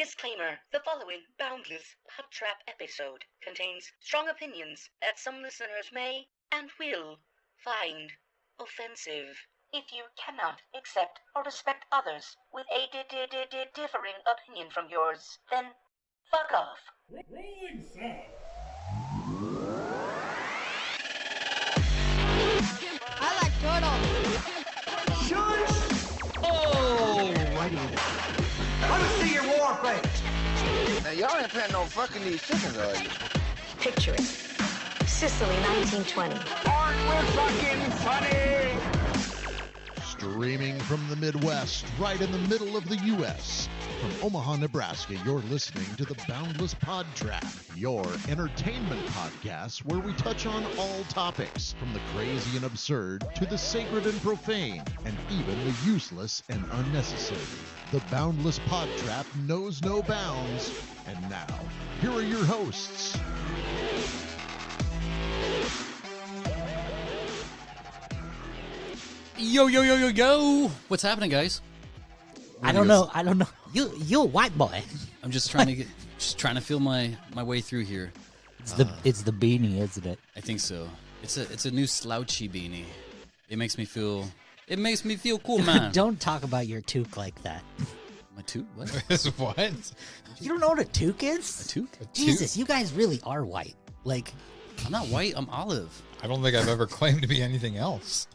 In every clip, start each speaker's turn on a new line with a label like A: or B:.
A: Disclaimer: the following Boundless PodTrap episode contains strong opinions that some listeners may and will find offensive. If you cannot accept or respect others with a differing opinion from yours, then fuck off.
B: Rolling sound.
C: I like turtles.
D: Let me see your war face.
E: Now, y'all ain't planning on fucking these chickens, are you?
F: Picture it. Sicily, 1920.
E: Aren't we fucking funny?
G: Streaming from the Midwest, right in the middle of the U.S. From Omaha, Nebraska, you're listening to the Boundless PodTrap, your entertainment podcast where we touch on all topics, from the crazy and absurd to the sacred and profane, and even the useless and unnecessary. The Boundless PodTrap knows no bounds. And now, here are your hosts.
H: Yo! What's happening, guys?
I: I don't know. You a white boy.
H: I'm just trying to feel my way through here.
I: It's the beanie, isn't it?
H: I think so. It's a new slouchy beanie. It makes me feel cool, man.
I: Don't talk about your toque like that.
H: My toque? What?
B: What?
I: You don't know what a toque is?
H: A toque?
I: Jesus, you guys really are white. Like,
H: I'm not white. I'm olive.
B: I don't think I've ever claimed to be anything else.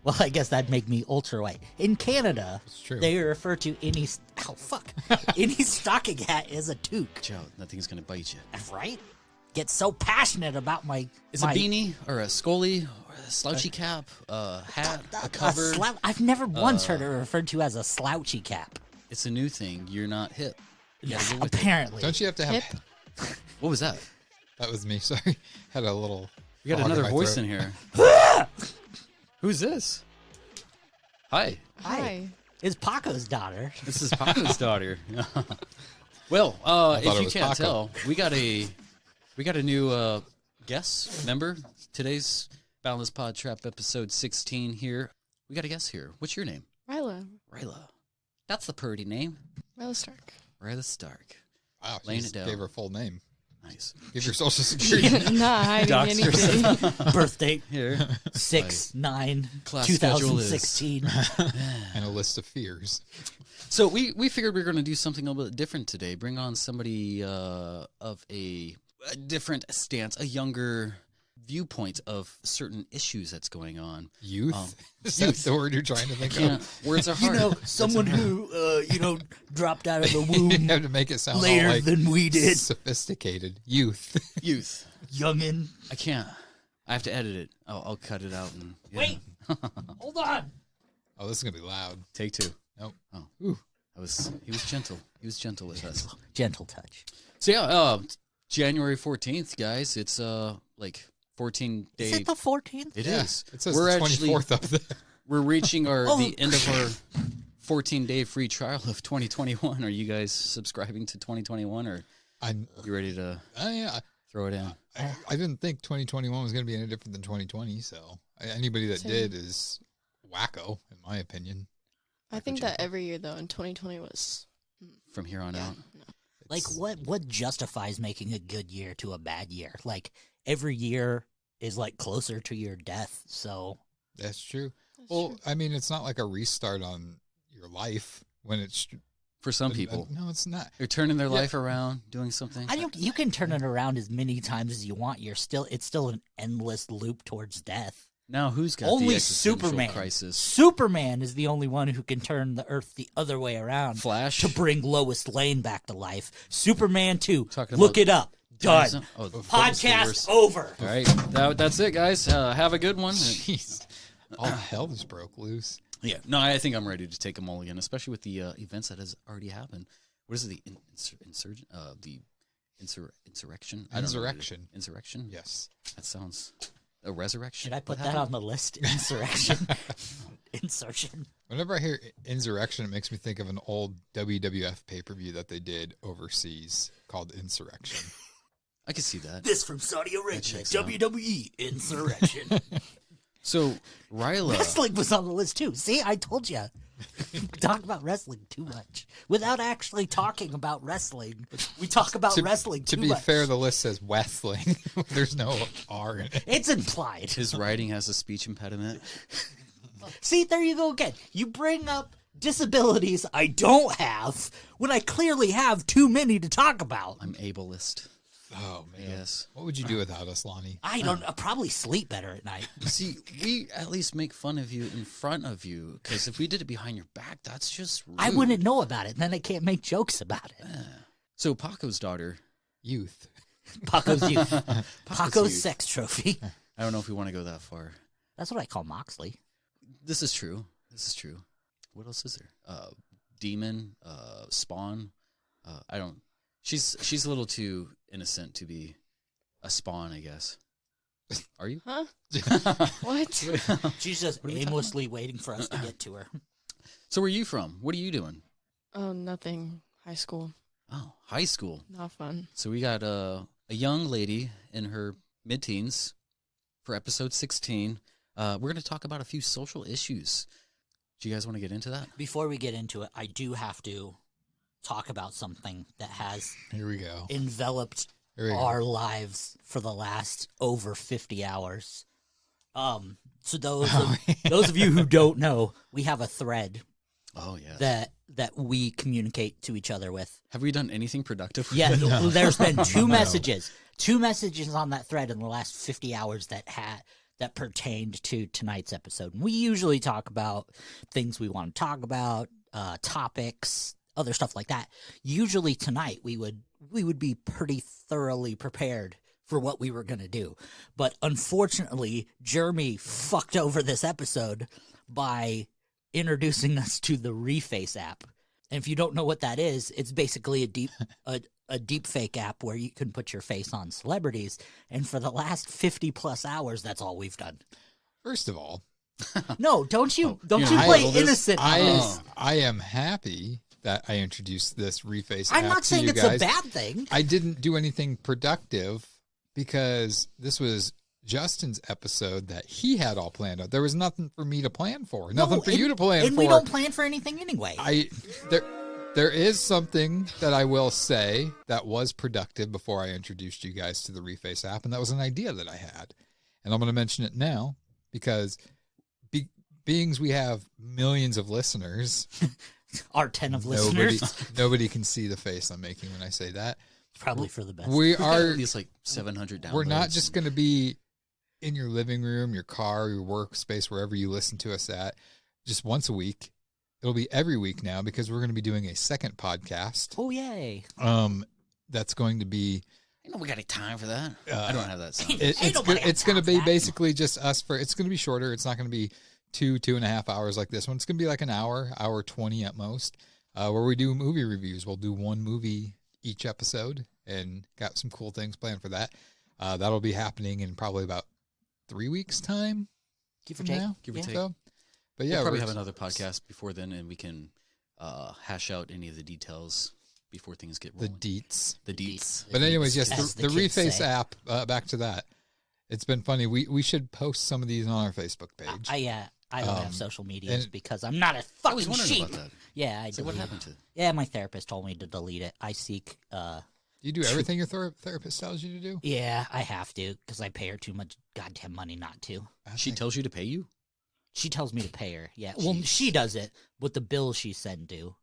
I: well, I guess that'd make me ultra white. In Canada,
B: true.
I: they refer to any stocking hat as a toque.
H: Joe, that thing's gonna bite you.
I: Right? Get so passionate about my.
H: It's a beanie or a scolly or a slouchy cap, a hat, a cover.
I: I've never once heard it referred to as a slouchy cap.
H: It's a new thing. You're not hip.
I: Yeah, apparently.
B: Don't you have to have...
H: What was that?
B: That was me, sorry. Had a little...
H: We got another voice in here. Who's this? Hi.
I: Hi. It's Paco's daughter.
H: This is Paco's daughter. Well, if you can't tell, we got a new guest member. Today's Boundless PodTrap episode 16 here. We got a guest here. What's your name?
C: Ryla.
H: That's the pretty name.
C: Ryla Stark.
H: Ryla Stark.
B: Wow, she
H: Laying
B: just
H: it down.
B: gave her full name.
H: Nice.
B: Give your social security.
C: Not hiding anything.
I: Birth date
H: Here.
I: 6/9/2016.
B: And a list of fears.
H: So we figured we were going to do something a little bit different today. Bring on somebody of a different stance, a younger viewpoint of certain issues that's going on.
B: Youth? Is that the word you're trying to think of?
H: Words are hard.
I: Someone who, dropped out of the womb
B: You have to make it sound
I: later
B: all like
I: than we did.
B: sophisticated. Youth.
I: Youngin.
H: I can't. I have to edit it. I'll cut it out. And
I: Wait. Hold on.
B: Oh, this is going to be loud.
H: Take two.
B: Nope.
H: Oh. Ooh. He was gentle. He was gentle with us.
I: Gentle touch.
H: So yeah, January 14th, guys. It's like 14-day.
I: Is it the 14th?
H: It is.
B: It says the 24th up there.
H: We're reaching the end of our 14-day free trial of 2021. Are you guys subscribing to 2021, or you ready to throw it in?
B: I didn't think 2021 was going to be any different than 2020, so anybody that did is wacko, in my opinion.
C: I think that every year, though, in 2020 was...
H: From here on out?
C: No.
I: Like, what justifies making a good year to a bad year? Like, every year is, like, closer to your death, so...
B: That's true.
C: That's true.
B: I mean, it's not like a restart on your life when it's...
H: For some people.
B: No, it's not.
H: They're turning their life around, doing something.
I: You can turn it around as many times as you want. It's still an endless loop towards death.
H: Now, who's got
I: only
H: the existential
I: Superman.
H: crisis?
I: Superman is the only one who can turn the Earth the other way around.
H: Flash?
I: To bring Lois Lane back to life. Superman 2.
H: Talking
I: Look
H: about
I: it up. Done.
H: Oh,
I: Podcast over.
H: All right. That's it, guys. Have a good one.
B: Jeez. All hell just broke loose.
H: Yeah. No, I think I'm ready to take them all again, especially with the events that has already happened. What is it? The insurrection?
B: Insurrection.
H: Insurrection?
B: Yes.
H: That sounds... A resurrection?
I: Should I put that on the list? Insurrection. Insertion.
B: Whenever I hear insurrection, it makes me think of an old WWF pay-per-view that they did overseas called Insurrection.
H: I can see that.
I: This from Saudi Arabia. WWE Insurrection.
H: So, Ryla...
I: Wrestling was on the list, too. See, I told you. We talk about wrestling too much without actually talking about wrestling. We talk about wrestling too much.
B: To be fair, the list says wrestling. There's no R in it.
I: It's implied.
H: His writing has a speech impediment.
I: See, there you go again. You bring up disabilities I don't have when I clearly have too many to talk about.
H: I'm ableist.
B: Oh, man.
H: Yes.
B: What would you do without us, Lonnie?
I: I don't probably sleep better at night.
H: See, we at least make fun of you in front of you, because if we did it behind your back, that's just rude.
I: I wouldn't know about it, and then I can't make jokes about it.
H: So Paco's daughter,
B: Youth.
I: Paco's youth. Paco's
H: youth.
I: sex trophy.
H: I don't know if we want to go that far.
I: That's what I call Moxley.
H: This is true. What else is there? Demon, Spawn. I don't. She's a little too innocent to be a Spawn, I guess. Are you?
C: Huh? What?
I: She's just aimlessly waiting for us to get to her.
H: So where are you from? What are you doing?
C: Oh, nothing. High school.
H: Oh, high school.
C: Not fun.
H: So we got a young lady in her mid-teens for episode 16. We're going to talk about a few social issues. Do you guys want to get into that?
I: Before we get into it, I do have to talk about something that has
B: Here we go.
I: enveloped our lives for the last over 50 hours. So those of you who don't know, we have a thread.
H: Oh yeah.
I: That we communicate to each other with.
H: Have we done anything productive?
I: Yeah, there's been two messages on that thread in the last 50 hours that pertained to tonight's episode. We usually talk about things we want to talk about, topics, other stuff like that. Usually tonight we would be pretty thoroughly prepared for what we were going to do. But unfortunately, Jeremy fucked over this episode by introducing us to the Reface app. And if you don't know what that is, it's basically a deep fake app where you can put your face on celebrities. And for the last 50 plus hours, that's all we've done.
B: First of all,
I: no, don't you play innocent.
B: I am happy that I introduced this Reface app.
I: I'm not saying it's a bad thing.
B: I didn't do anything productive because this was Justin's episode that he had all planned out. There was nothing for me to plan for. Nothing for you to plan for.
I: And we don't plan for anything anyway.
B: There is something that I will say that was productive before I introduced you guys to the Reface app, and that was an idea that I had. And I'm going to mention it now because beings we have millions of listeners.
I: Our 10 of listeners.
B: Nobody can see the face I'm making when I say that.
I: Probably for the best.
B: We are
H: at least like 700 downloads.
B: We're not just going to be in your living room, your car, your workspace, wherever you listen to us at, just once a week. It'll be every week now because we're going to be doing a second podcast.
I: Oh, yay.
B: That's going to be...
H: I know we got any time for that. I don't have that sound.
B: It's going to be basically just us it's going to be shorter. It's not going to be 2.5 hours like this one. It's going to be like an hour 20 at most, where we do movie reviews. We'll do one movie each episode and got some cool things planned for that. That'll be happening in probably about 3 weeks time.
I: Give or take.
H: Give or take.
B: So, but yeah,
H: we'll probably have another podcast before then, and we can hash out any of the details before things get rolling.
B: The deets.
H: But
B: anyways, yes, the Reface app, back to that. It's been funny. We should post some of these on our Facebook page.
I: I don't have social medias because I'm not a fucking sheep.
H: About that.
I: Yeah, I
H: so what happened to it?
I: Yeah, my therapist told me to delete it. I seek...
B: you do everything your therapist tells you to do?
I: Yeah, I have to because I pay her too much goddamn money not to.
H: She tells you to pay you?
I: She tells me to pay her, yeah. Jeez. Well, she does it with the bills she sent due.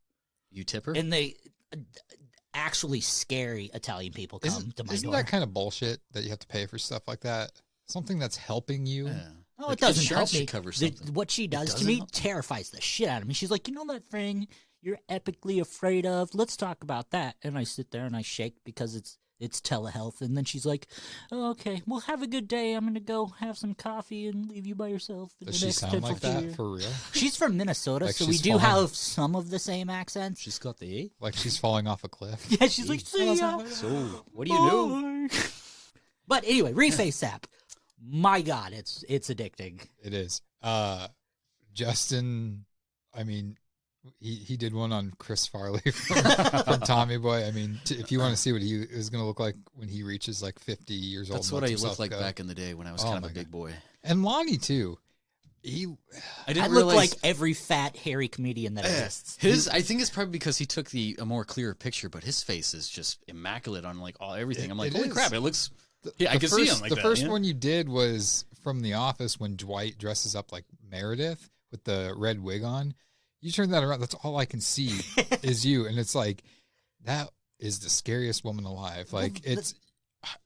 H: You tip her?
I: And they... actually scary Italian people come to my door.
B: Isn't that kind of bullshit that you have to pay for stuff like that? Something that's helping you?
H: Yeah.
I: No, it doesn't help me.
H: Cover
I: what she does to me terrifies the shit out of me. She's like, you know that thing you're epically afraid of? Let's talk about that. And I sit there and I shake because it's telehealth. And then she's like, oh, okay, well, have a good day. I'm going to go have some coffee and leave you by yourself.
B: Does she sound like that for real?
I: She's from Minnesota,
B: like
I: so we do have some of the same accents.
H: She's got the A?
B: Like she's falling off a cliff?
I: Yeah, she's like, see ya.
H: So, what do you know?
I: But anyway, Reface app. My God, it's addicting.
B: It is. Justin, I mean, he did one on Chris Farley from Tommy Boy. I mean, if you want to see what he is going to look like when he reaches like 50 years old.
H: That's what I looked like back in the day when I was kind of a big boy.
B: And Lonnie, too.
H: I didn't
I: look
H: realize
I: like every fat, hairy comedian that exists.
H: I think it's probably because he took a more clear picture, but his face is just immaculate on like everything. I'm like, holy crap, it looks. I can see him like
B: that.
H: The
B: first one you did was from The Office when Dwight dresses up like Meredith with the red wig on. You turn that around, that's all I can see is you, and it's like that is the scariest woman alive. Like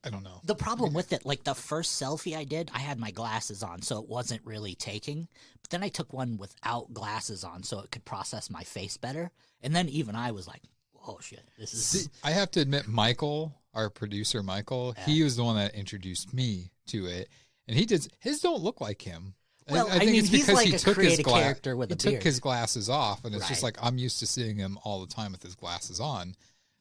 B: I don't know.
I: The problem with it, like the first selfie I did, I had my glasses on, so it wasn't really taking. But then I took one without glasses on, so it could process my face better. And then even I was like, "Oh shit, this is."
B: See, I have to admit, Michael, our producer, he was the one that introduced me to it, and his don't look like him.
I: Well,
B: I think it's
I: he's
B: because
I: like
B: he
I: a
B: took his
I: creative character with a beard.
B: took his glasses off, and it's just
I: Right.
B: like I'm used to seeing him all the time with his glasses on.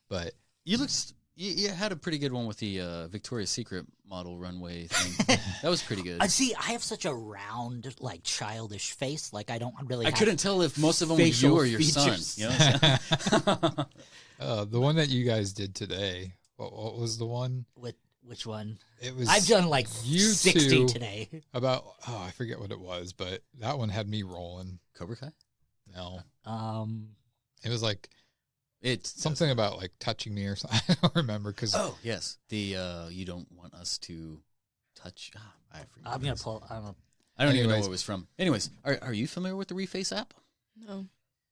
B: But
H: You had a pretty good one with the Victoria's Secret model runway thing. That was pretty good.
I: See, I have such a round, like childish face. Like I don't really.
H: I couldn't tell if most of them were you or your son. You know?
B: The one that you guys did today, what was the one?
I: Which one?
B: It was.
I: I've done like 60 today.
B: I forget what it was, but that one had me rolling.
H: Cobra Kai?
B: No.
H: It
B: was like.
H: It's
B: something about like touching me or something. I don't remember because.
H: Oh yes, the you don't want us to touch. I forget.
I: I'm gonna pull.
H: I don't even know what it was from. Anyways, are you familiar with the Reface app?
C: No.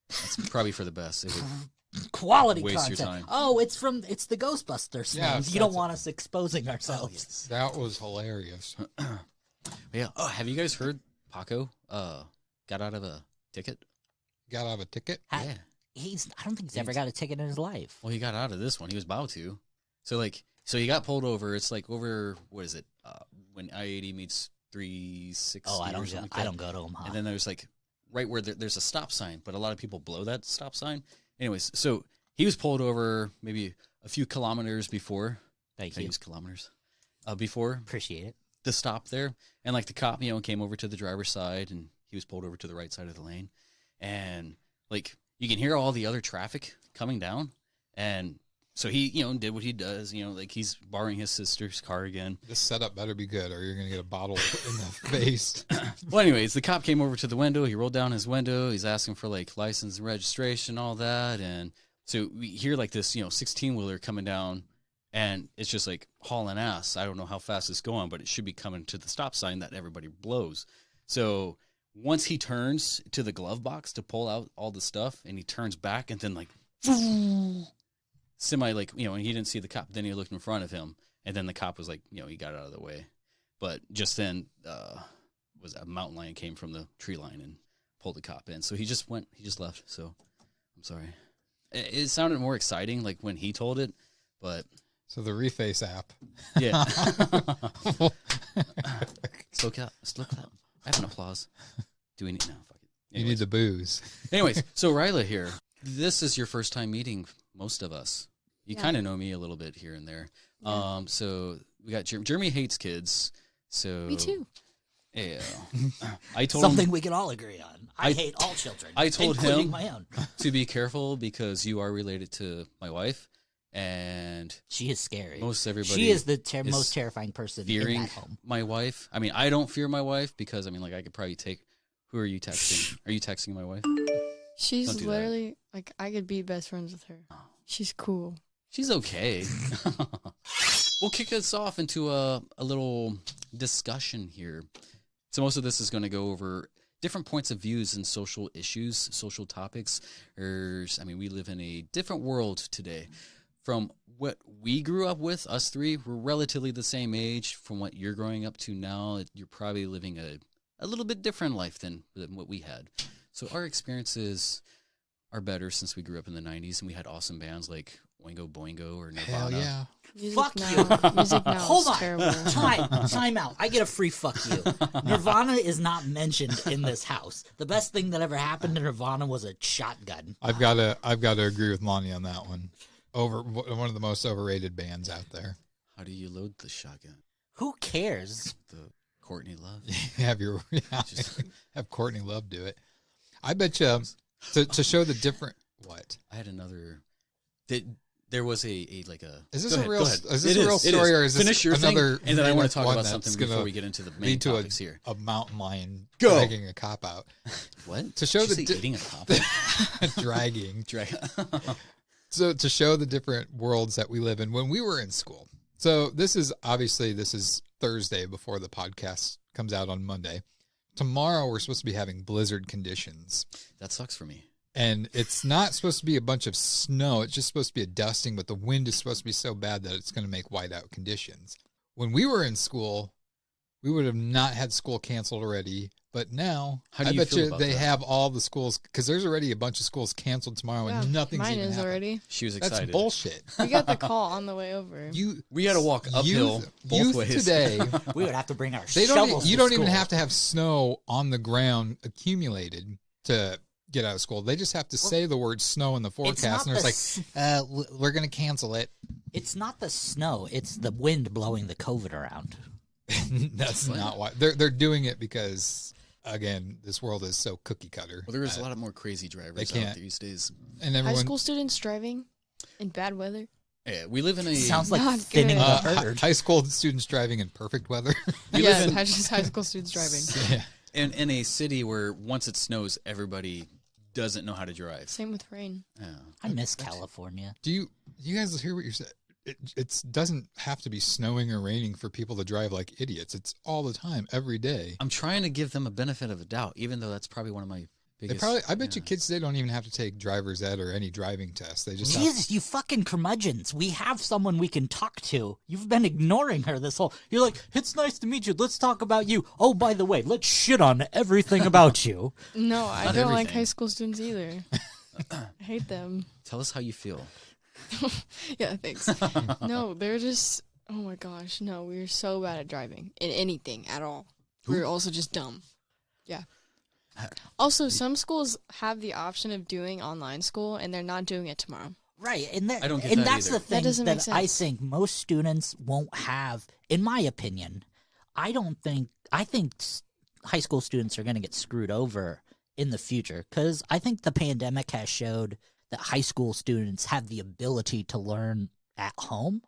H: That's probably for the best. It would
I: quality
H: waste
I: content.
H: Your time.
I: Oh, it's the Ghostbusters.
B: Yeah,
I: you don't want us exposing ourselves.
B: Yes. That was hilarious.
H: Yeah. Oh, have you guys heard Paco got out of a ticket?
B: Got out of a ticket?
H: Yeah.
I: I don't think he's ever got a ticket in his life.
H: Well, he got out of this one. He was about to. So he got pulled over. It's like over, what is it? When I-80 meets 360
I: I
H: or something like that.
I: I don't go to Omaha.
H: And then there's like, right where there's a stop sign, but a lot of people blow that stop sign. Anyways, so he was pulled over maybe a few kilometers before.
I: Thank you.
H: Use kilometers. Before.
I: Appreciate it.
H: The stop there. And like the cop, came over to the driver's side and he was pulled over to the right side of the lane. And like, you can hear all the other traffic coming down. And so he, did what he does, like he's borrowing his sister's car again.
B: This setup better be good or you're going to get a bottle in the face.
H: Well, anyways, the cop came over to the window. He rolled down his window. He's asking for like license and registration, all that. And so we hear like this, 16-wheeler coming down and it's just like hauling ass. I don't know how fast it's going, but it should be coming to the stop sign that everybody blows. So once he turns to the glove box to pull out all the stuff and he turns back and then like semi like, and he didn't see the cop. Then he looked in front of him and then the cop was like, he got out of the way. But just then was a mountain lion came from the tree line and pulled the cop in. So he just left. So I'm sorry. It sounded more exciting like when he told it, but.
B: So the Reface app.
H: Yeah. Slow clap. I have an applause. Do we need no? Fuck it.
B: You need the booze.
H: Anyways, so Ryla here. This is your first time meeting most of us. You kind of know me a little bit here and there. Yeah. So we got Jeremy hates kids. So
C: me too.
H: Yeah. I told
I: something
H: him,
I: we can all agree on. I hate all children.
H: I told
I: including
H: him
I: my own.
H: To be careful because you are related to my wife. And
I: she is scary.
H: Most everybody.
I: She is the most terrifying person
H: fearing
I: in that home.
H: My wife. I mean, I don't fear my wife because I could probably take. Who are you texting? Are you texting my wife?
C: She's literally like I could be best friends with her. She's cool.
H: She's okay. We'll kick us off into a little discussion here. So most of this is going to go over different points of views and social issues, social topics. We live in a different world today. From what we grew up with, us three, we're relatively the same age. From what you're growing up to now, you're probably living a little bit different life than what we had. So our experiences are better since we grew up in the 90s and we had awesome bands like Oingo Boingo or Nirvana.
B: Hell yeah.
I: Fuck you.
C: Music now
I: Hold on.
C: terrible.
I: Time out. I get a free fuck you. Nirvana is not mentioned in this house. The best thing that ever happened to Nirvana was a shotgun.
B: I've got to agree with Lonnie on that one. One of the most overrated bands out there.
H: How do you load the shotgun?
I: Who cares?
H: The Courtney Love.
B: Have Courtney Love do it. I bet you to show the different what?
H: I had another. The there was a like a.
B: Is this
H: go
B: a
H: ahead,
B: real?
H: go ahead.
B: Is this a real story, or is this
H: Finish your
B: another?
H: thing, and then I want to talk
B: one
H: about
B: that's
H: something
B: gonna
H: before we get into the main
B: lead to
H: topics here.
B: a mountain lion
H: Go.
B: dragging a cop out.
H: What?
B: To show
H: Did you
B: the
H: say eating a cop?
B: dragging.
H: Drag.
B: So to show the different worlds that we live in when we were in school. So this is Thursday before the podcast comes out on Monday. Tomorrow we're supposed to be having blizzard conditions.
H: That sucks for me.
B: And it's not supposed to be a bunch of snow. It's just supposed to be a dusting, but the wind is supposed to be so bad that it's going to make whiteout conditions. When we were in school, we would have not had school canceled already. But now,
H: How do
B: I
H: you
B: bet
H: feel
B: you
H: about
B: they
H: that?
B: have all the schools, because there's already a bunch of schools canceled tomorrow and nothing's
C: mine
B: even
C: is
B: happened.
C: already.
H: She was excited.
B: That's bullshit.
C: We got the call on the way over.
H: We had to walk uphill both ways.
B: Today,
I: We would have to bring our
B: they
I: shovels
B: don't. You
I: to
B: don't even
I: school.
B: have to have snow on the ground accumulated to get out of school. They just have to say the word snow in the forecast, and it's like, we're going to cancel it.
I: It's not the snow; it's the wind blowing the COVID around.
B: That's not why they're doing it, because again, this world is so cookie cutter.
H: Well, there is a lot more crazy drivers out these days.
B: And
C: High
B: everyone,
C: school students driving in bad weather.
H: Yeah, we live in a
I: Sounds like
C: Not
I: thinning
C: good.
I: the herd.
B: high school students driving in perfect weather.
C: Yeah, just high school students driving.
B: Yeah.
H: in a city where once it snows, everybody doesn't know how to drive.
C: Same with rain.
H: Yeah.
I: I miss California.
B: Do you guys hear what you're saying? It doesn't have to be snowing or raining for people to drive like idiots. It's all the time, every day.
H: I'm trying to give them a benefit of a doubt, even though that's probably one of my biggest.
B: I bet you kids today don't even have to take driver's ed or any driving tests. They just
I: Jesus, you fucking curmudgeons. We have someone we can talk to. You've been ignoring her this whole... You're like, it's nice to meet you. Let's talk about you. Oh, by the way, let's shit on everything about you.
C: No, I
H: Not
C: don't like
H: everything.
C: high school students either. I hate them.
H: Tell us how you feel.
C: Yeah, thanks. No, they're just... Oh my gosh, no, we're so bad at driving. In anything at all. We're also just dumb. Yeah. Also, some schools have the option of doing online school, and they're not doing it tomorrow.
I: Right, and
H: I don't get
I: and
H: that
I: that's
H: either.
I: the thing
C: That doesn't make
I: I
C: sense.
I: think most students won't have. In my opinion, I think high school students are going to get screwed over in the future, because I think the pandemic has showed that high school students have the ability to learn at home.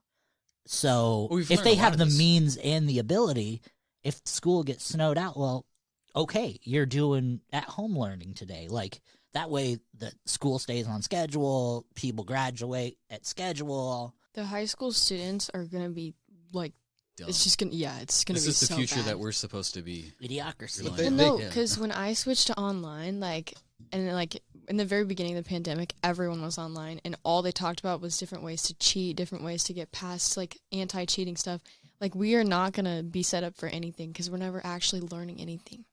I: So
H: Well, we've
I: if
H: learned
I: they
H: a lot
I: have
H: of
I: the
H: this.
I: means and the ability, if school gets snowed out, well, okay, you're doing at-home learning today. Like, that way the school stays on schedule, people graduate at schedule.
C: The high school students are going to be, like,
H: Dumb.
C: it's just going to, yeah, it's going to
H: This
C: be
H: is the
C: so
H: future
C: bad.
H: that we're supposed to be.
I: Idiocracy.
H: Relying
C: Well,
H: on.
C: no,
H: Yeah.
C: because when I switched to online, in the very beginning of the pandemic, everyone was online, and all they talked about was different ways to cheat, different ways to get past, like, anti-cheating stuff. Like, we are not going to be set up for anything, because we're never actually learning anything.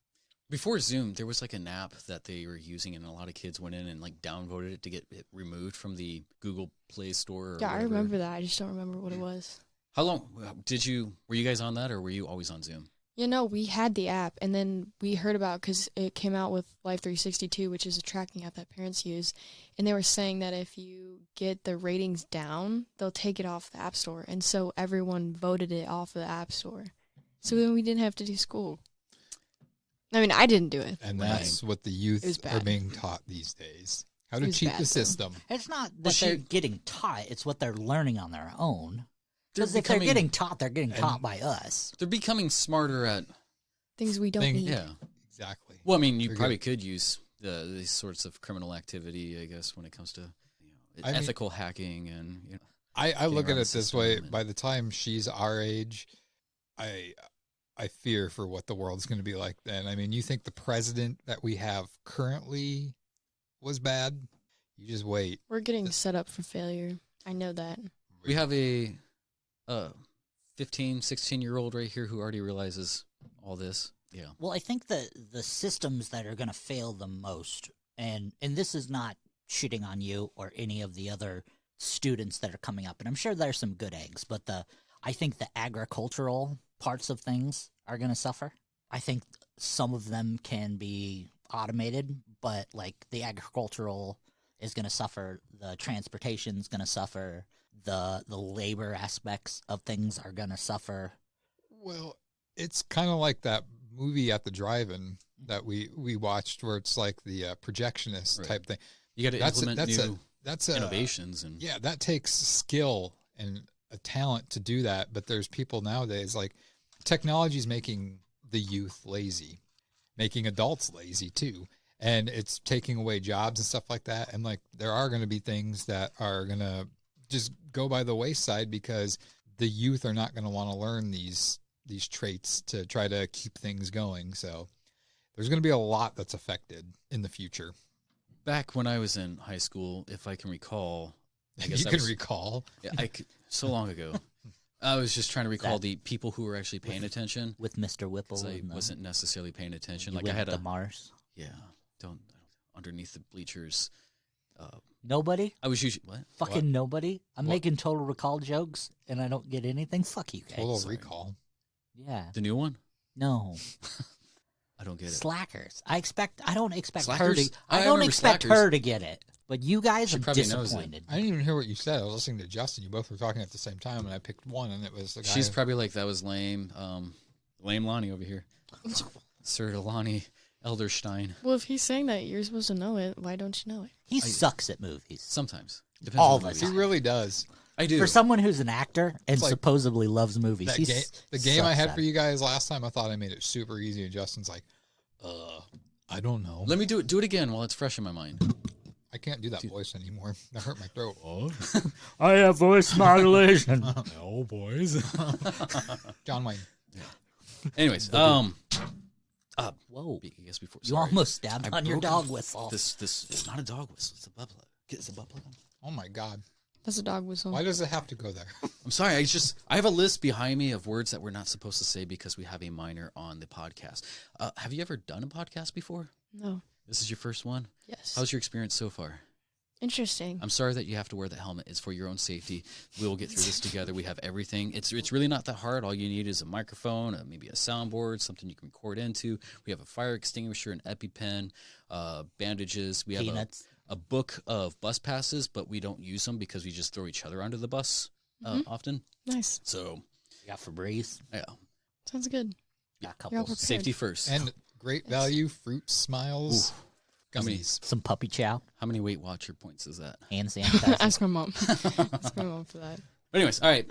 H: Before Zoom, there was like an app that they were using, and a lot of kids went in and like downvoted it to get it removed from the Google Play Store. Or
C: Yeah, I
H: whatever.
C: remember that. I just don't remember what it was.
H: How long were you guys on that, or were you always on Zoom?
C: You know, we had the app, and then we heard about, because it came out with Life 362, which is a tracking app that parents use, and they were saying that if you get the ratings down, they'll take it off the App Store, and so everyone voted it off the App Store. So then we didn't have to do school. I mean, I didn't do it.
B: And that's what the youth
C: It was
B: are
C: bad.
B: being taught these days. How to
C: It was
B: cheat
C: bad,
B: the
C: though.
B: system.
I: It's not that
H: Well,
I: they're getting taught, it's what they're learning on their own.
H: They're
I: Because if they're
H: becoming-
I: getting taught, they're getting taught by us.
H: They're becoming smarter at.
C: Things we don't
B: Thing-
C: need.
H: Yeah.
B: Exactly.
H: Well, I mean, you
B: They're
H: probably could use these sorts of criminal activity, I guess, when it comes to
B: I mean-
H: ethical hacking and
B: I look at
H: around
B: it
H: the
B: this way.
H: system and-
B: By the time she's our age, I fear for what the world's going to be like then. I mean, you think the president that we have currently was bad? You just wait.
C: We're getting set up for failure. I know that.
H: we have a 15, 16-year-old right here who already realizes all this. Yeah.
I: Well, I think the systems that are going to fail the most, and this is not shitting on you or any of the other students that are coming up, and I'm sure there's some good eggs, but I think the agricultural parts of things are going to suffer. I think some of them can be automated, but like the agricultural is going to suffer, the transportation is going to suffer, the labor aspects of things are going to suffer.
B: Well, it's kind of like that movie at the drive-in that we watched where it's like the projectionist
H: Right.
B: type thing.
H: You got to implement
B: that's
H: new
B: that's
H: innovations and
B: that takes skill and a talent to do that. But there's people nowadays, like, technology is making the youth lazy, making adults lazy too. And it's taking away jobs and stuff like that. And like, there are going to be things that are going to just go by the wayside because the youth are not going to want to learn these traits to try to keep things going. So there's going to be a lot that's affected in the future.
H: Back when I was in high school, if I can recall, I guess
B: recall.
H: Yeah, so long ago. I was just trying to recall the people who were actually paying attention.
I: With Mr. Whipple.
H: I wasn't necessarily paying attention.
I: Like I had Mars.
H: Yeah. Underneath the bleachers.
I: Nobody?
H: I was usually, what?
I: Fucking nobody? I'm making Total Recall jokes, and I don't get anything? Fuck you guys.
B: Total Recall?
I: Yeah.
H: The new one?
I: No.
H: I don't get it.
I: Slackers. I don't expect
H: Slackers?
I: her to get it. But you guys are disappointed.
B: I didn't even hear what you said. I was listening to Justin. You both were talking at the same time, and I picked one, and it was the guy.
H: She's probably like, that was lame. Lame Lonnie over here. Sir Lonnie Elderstein.
C: Well, if he's saying that you're supposed to know it, why don't you know it?
I: He sucks at movies.
H: Sometimes.
I: Depends all the
B: time. He really does.
H: I do.
I: For someone who's an actor and supposedly loves movies.
B: The game I had for you guys last time, I thought I made it super easy, and Justin's like, I don't know.
H: Let me do it again while it's fresh in my mind.
B: I can't do that voice anymore. That hurt my throat.
I: I have voice modulation.
B: No, boys. John Wayne.
H: Yeah. Anyways,
I: whoa!
H: I guess before
I: you almost stabbed on your dog whistle.
H: This is not a dog whistle. It's a butt plug. It's a butt plug.
B: Oh my god.
C: That's a dog whistle.
B: Why does it have to go there?
H: I'm sorry. I have a list behind me of words that we're not supposed to say because we have a minor on the podcast. Have you ever done a podcast before?
C: No.
H: This is your first one?
C: Yes.
H: How's your experience so far?
C: Interesting.
H: I'm sorry that you have to wear the helmet. It's for your own safety. We will get through this together. We have everything. It's really not that hard. All you need is a microphone, maybe a soundboard, something you can record into. We have a fire extinguisher, an EpiPen, bandages. We have a book of bus passes, but we don't use them because we just throw each other under the bus often.
C: Nice.
H: So
I: you got Febreze.
H: Yeah.
C: Sounds good.
I: Got a couple.
H: Safety first.
B: And great value, fruit smiles. Gummies.
I: Some puppy chow.
H: How many Weight Watcher points is that?
I: Hand sanitizer.
C: Ask my mom. Ask my mom for that.
H: But anyways, all right.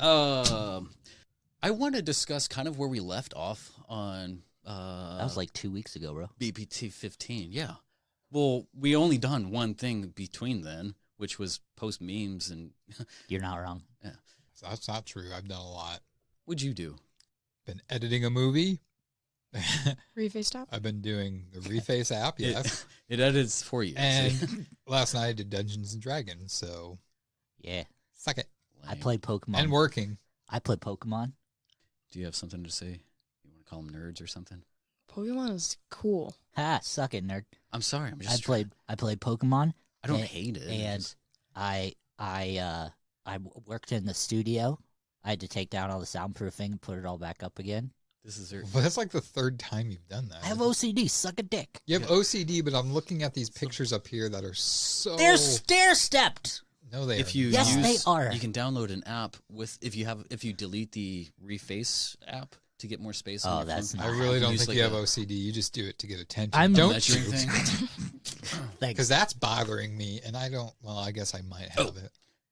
H: I want to discuss kind of where we left off on.
I: That was like 2 weeks ago, bro.
H: BPT 15. Yeah. Well, we only done one thing between then, which was post memes and.
I: You're not wrong.
H: Yeah.
B: That's not true. I've done a lot.
H: What'd you do?
B: Been editing a movie.
C: Reface app?
B: I've been doing the Reface app, yes.
H: It edits for you.
B: And last night I did Dungeons and Dragons, so
I: yeah.
B: Suck it.
I: I played Pokemon.
B: And working.
I: I played Pokemon.
H: Do you have something to say? You want to call them nerds or something?
C: Pokemon is cool.
I: Ha, suck it, nerd.
H: I'm sorry.
I: I played Pokemon.
H: I don't hate it.
I: And I worked in the studio. I had to take down all the soundproofing and put it all back up again.
B: Well, that's like the third time you've done that.
I: I have OCD. Suck a dick.
B: You have OCD, but I'm looking at these pictures up here that are so.
I: They're stair-stepped.
B: No, they
H: are.
I: Yes, they are.
H: You can download an app with if you delete the Reface app to get more space.
I: Oh, that's not.
B: I really don't think you have OCD. You just do it to get attention.
H: Don't measuring thing.
B: Because that's bothering me, and I don't. Well, I guess I might have it.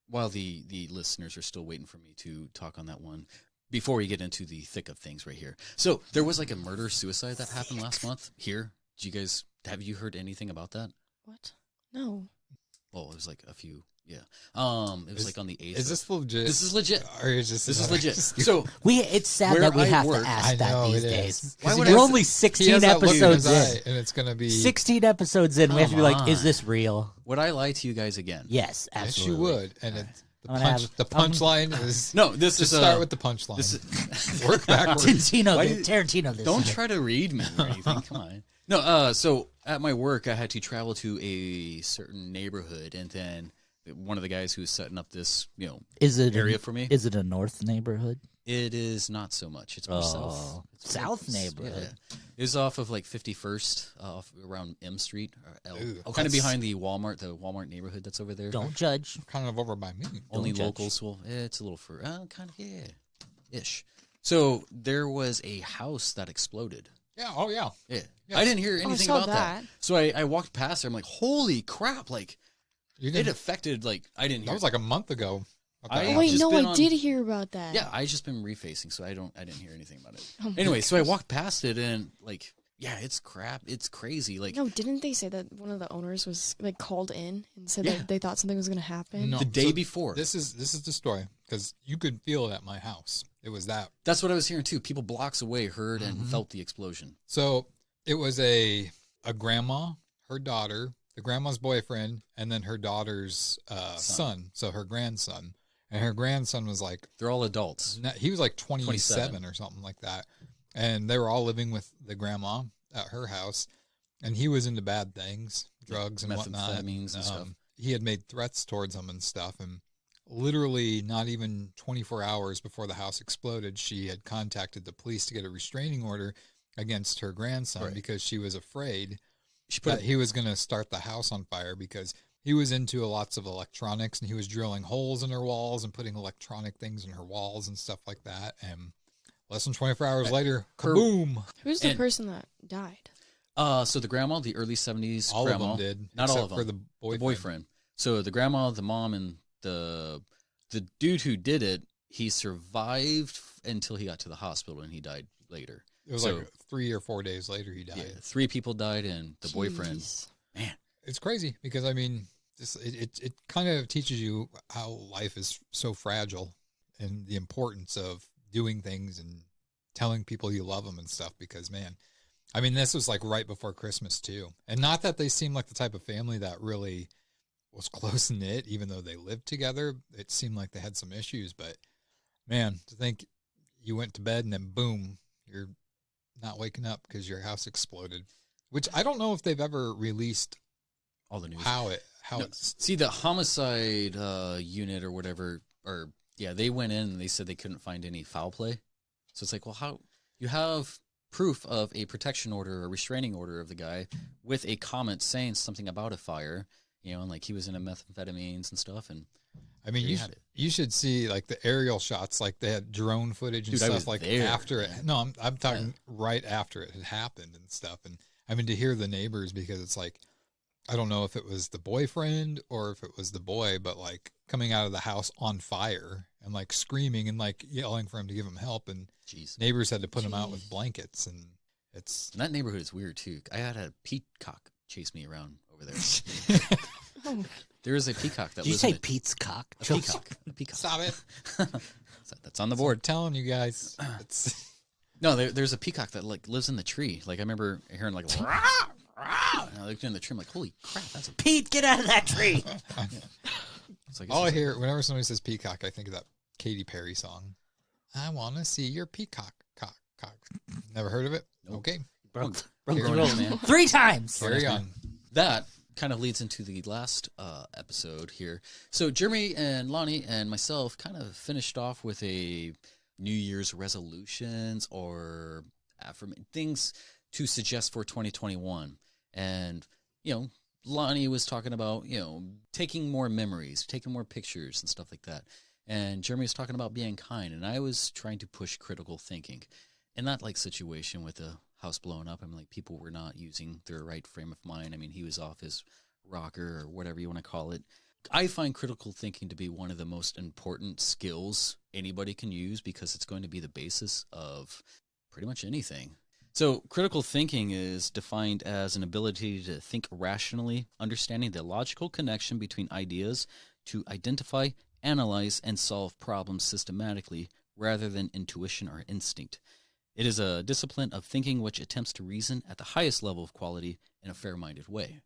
H: While the listeners are still waiting for me to talk on that one. Before we get into the thick of things right here. So there was like a murder-suicide that happened last month here. Have you heard anything about that?
C: What? No.
H: Well, it was like a few, yeah. It was like on the 8th.
B: Is this legit?
H: This is legit.
B: Or is this
H: is legit. So
I: it's sad that we have to ask that these days.
B: We're
I: only 16 episodes in.
B: And it's going to be
I: 16 episodes in. We have to be like, is this real?
H: Would I lie to you guys again?
I: Yes, absolutely.
B: Yes, you would. And it's the punchline is
H: no. This is
B: start with the punchline. Work backwards.
I: Tarantino.
H: Don't try to read me or anything. Come on. No. So at my work, I had to travel to a certain neighborhood, and then one of the guys who's setting up this, area for me.
I: Is it a north neighborhood?
H: It is not so much. It's more south.
I: South neighborhood.
H: Yeah. It's off of like 51st, off around M Street, or kind of behind the Walmart neighborhood that's over there.
I: Don't judge.
B: Kind of over by me.
H: Only locals will. It's a little for kind of ish. So there was a house that exploded.
B: Yeah. Oh yeah.
H: Yeah. Yes. I didn't hear anything about
C: that.
H: So I walked past there. I'm like, holy crap! Like, It affected, like, I didn't hear.
B: That was like a month ago.
C: Oh, wait, no, I did hear about that.
H: Yeah, I just been refacing, so I didn't hear anything about it. Anyway, so I walked past it and, like, yeah, it's crap. It's crazy. Like,
C: no, didn't they say that one of the owners was, like, called in and said that they thought something was going to happen?
B: No,
H: the day before.
B: This is the story, because you could feel it at my house. It was that.
H: That's what I was hearing, too. People blocks away heard and felt the explosion.
B: So it was a grandma, her daughter, the grandma's boyfriend, and then her daughter's son, so her grandson. And her grandson was like...
H: They're all adults.
B: He was like 27 or something like that. And they were all living with the grandma at her house. And he was into bad things, drugs and whatnot.
H: Methamphetamines and stuff.
B: He had made threats towards them and stuff. And literally not even 24 hours before the house exploded, she had contacted the police to get a restraining order against her grandson because she was afraid that he was going to start the house on fire, because he was into lots of electronics and he was drilling holes in her walls and putting electronic things in her walls and stuff like that. And less than 24 hours later, kaboom!
C: Who's the person that died?
H: So the grandma, the early 70s
B: all
H: grandma.
B: Of them did.
H: Not all of them.
B: For the boyfriend.
H: So the grandma, the mom, and the dude who did it, he survived until he got to the hospital and he died later.
B: It was like 3 or 4 days later he died.
H: Yeah, 3 people died and the boyfriend. Man.
B: It's crazy because, I mean, it kind of teaches you how life is so fragile and the importance of doing things and telling people you love them and stuff, because, man, I mean, this was like right before Christmas too. And not that they seemed like the type of family that really was close knit, even though they lived together. It seemed like they had some issues, but man, to think you went to bed and then boom, you're not waking up because your house exploded, which I don't know if they've ever released
H: all the news.
B: See,
H: the homicide unit or whatever, or they went in and they said they couldn't find any foul play. So it's like, well, how you have proof of a protection order or restraining order of the guy with a comment saying something about a fire, and like he was into methamphetamines and stuff. And
B: I mean, you should see like the aerial shots, like they had drone footage and stuff like there, after it. No, I'm talking right after it had happened and stuff. And I mean, to hear the neighbors, because it's like, I don't know if it was the boyfriend or if it was the boy, but like coming out of the house on fire and like screaming and like yelling for him to give him help. And neighbors had to put him out with blankets. And
H: that neighborhood is weird too. I had a peacock chase me around over there. There is a peacock that lives in it.
I: Did you say Pete's cock?
H: A peacock. A peacock.
B: Stop it.
H: That's on the board.
B: I'm telling you guys.
H: No, there's a peacock that like lives in the tree. Like I remember hearing like, and I looked in the tree. I'm like, holy crap, that's a
I: Pete! Get out of that tree!
B: It's like, all I hear whenever somebody says peacock, I think of that Katy Perry song. I want to see your peacock. Cock. Never heard of it? Nope. Okay.
I: Broke the rules, man. 3 times.
B: Carry on.
H: That kind of leads into the last episode here. So Jeremy and Lonnie and myself kind of finished off with a New Year's resolutions or things to suggest for 2021. And, Lonnie was talking about, taking more memories, taking more pictures and stuff like that. And Jeremy was talking about being kind. And I was trying to push critical thinking. In that situation with the house blowing up, people were not using their right frame of mind. I mean, he was off his rocker or whatever you want to call it. I find critical thinking to be one of the most important skills anybody can use, because it's going to be the basis of pretty much anything. So critical thinking is defined as an ability to think rationally, understanding the logical connection between ideas to identify, analyze, and solve problems systematically rather than intuition or instinct. It is a discipline of thinking which attempts to reason at the highest level of quality in a fair-minded way.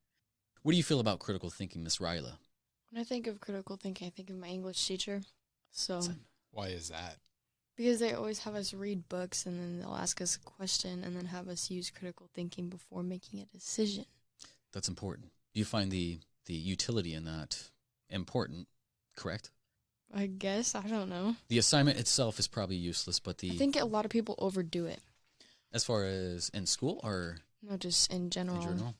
H: What do you feel about critical thinking, Miss Ryla?
C: When I think of critical thinking, I think of my English teacher. So,
B: why is that?
C: Because they always have us read books and then they'll ask us a question and then have us use critical thinking before making a decision.
H: That's important. Do you find the utility in that important, correct?
C: I guess. I don't know.
H: The assignment itself is probably useless, but
C: I think a lot of people overdo it.
H: As far as in school or?
C: No, just in general.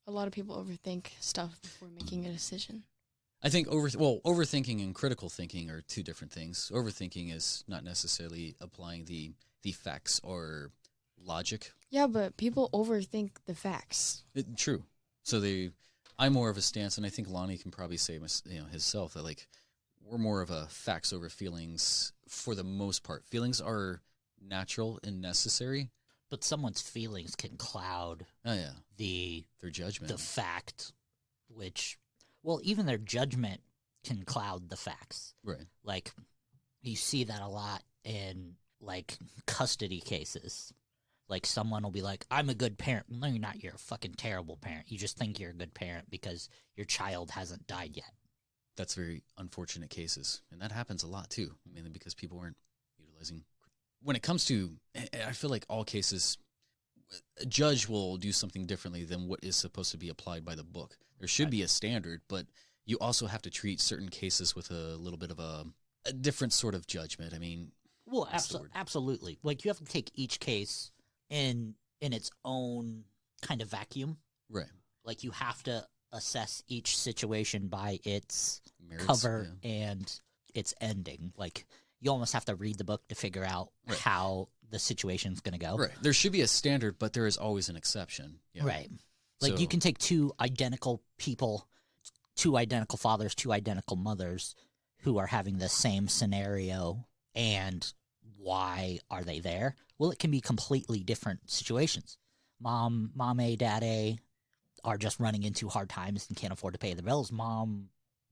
C: A lot of people overthink stuff before making a decision.
H: I think overthinking and critical thinking are two different things. Overthinking is not necessarily applying the facts or logic.
C: Yeah, but people overthink the facts.
H: True. So I'm more of a stance, and I think Lonnie can probably say, himself, that like we're more of a facts over feelings for the most part. Feelings are natural and necessary,
I: but someone's feelings can cloud. Their
H: judgment,
I: the fact, which, well, even their judgment can cloud the facts.
H: Right.
I: Like you see that a lot in like custody cases. Like someone will be like, I'm a good parent. No, you're not. You're a fucking terrible parent. You just think you're a good parent because your child hasn't died yet.
H: That's very unfortunate cases. And that happens a lot too, mainly because people aren't utilizing. When it comes to, I feel like all cases, a judge will do something differently than what is supposed to be applied by the book. There should be a standard, but you also have to treat certain cases with a little bit of a different sort of judgment. I mean,
I: well, absolutely. Like you have to take each case in its own kind of vacuum.
H: Right.
I: Like you have to assess each situation by its
H: merits,
I: cover and its ending. Like you almost have to read the book to figure out how the situation's going to go.
H: Right. There should be a standard, but there is always an exception.
I: Right. Like you can take two identical people, two identical fathers, two identical mothers who are having the same scenario, and why are they there? Well, it can be completely different situations. Mom A, Dad A are just running into hard times and can't afford to pay the bills. Mom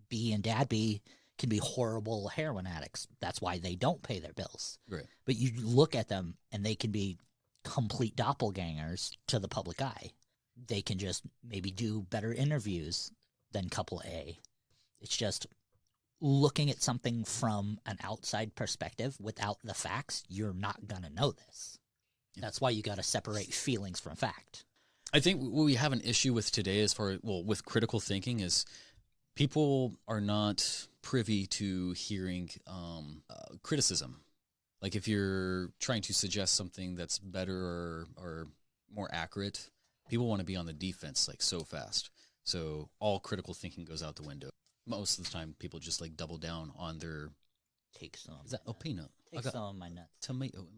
I: B and Dad B can be horrible heroin addicts. That's why they don't pay their bills.
H: Right.
I: But you look at them and they can be complete doppelgangers to the public eye. They can just maybe do better interviews than couple A. It's just looking at something from an outside perspective without the facts, you're not going to know this. That's why you got to separate feelings from fact.
H: I think what we have an issue with today with critical thinking is people are not privy to hearing criticism. Like if you're trying to suggest something that's better or more accurate, people want to be on the defense like so fast. So all critical thinking goes out the window. Most of the time, people just like double down on their.
I: Take some.
H: Is that peanut?
I: Take some of my nuts.
H: Tomato. In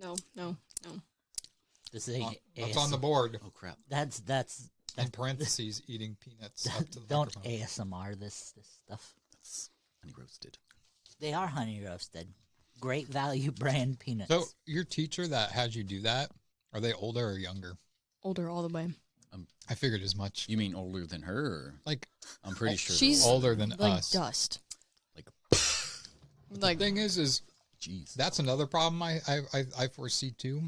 H: my...
C: No.
I: This is
B: that's on the board.
H: Oh crap!
I: That's
B: in parentheses eating peanuts. Up to the
I: don't
B: microphone.
I: ASMR this stuff.
H: That's honey roasted.
I: They are honey roasted. Great value brand peanuts.
B: So your teacher that had you do that, are they older or younger?
C: Older all the way.
B: I figured as much.
H: You mean older than her? Or?
B: Like,
H: I'm pretty sure
C: she's
B: older than
C: like
B: us.
C: Dust.
B: The thing is,
H: jeez,
B: that's another problem I foresee too,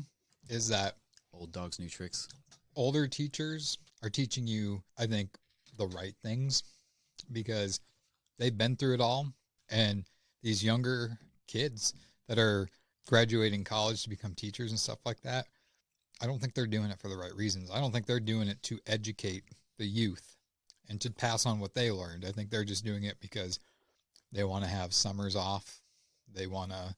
B: is that
H: old dogs, new tricks.
B: Older teachers are teaching you, I think, the right things because they've been through it all, and these younger kids that are graduating college to become teachers and stuff like that, I don't think they're doing it for the right reasons. I don't think they're doing it to educate the youth and to pass on what they learned. I think they're just doing it because they want to have summers off. They want to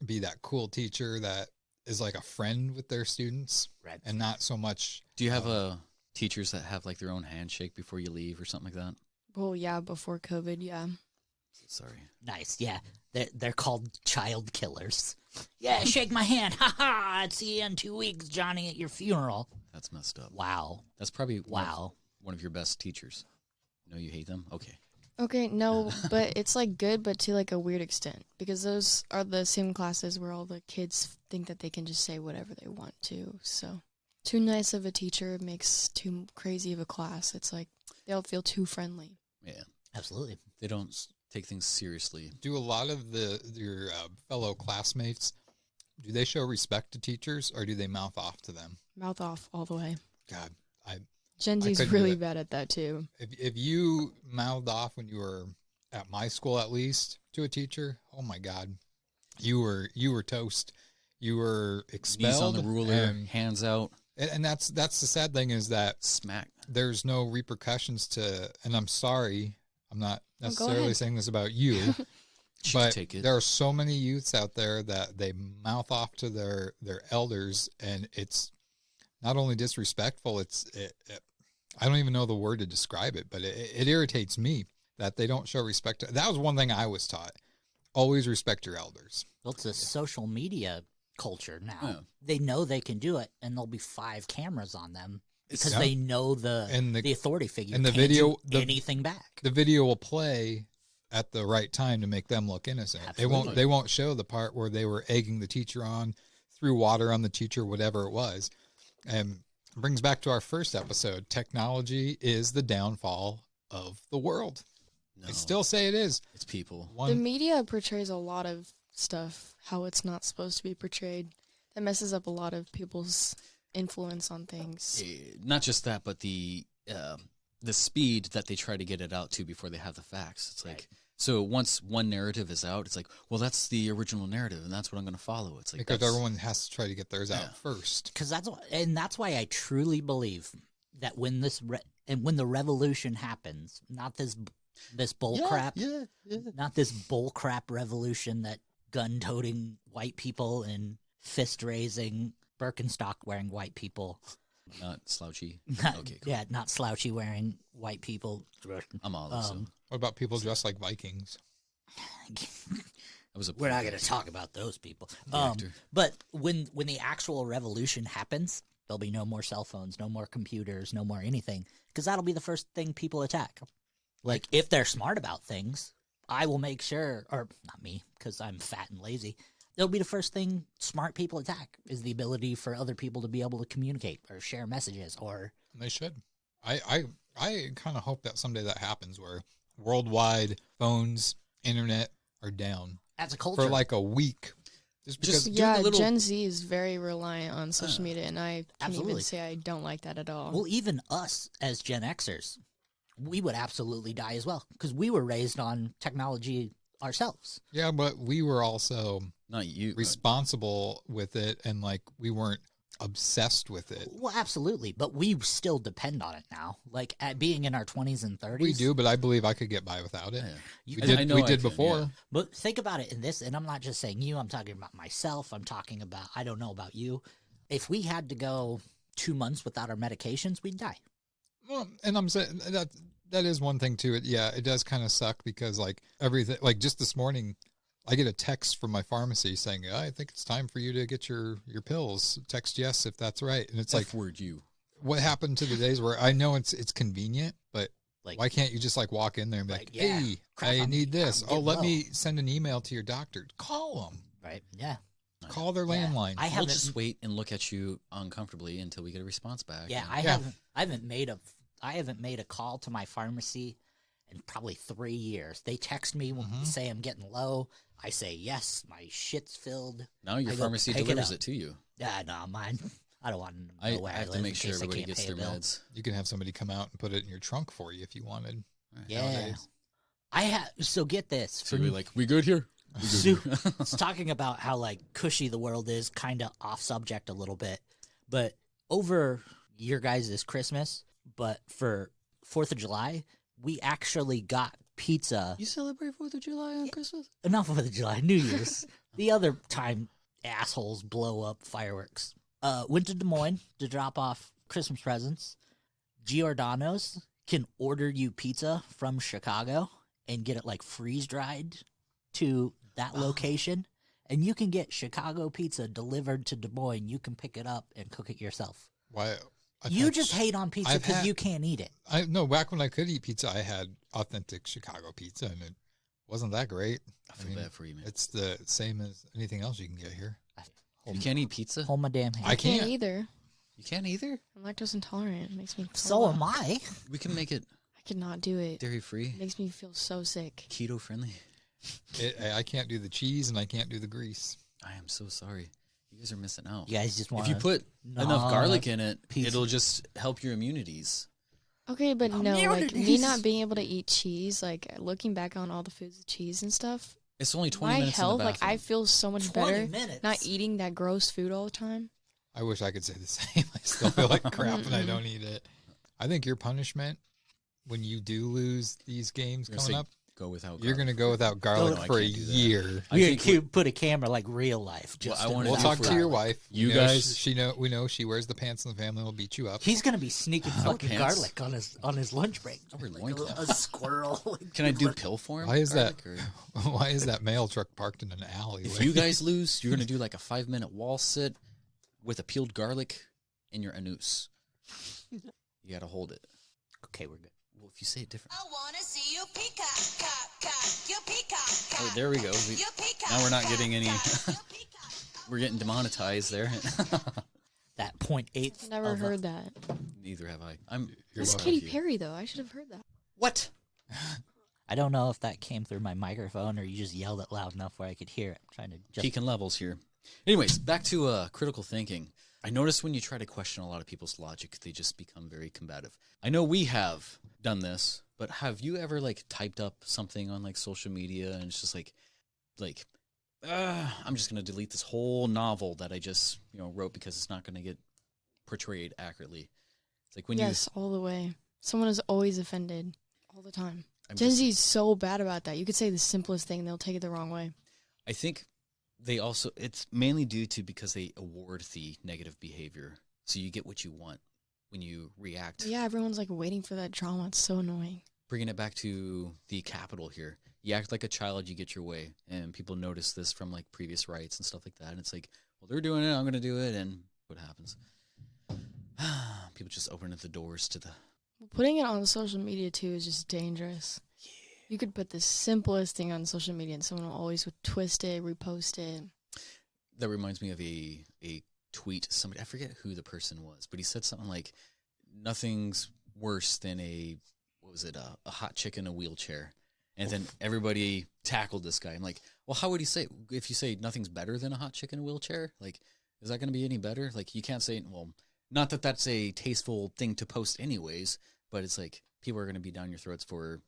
B: be that cool teacher that is like a friend with their students,
I: right?
B: And not so much.
H: Do you have teachers that have like their own handshake before you leave or something like that?
C: Well, yeah, before COVID, yeah.
H: Sorry.
I: Nice, yeah. They're called child killers. Yeah, shake my hand. Ha ha! I'd see you in 2 weeks, Johnny, at your funeral.
H: That's messed up.
I: Wow.
H: That's probably
I: one
H: of your best teachers. No, you hate them? Okay.
C: Okay, no, but it's like good, but to like a weird extent, because those are the same classes where all the kids think that they can just say whatever they want to. So too nice of a teacher makes too crazy of a class. It's like they'll feel too friendly.
H: Yeah,
I: absolutely.
H: They don't take things seriously.
B: Do a lot of your fellow classmates, do they show respect to teachers, or do they mouth off to them?
C: Mouth off all the way.
B: God,
C: Gen Z's really bad at that too.
B: If you mouthed off when you were at my school, at least to a teacher, oh my God, you were toast. You were expelled.
H: Knees on the ruler, hands out.
B: And that's the sad thing is that
H: smack.
B: There's no repercussions to. And I'm sorry, I'm not necessarily saying this about you, but there are so many youths out there that they mouth off to their elders, and it's not only disrespectful. I don't even know the word to describe it, but it irritates me that they don't show respect. That was one thing I was taught. Always respect your elders.
I: Well, it's a social media culture now.
H: Yeah.
I: They know they can do it, and there'll be 5 cameras on them. because they know the authority figure
B: and the
I: can't
B: video
I: do anything back.
B: The video will play at the right time to make them look innocent.
I: Absolutely.
B: They won't show the part where they were egging the teacher on, threw water on the teacher, whatever it was. And it brings back to our first episode. Technology is the downfall of the world. No. I still say it is.
H: It's people.
C: The media portrays a lot of stuff how it's not supposed to be portrayed. That messes up a lot of people's influence on things.
H: Not just that, but the speed that they try to get it out to before they have the facts. It's like, so once one narrative is out, it's like, well, that's the original narrative, and that's what I'm going to follow. It's like
B: because everyone has to try to get theirs out first.
I: Because that's why I truly believe that when when the revolution happens, not this bull crap, not this bull crap revolution that gun-toting white people and fist-raising Birkenstock-wearing white people.
H: Not slouchy. Okay, cool.
I: Yeah, not slouchy wearing white people.
H: I'm all in.
B: What about people dressed like Vikings?
I: We're not going to talk about those people. But when the actual revolution happens, there'll be no more cell phones, no more computers, no more anything, because that'll be the first thing people attack. Like, if they're smart about things, I will make sure, or not me, because I'm fat and lazy, it'll be the first thing smart people attack, is the ability for other people to be able to communicate or share messages. Or
B: they should. I kind of hope that someday that happens, where worldwide phones, internet are down.
I: As a culture.
B: For like a week.
C: Gen Z is very reliant on social media, and I can't
I: absolutely.
C: even say I don't like that at all.
I: Well, even us as Gen Xers, we would absolutely die as well, because we were raised on technology ourselves.
B: Yeah, but we were also
H: not
B: responsible with it, and like we weren't obsessed with it.
I: Well, absolutely, but we still depend on it now. Like at being in our 20s and 30s.
B: We do, but I believe I could get by without it.
I: Yeah.
B: We did before. Yeah.
I: But think about it in this, and I'm not just saying you, I'm talking about myself. I'm talking about, I don't know about you. If we had to go 2 months without our medications, we'd die.
B: Well, and I'm saying that is one thing too. It does kind of suck because like everything, like just this morning, I get a text from my pharmacy saying, I think it's time for you to get your pills. Text yes if that's right. And it's like, what happened to the days where I know it's convenient, but like, why can't you just like walk in there and be like, hey, I need this. Let me send an email to your doctor. Call them.
I: Right. Yeah.
B: Call their landline.
H: We'll just wait and look at you uncomfortably until we get a response back.
I: Yeah, I haven't made a call to my pharmacy in probably 3 years. They text me when they say I'm getting low. I say yes, my shit's filled.
H: Now your pharmacy delivers it to you.
I: Yeah, no, mine. I don't want to know where I
H: have
I: live
H: to make sure everybody gets their meds.
B: You can have somebody come out and put it in your trunk for you if you wanted.
I: Yeah,
B: nowadays.
I: So get this.
H: So we're like, we good here?
I: It's talking about how like cushy the world is, kind of off subject a little bit, but over your guys' Christmas, but for 4th of July, we actually got pizza.
H: You celebrate 4th of July on Christmas?
I: Not 4th of July, New Year's. The other time assholes blow up fireworks. Went to Des Moines to drop off Christmas presents. Giordano's can order you pizza from Chicago and get it like freeze dried to that location, and you can get Chicago pizza delivered to Des Moines. You can pick it up and cook it yourself.
B: Why?
I: You just hate on pizza because you can't eat it.
B: No, back when I could eat pizza, I had authentic Chicago pizza, and it wasn't that great.
H: I feel bad for you, man.
B: It's the same as anything else you can get here.
H: You can't eat pizza?
I: Hold my damn hand.
B: I can't
C: either.
H: You can't either?
C: I'm lactose intolerant. It makes me
I: so am I.
H: We can make it.
C: I could not do it.
H: Dairy free.
C: It makes me feel so sick.
H: Keto friendly.
B: I can't do the cheese and I can't do the grease.
H: I am so sorry. You guys are missing out.
I: You guys just want.
H: If you put enough garlic in it, it'll just help your immunities.
C: Okay, but no, like me not being able to eat cheese, like looking back on all the foods with cheese and stuff.
H: It's only 20
C: my
H: minutes.
C: health,
H: in the
C: like I feel so much better
I: minutes.
C: not eating that gross food all the time.
B: I wish I could say the same. I still feel like crap and I don't eat it. I think your punishment when you do lose these games coming up, you're going to go without garlic for a year.
I: You can put a camera like real life.
B: We'll talk to your wife.
H: You guys,
B: we know she wears the pants in the family. Will beat you up.
I: He's going to be sneaking fucking garlic on his lunch break.
H: Like
I: a squirrel.
H: Can I do pill form?
B: Why is that mail truck parked in an alley?
H: If you guys lose, you're going to do like a 5-minute wall sit with a peeled garlic in your anus. You gotta hold it.
I: Okay, we're good.
H: Well, if you say it different.
J: I wanna see you peacock, you peacock.
H: Oh, there we go. Now we're not getting any. We're getting demonetized there.
I: That 0.8.
C: Never heard that.
H: Neither have I.
C: That's Katy Perry, though. I should have heard that.
H: What?
I: I don't know if that came through my microphone or you just yelled it loud enough where I could hear it. I'm trying to just...
H: Peaking levels here. Anyways, back to critical thinking. I notice when you try to question a lot of people's logic, they just become very combative. I know we have done this, but have you ever like typed up something on like social media and it's just like, I'm just going to delete this whole novel that I just, wrote because it's not going to get portrayed accurately. It's like when
C: Yes, all the way. Someone is always offended all the time. Gen Z is so bad about that. You could say the simplest thing, they'll take it the wrong way.
H: I think it's mainly due to because they award the negative behavior. So you get what you want when you react.
C: Yeah, everyone's like waiting for that drama. It's so annoying.
H: Bringing it back to the Capitol here. You act like a child, you get your way. And people notice this from like previous rights and stuff like that. And it's like, well, they're doing it, I'm going to do it. And what happens? People just open up the doors to the...
C: Putting it on social media, too, is just dangerous. Yeah. You could put the simplest thing on social media, and someone will always twist it, repost it.
H: That reminds me of a tweet. Somebody, I forget who the person was, but he said something like, nothing's worse than a hot chick in a wheelchair. And then everybody tackled this guy. I'm like, well, how would he say, if you say nothing's better than a hot chick in a wheelchair? Like, is that going to be any better? Like, you can't say, well, not that that's a tasteful thing to post anyways, but it's like, people are going to be down your throats for...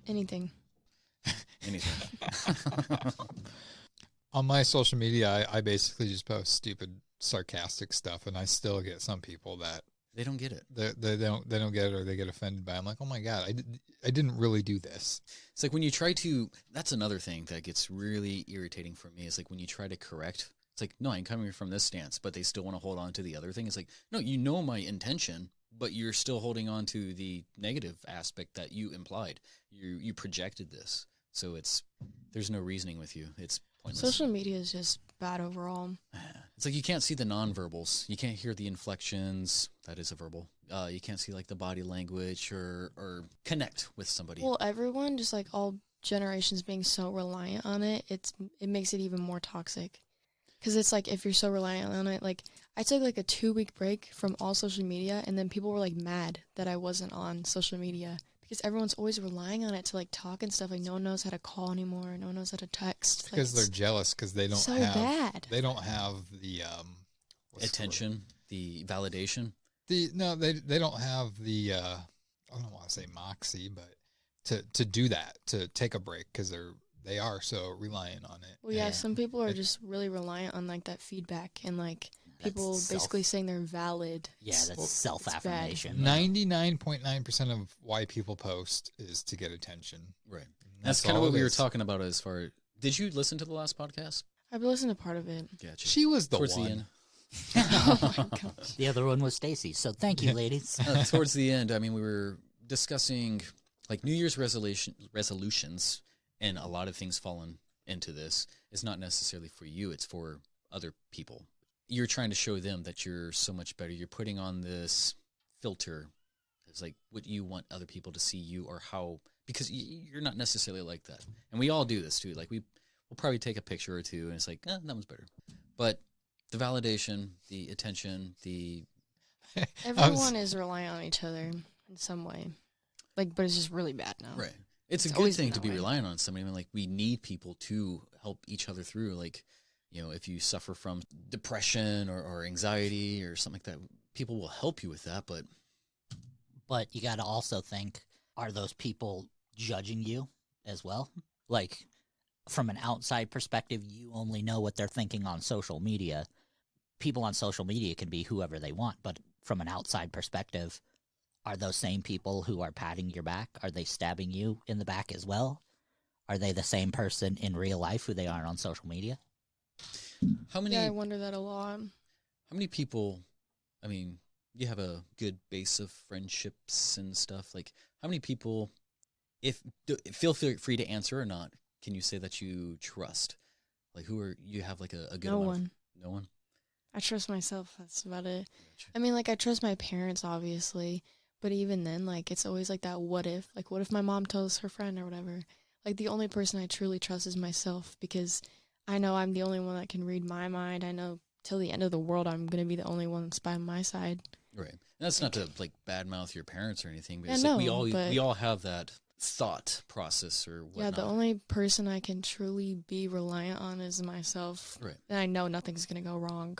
C: Anything.
B: On my social media, I basically just post stupid, sarcastic stuff, and I still get some people that...
H: They don't get it.
B: They don't get it, or they get offended by it. I'm like, oh my God, I didn't really do this.
H: It's like when you try to... That's another thing that gets really irritating for me, is like when you try to correct... It's like, no, I'm coming from this stance, but they still want to hold on to the other thing. It's like, no, you know my intention, but you're still holding on to the negative aspect that you implied. You projected this. So there's no reasoning with you. It's pointless.
C: Social media is just bad overall.
H: It's like you can't see the nonverbals. You can't hear the inflections. That is a verbal. You can't see like the body language or connect with somebody.
C: Well, everyone, just like all generations being so reliant on it, it makes it even more toxic. Because it's like, if you're so reliant on it, like, I took like a 2-week break from all social media, and then people were like mad that I wasn't on social media. Because everyone's always relying on it to like talk and stuff. Like, no one knows how to call anymore. No one knows how to text.
B: Because they're jealous because they don't
C: so
B: have...
C: bad.
B: They don't have the...
H: attention, the validation.
B: They don't have the... I don't want to say moxie, but to do that, to take a break, because they are so reliant on it.
C: Well, yeah, some people are just really reliant on like that feedback and like people basically saying they're valid.
I: Yeah, that's self-affirmation.
B: 99.9% of why people post is to get attention.
H: Right. That's kind of what we were talking about as far... Did you listen to the last podcast?
C: I've listened to part of it.
H: Gotcha.
B: She was
H: towards
B: one.
H: The end.
C: Oh my gosh.
I: The other one was Stacy. So thank you, ladies.
H: Towards the end, I mean, we were discussing like New Year's resolutions, and a lot of things fallen into this. It's not necessarily for you. It's for other people. You're trying to show them that you're so much better. You're putting on this filter. It's like what you want other people to see you, or how, because you're not necessarily like that. And we all do this too. Like we'll probably take a picture or two and it's like, that one's better. But the validation, the attention,
C: everyone is relying on each other in some way. Like, but it's just really bad now.
H: Right. It's a good thing to be relying on somebody. I mean, like, we need people to help each other through. Like, if you suffer from depression or anxiety or something like that, people will help you with that.
I: But you got to also think, are those people judging you as well? Like, from an outside perspective, you only know what they're thinking on social media. People on social media can be whoever they want, but from an outside perspective, are those same people who are patting your back? Are they stabbing you in the back as well? Are they the same person in real life who they are on social media?
C: Yeah, I wonder that a lot.
H: How many people, I mean, you have a good base of friendships and stuff. Like, how many people, feel free to answer or not, can you say that you trust? Like, who are, you have like a good
C: No
H: amount
C: one.
H: No one?
C: I trust myself. That's about it. I mean, like, I trust my parents, obviously. But even then, like, it's always like that what if. Like, what if my mom tells her friend or whatever? Like, the only person I truly trust is myself because I know I'm the only one that can read my mind. I know till the end of the world I'm going to be the only one that's by my side.
H: Right. And that's not to, like, badmouth your parents or anything. But
C: Yeah,
H: it's like
C: no,
H: we all have that thought process or whatnot.
C: Yeah, the only person I can truly be reliant on is myself.
H: Right.
C: And I know nothing's going to go wrong.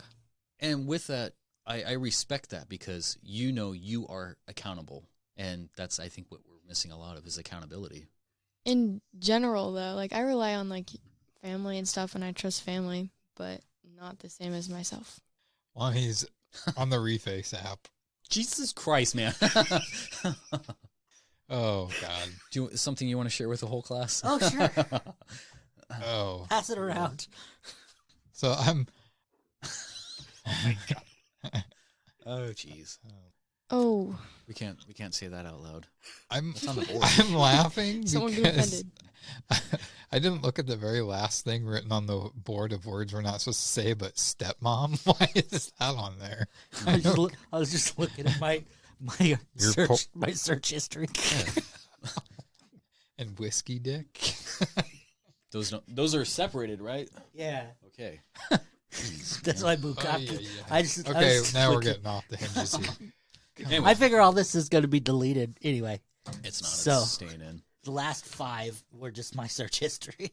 H: And with that, I respect that because you know you are accountable. And that's, I think, what we're missing a lot of is accountability.
C: In general, though, like, I rely on, like, family and stuff, and I trust family, but not the same as myself.
B: Well, he's on the Reface app.
H: Jesus Christ, man.
B: Oh, God.
H: Something you want to share with the whole class?
I: Oh, sure.
B: Oh.
I: Pass it around.
B: So I'm...
H: Oh, my God. Oh, jeez.
C: Oh.
H: We can't say that out loud.
B: I'm
H: on the board.
B: I'm laughing
C: Someone get
B: because
C: offended.
B: I didn't look at the very last thing written on the board of words we're not supposed to say, but stepmom. Why is that on there?
I: I was just looking at my search history.
B: And whiskey dick.
H: Those are separated, right?
I: Yeah.
H: Okay.
I: That's why bukkake.
B: Okay, now we're getting off the hinges here.
H: Anyway.
I: I figure all this is going to be deleted anyway.
H: It's not.
I: So,
H: it's staying in.
I: The last 5 were just my search history.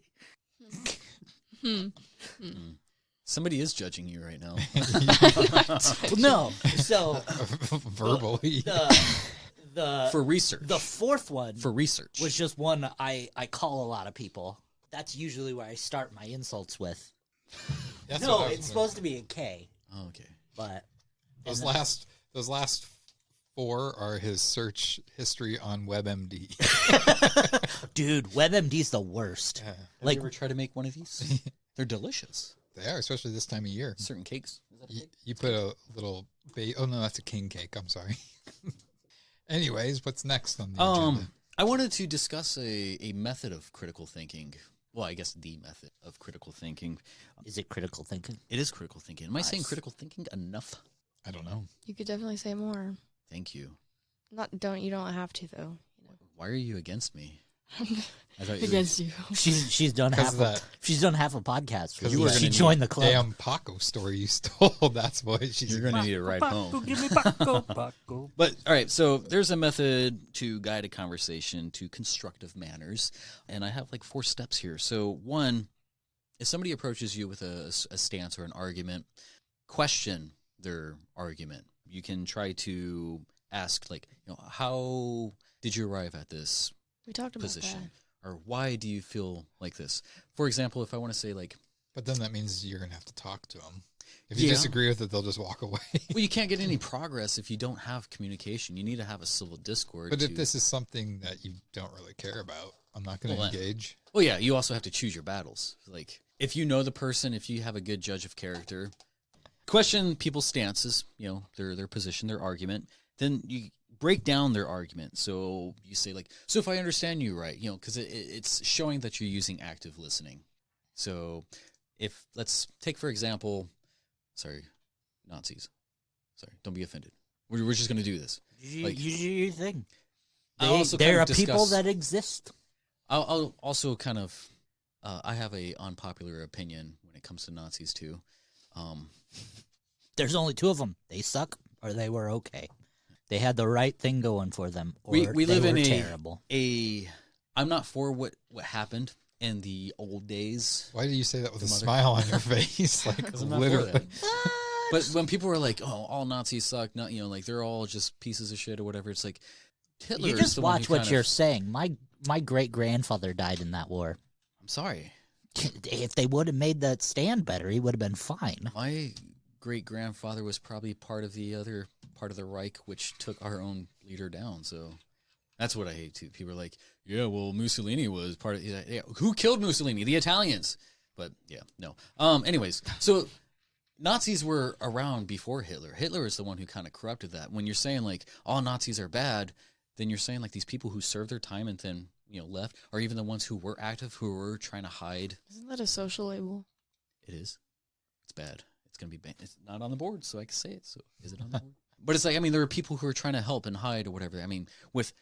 H: Somebody is judging you right now.
I: No. So
B: verbally.
I: The
H: for research.
I: The 4th one
H: for research
I: was just one I call a lot of people. That's usually where I start my insults with. No, it's supposed to be a K.
H: Oh, okay.
I: But
B: those last 4 are his search history on WebMD.
I: Dude, WebMD's the worst.
H: Have you ever tried to make one of these? They're delicious.
B: They are, especially this time of year.
H: Certain cakes. Is that a cake?
B: You put a little oh no, that's a king cake. I'm sorry. Anyways, what's next on the agenda?
H: I wanted to discuss a method of critical thinking. Well, I guess the method of critical thinking.
I: Is it critical thinking?
H: It is critical thinking. Am I saying critical thinking enough?
B: I don't know.
C: You could definitely say more.
H: Thank you.
C: You don't have to though.
H: Why are you against me? I thought
C: Against you.
I: She's done half a podcast. She joined the club.
B: Damn Paco story you stole. That's what she's.
H: You're gonna need a ride home.
I: Give me Paco.
H: But all right, so there's a method to guide a conversation to constructive manners, and I have like 4 steps here. So 1, if somebody approaches you with a stance or an argument, question their argument. You can try to ask, like, how did you arrive at this
C: we talked about
H: position? Or why do you feel like this? For example, if I want to say, like...
B: But then that means you're going to have to talk to them. If you disagree with it, they'll just walk away.
H: Well, you can't get any progress if you don't have communication. You need to have a civil discord.
B: But if this is something that you don't really care about, I'm not going to engage.
H: Well, yeah, you also have to choose your battles. Like, if you know the person, if you have a good judge of character, question people's stances, their position, their argument, then you break down their argument. So you say, like, so if I understand you right, because it's showing that you're using active listening. So if, let's take, for example, Nazis. Sorry, don't be offended. We're just going to do this.
I: You do your thing.
H: There
I: are people that exist.
H: I'll also kind of, I have a unpopular opinion when it comes to Nazis too.
I: There's only 2 of them. They suck or they were okay. They had the right thing going for them, or
H: we live in
I: terrible.
H: I'm not for what happened in the old days.
B: Why do you say that with a smile on your face? Like, literally.
H: But when people were like, "Oh, all Nazis suck," not like they're all just pieces of shit or whatever, it's like Hitler.
I: You just watch what you're saying. My great grandfather died in that war.
H: I'm sorry.
I: If they would have made that stand better, he would have been fine.
H: My great grandfather was probably part of the other part of the Reich, which took our own leader down. So that's what I hate too. People are like, "Yeah, well, Mussolini was part of." Yeah, who killed Mussolini? The Italians. But yeah, no. Anyways, so Nazis were around before Hitler. Hitler is the one who kind of corrupted that. When you're saying like all Nazis are bad, then you're saying like these people who served their time and then left, or even the ones who were active, who were trying to hide.
C: Isn't that a social label?
H: It is. It's bad. going to be it's not on the board, so I can say it. So is it on the board? But it's like, I mean, there are people who are trying to help and hide or whatever. I mean, with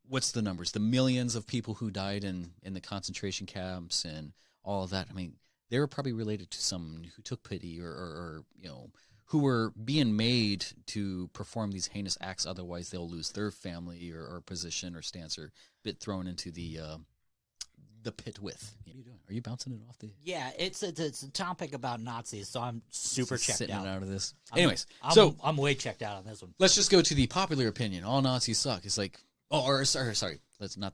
H: what's the numbers? The millions of people who died in the concentration camps and all of that. I mean, they were probably related to someone who took pity or who were being made to perform these heinous acts. Otherwise, they'll lose their family or position or stance or bit thrown into the pit with. What are you doing? Are you bouncing it off the?
I: Yeah, it's a topic about Nazis, so I'm super checked
H: out of this.
I: Anyways,
H: so
I: I'm way checked out on this one.
H: Let's just go to the popular opinion. All Nazis suck. It's like, sorry, that's not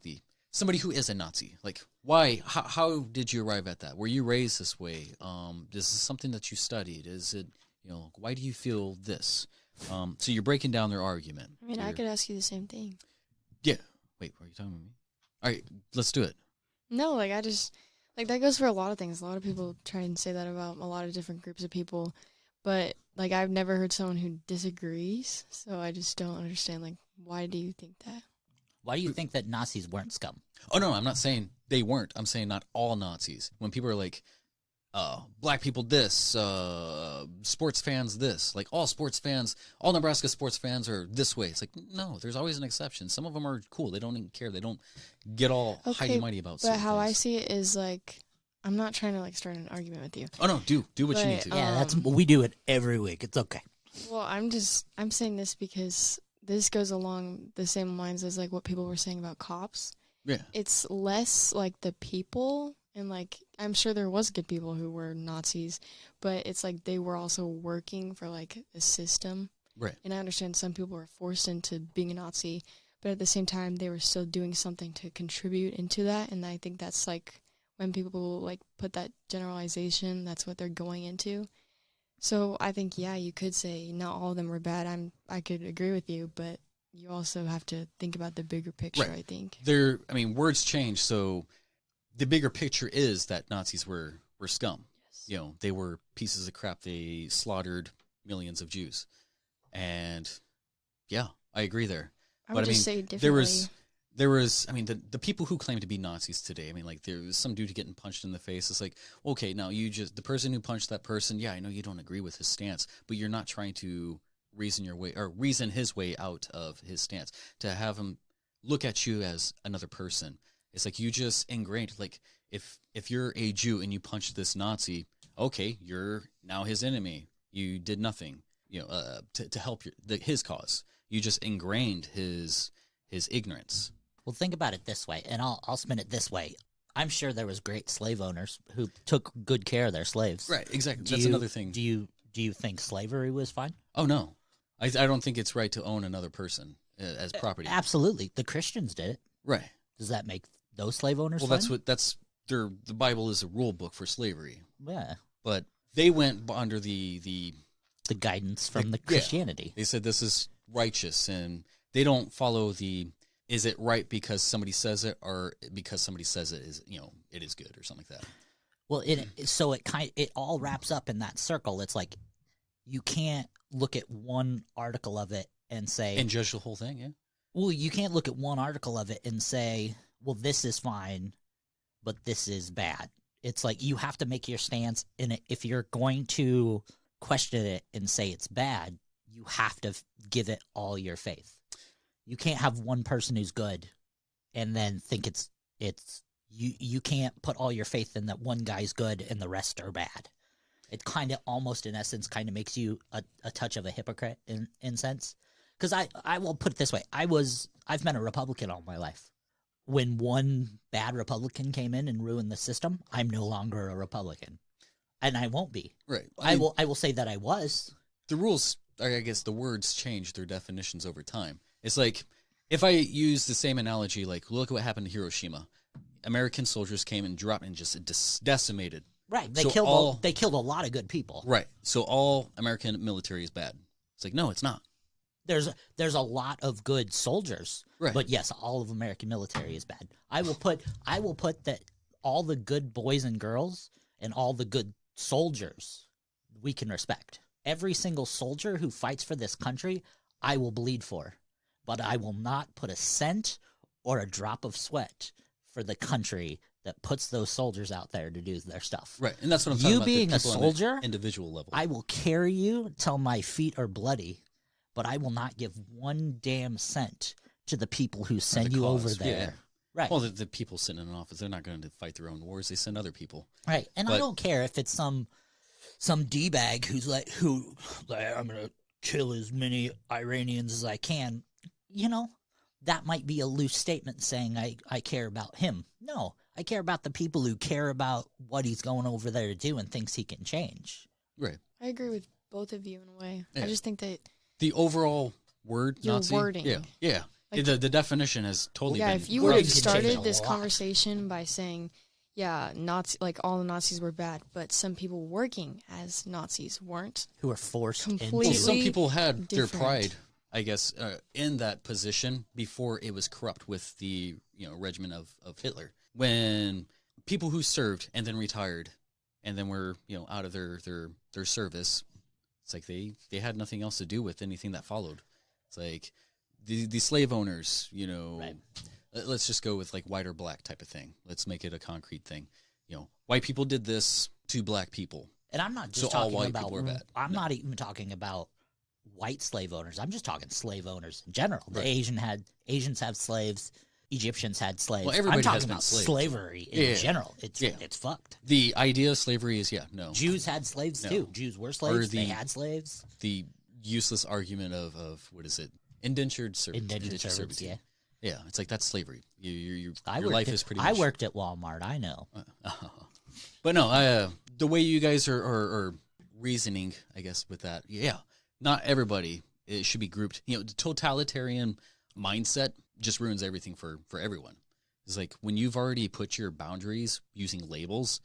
H: somebody who is a Nazi. Like, why? How did you arrive at that? Were you raised this way? Is this something that you studied? Is it, why do you feel this? So you're breaking down their argument.
C: I mean, I could ask you the same thing.
H: Yeah. Wait, are you talking about me? All right, let's do it.
C: No, I just, that goes for a lot of things. A lot of people try and say that about a lot of different groups of people. But, I've never heard someone who disagrees. So I just don't understand, why do you think that?
I: Why do you think that Nazis weren't scum?
H: Oh, no, I'm not saying they weren't. I'm saying not all Nazis. When people are like, black people this, sports fans this, all sports fans, all Nebraska sports fans are this way. It's like, no, there's always an exception. Some of them are cool. They don't even care. They don't get all mighty about
C: but how
H: things.
C: I see it is I'm not trying to start an argument with you.
H: Oh no, do what you need to.
I: Yeah, we do it every week. It's okay.
C: Well, I'm saying this because this goes along the same lines as what people were saying about cops.
H: Yeah.
C: It's less the people, and I'm sure there was good people who were Nazis, but it's they were also working for a system.
H: Right.
C: And I understand some people were forced into being a Nazi, but at the same time they were still doing something to contribute into that, and I think that's when people put that generalization, that's what they're going into. So I think, yeah, you could say not all of them were bad. I could agree with you, but you also have to think about the bigger picture, right. I think.
H: Words change, so the bigger picture is that Nazis were scum. Yes. They were pieces of crap. They slaughtered millions of Jews. And, yeah, I agree there.
C: I would say differently.
H: There was, the people who claim to be Nazis today, there was some dude getting punched in the face. It's okay, now the person who punched that person, yeah, I know you don't agree with his stance, but you're not trying to reason his way out of his stance. To have him look at you as another person, it's you just ingrained. If you're a Jew and you punch this Nazi, okay, you're now his enemy. You did nothing, to help his cause. You just ingrained his ignorance.
I: Well, think about it this way, and I'll spin it this way. I'm sure there was great slave owners who took good care of their slaves.
H: Right, exactly. That's another thing.
I: Do you think slavery was fine?
H: Oh no, I don't think it's right to own another person as property.
I: Absolutely, the Christians did it.
H: Right.
I: Does that make those slave owners?
H: Well,
I: fine?
H: The Bible is a rule book for slavery.
I: Yeah,
H: but they went under the
I: guidance from the Christianity.
H: Yeah. They said this is righteous, and they don't follow is it right because somebody says it, or because somebody says it is, it is good or something like that.
I: Well, it all wraps up in that circle. It's you can't look at one article of it and say,
H: and judge the whole thing. Yeah.
I: Well, you can't look at one article of it and say, well, this is fine, but this is bad. It's you have to make your stance in it. If you're going to question it and say it's bad, you have to give it all your faith. You can't have one person who's good and then think it's you can't put all your faith in that one guy's good and the rest are bad. It kind of almost in essence kind of makes you a touch of a hypocrite in sense. Because I will put it this way. I've been a Republican all my life. When one bad Republican came in and ruined the system, I'm no longer a Republican. And I won't be.
H: Right.
I: I will say that I was.
H: The rules, I guess the words change their definitions over time. It's if I use the same analogy, look at what happened to Hiroshima. American soldiers came and dropped and just decimated.
I: Right. They killed a lot of good people.
H: Right. So all American military is bad. It's no, it's not.
I: There's a lot of good soldiers.
H: Right.
I: But yes, all of American military is bad. I will put that all the good boys and girls and all the good soldiers we can respect. Every single soldier who fights for this country, I will bleed for. But I will not put a cent or a drop of sweat for the country that puts those soldiers out there to do their stuff.
H: Right, and that's what I'm talking about.
I: You being a
H: people on
I: soldier,
H: the individual level.
I: I will carry you till my feet are bloody, but I will not give one damn cent to the people who send you over there.
H: Yeah.
I: Right.
H: Well, the people sitting in an office, they're not going to fight their own wars. They send other people.
I: Right, and I don't care if it's some D-bag who's like, I'm going to kill as many Iranians as I can. You know, that might be a loose statement saying I care about him. No, I care about the people who care about what he's going over there to do and thinks he can change.
H: Right.
C: I agree with both of you in a way.
H: Yeah.
C: I just think that
H: the overall word
C: your
H: Nazi,
C: wording.
H: Yeah. Like, the definition has totally been.
C: If you would have started this conversation by saying, yeah, Nazi, like all the Nazis were bad, but some people working as Nazis weren't.
I: Who were forced
C: completely
I: into.
H: Some people had
C: different.
H: their pride, I guess, in that position before it was corrupt with the regimen of Hitler. When people who served and then retired and then were out of their service, it's like they had nothing else to do with anything that followed. It's like the slave owners,
I: Right.
H: Let's just go with like white or black type of thing. Let's make it a concrete thing. White people did this to black people.
I: And I'm not just
H: so all
I: talking
H: white
I: about.
H: people were bad.
I: I'm not even talking about white slave owners. I'm just talking slave owners in general. The
H: Right.
I: Asians have slaves. Egyptians had slaves.
H: Well, everybody
I: I'm talking
H: has been
I: about
H: slaves.
I: slavery in general. It's fucked.
H: The idea of slavery is no.
I: Jews had slaves too. Jews were slaves. They had slaves.
H: The useless argument of what is it? Indentured servitude.
I: Indentured servitude.
H: Yeah, it's like that's slavery. Your
I: Your
H: life is pretty much.
I: I worked at Walmart. I know.
H: But no, the way you guys are reasoning, I guess, with that, not everybody it should be grouped. The totalitarian mindset just ruins everything for everyone. It's like when you've already put your boundaries using labels,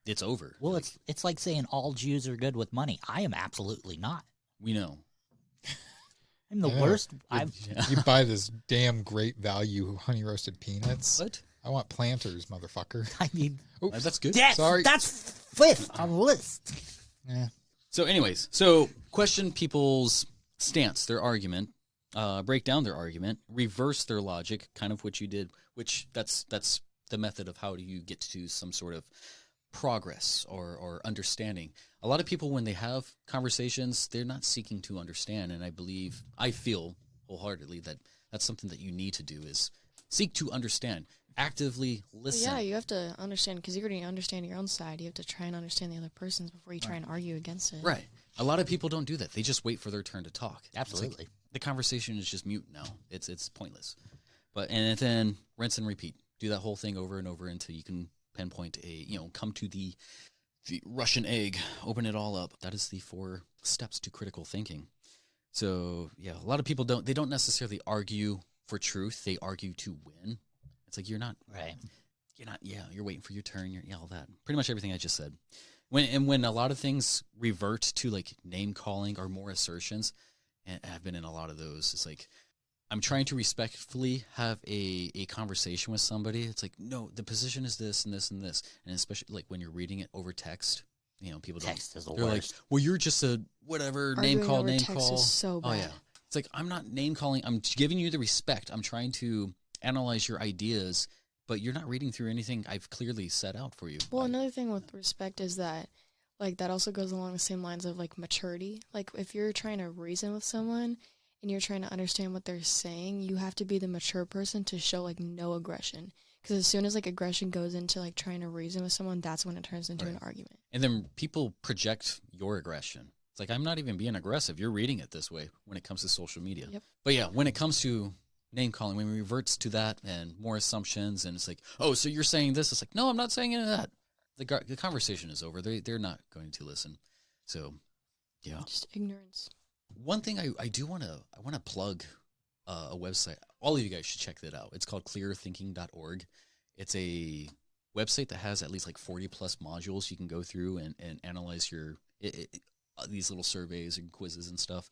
H: it's over.
I: Well, it's like saying all Jews are good with money. I am absolutely not.
H: We know.
I: I'm the worst.
B: You buy this damn great value honey roasted peanuts.
H: What?
B: I want Planters, motherfucker.
I: I mean,
H: that's good.
B: Sorry.
I: That's fifth on the list.
B: Yeah.
H: So, anyways, question people's stance, their argument, break down their argument, reverse their logic, kind of what you did. Which that's the method of how do you get to some sort of progress or understanding. A lot of people, when they have conversations, they're not seeking to understand, and I feel wholeheartedly that that's something that you need to do is seek to understand, actively listen.
C: Well, yeah, you have to understand because you already understand your own side. You have to try and understand the other person's before you try and argue against it.
H: Right. A lot of people don't do that. They just wait for their turn to talk.
I: Absolutely.
H: Like, the conversation is just mute now. It's pointless. And then rinse and repeat. Do that whole thing over and over until you can pinpoint come to the Russian egg, open it all up. That is the 4 steps to critical thinking. So, a lot of people don't necessarily argue for truth. They argue to win. It's like you're not you're waiting for your turn. You're all that. Pretty much everything I just said. When a lot of things revert to like name calling or more assertions, and I've been in a lot of those, it's like I'm trying to respectfully have a conversation with somebody. It's like, no, the position is this and this and this. And especially like when you're reading it over text, people
I: text is the
H: they're
I: worst.
H: like, well, you're just a whatever
C: Arguing
H: name call.
C: over text is so bad.
H: Oh yeah. It's like, I'm not name calling. I'm giving you the respect. I'm trying to analyze your ideas, but you're not reading through anything I've clearly set out for you.
C: Well, another thing with respect is that, like, that also goes along the same lines of, like, maturity. Like, if you're trying to reason with someone and you're trying to understand what they're saying, you have to be the mature person to show, like, no aggression. Because as soon as, like, aggression goes into, like, trying to reason with someone, that's when it turns into an argument.
H: And then people project your aggression. It's like, I'm not even being aggressive. You're reading it this way when it comes to social media.
C: Yep.
H: But yeah, when it comes to name calling, when it reverts to that and more assumptions, and it's like, oh, so you're saying this? It's like, no, I'm not saying any of that. The conversation is over. They're not going to listen. So, yeah.
C: Just ignorance.
H: One thing I do want to plug a website. All of you guys should check that out. It's called clearthinking.org. It's a website that has at least like 40 plus modules you can go through and analyze your these little surveys and quizzes and stuff.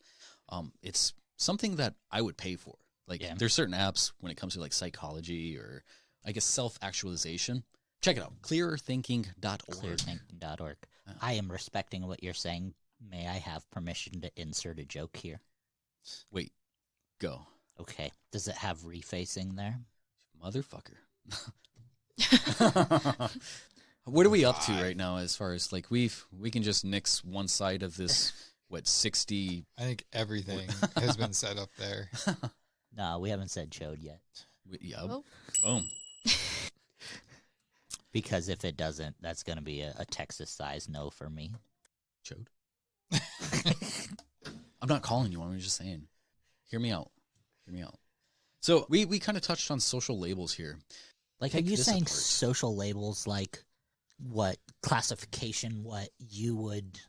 H: It's something that I would pay for. Like there's certain apps when it comes to like psychology or I guess self-actualization. Check it out. Clearthinking.org.
I: Clearthinking.org. I am respecting what you're saying. May I have permission to insert a joke here?
H: Wait. Go.
I: Okay. Does it have refacing there?
H: Motherfucker. What are we up to right now as far as like we can just nix one side of this 60?
B: I think everything has been set up there.
I: No, we haven't said chode yet.
C: Oh.
H: Boom.
I: Because if it doesn't, that's going to be a Texas size no for me.
H: Chode. I'm not calling you. I'm just saying. Hear me out. So we kind of touched on social labels here.
I: Like, are you saying social labels like what classification, what you would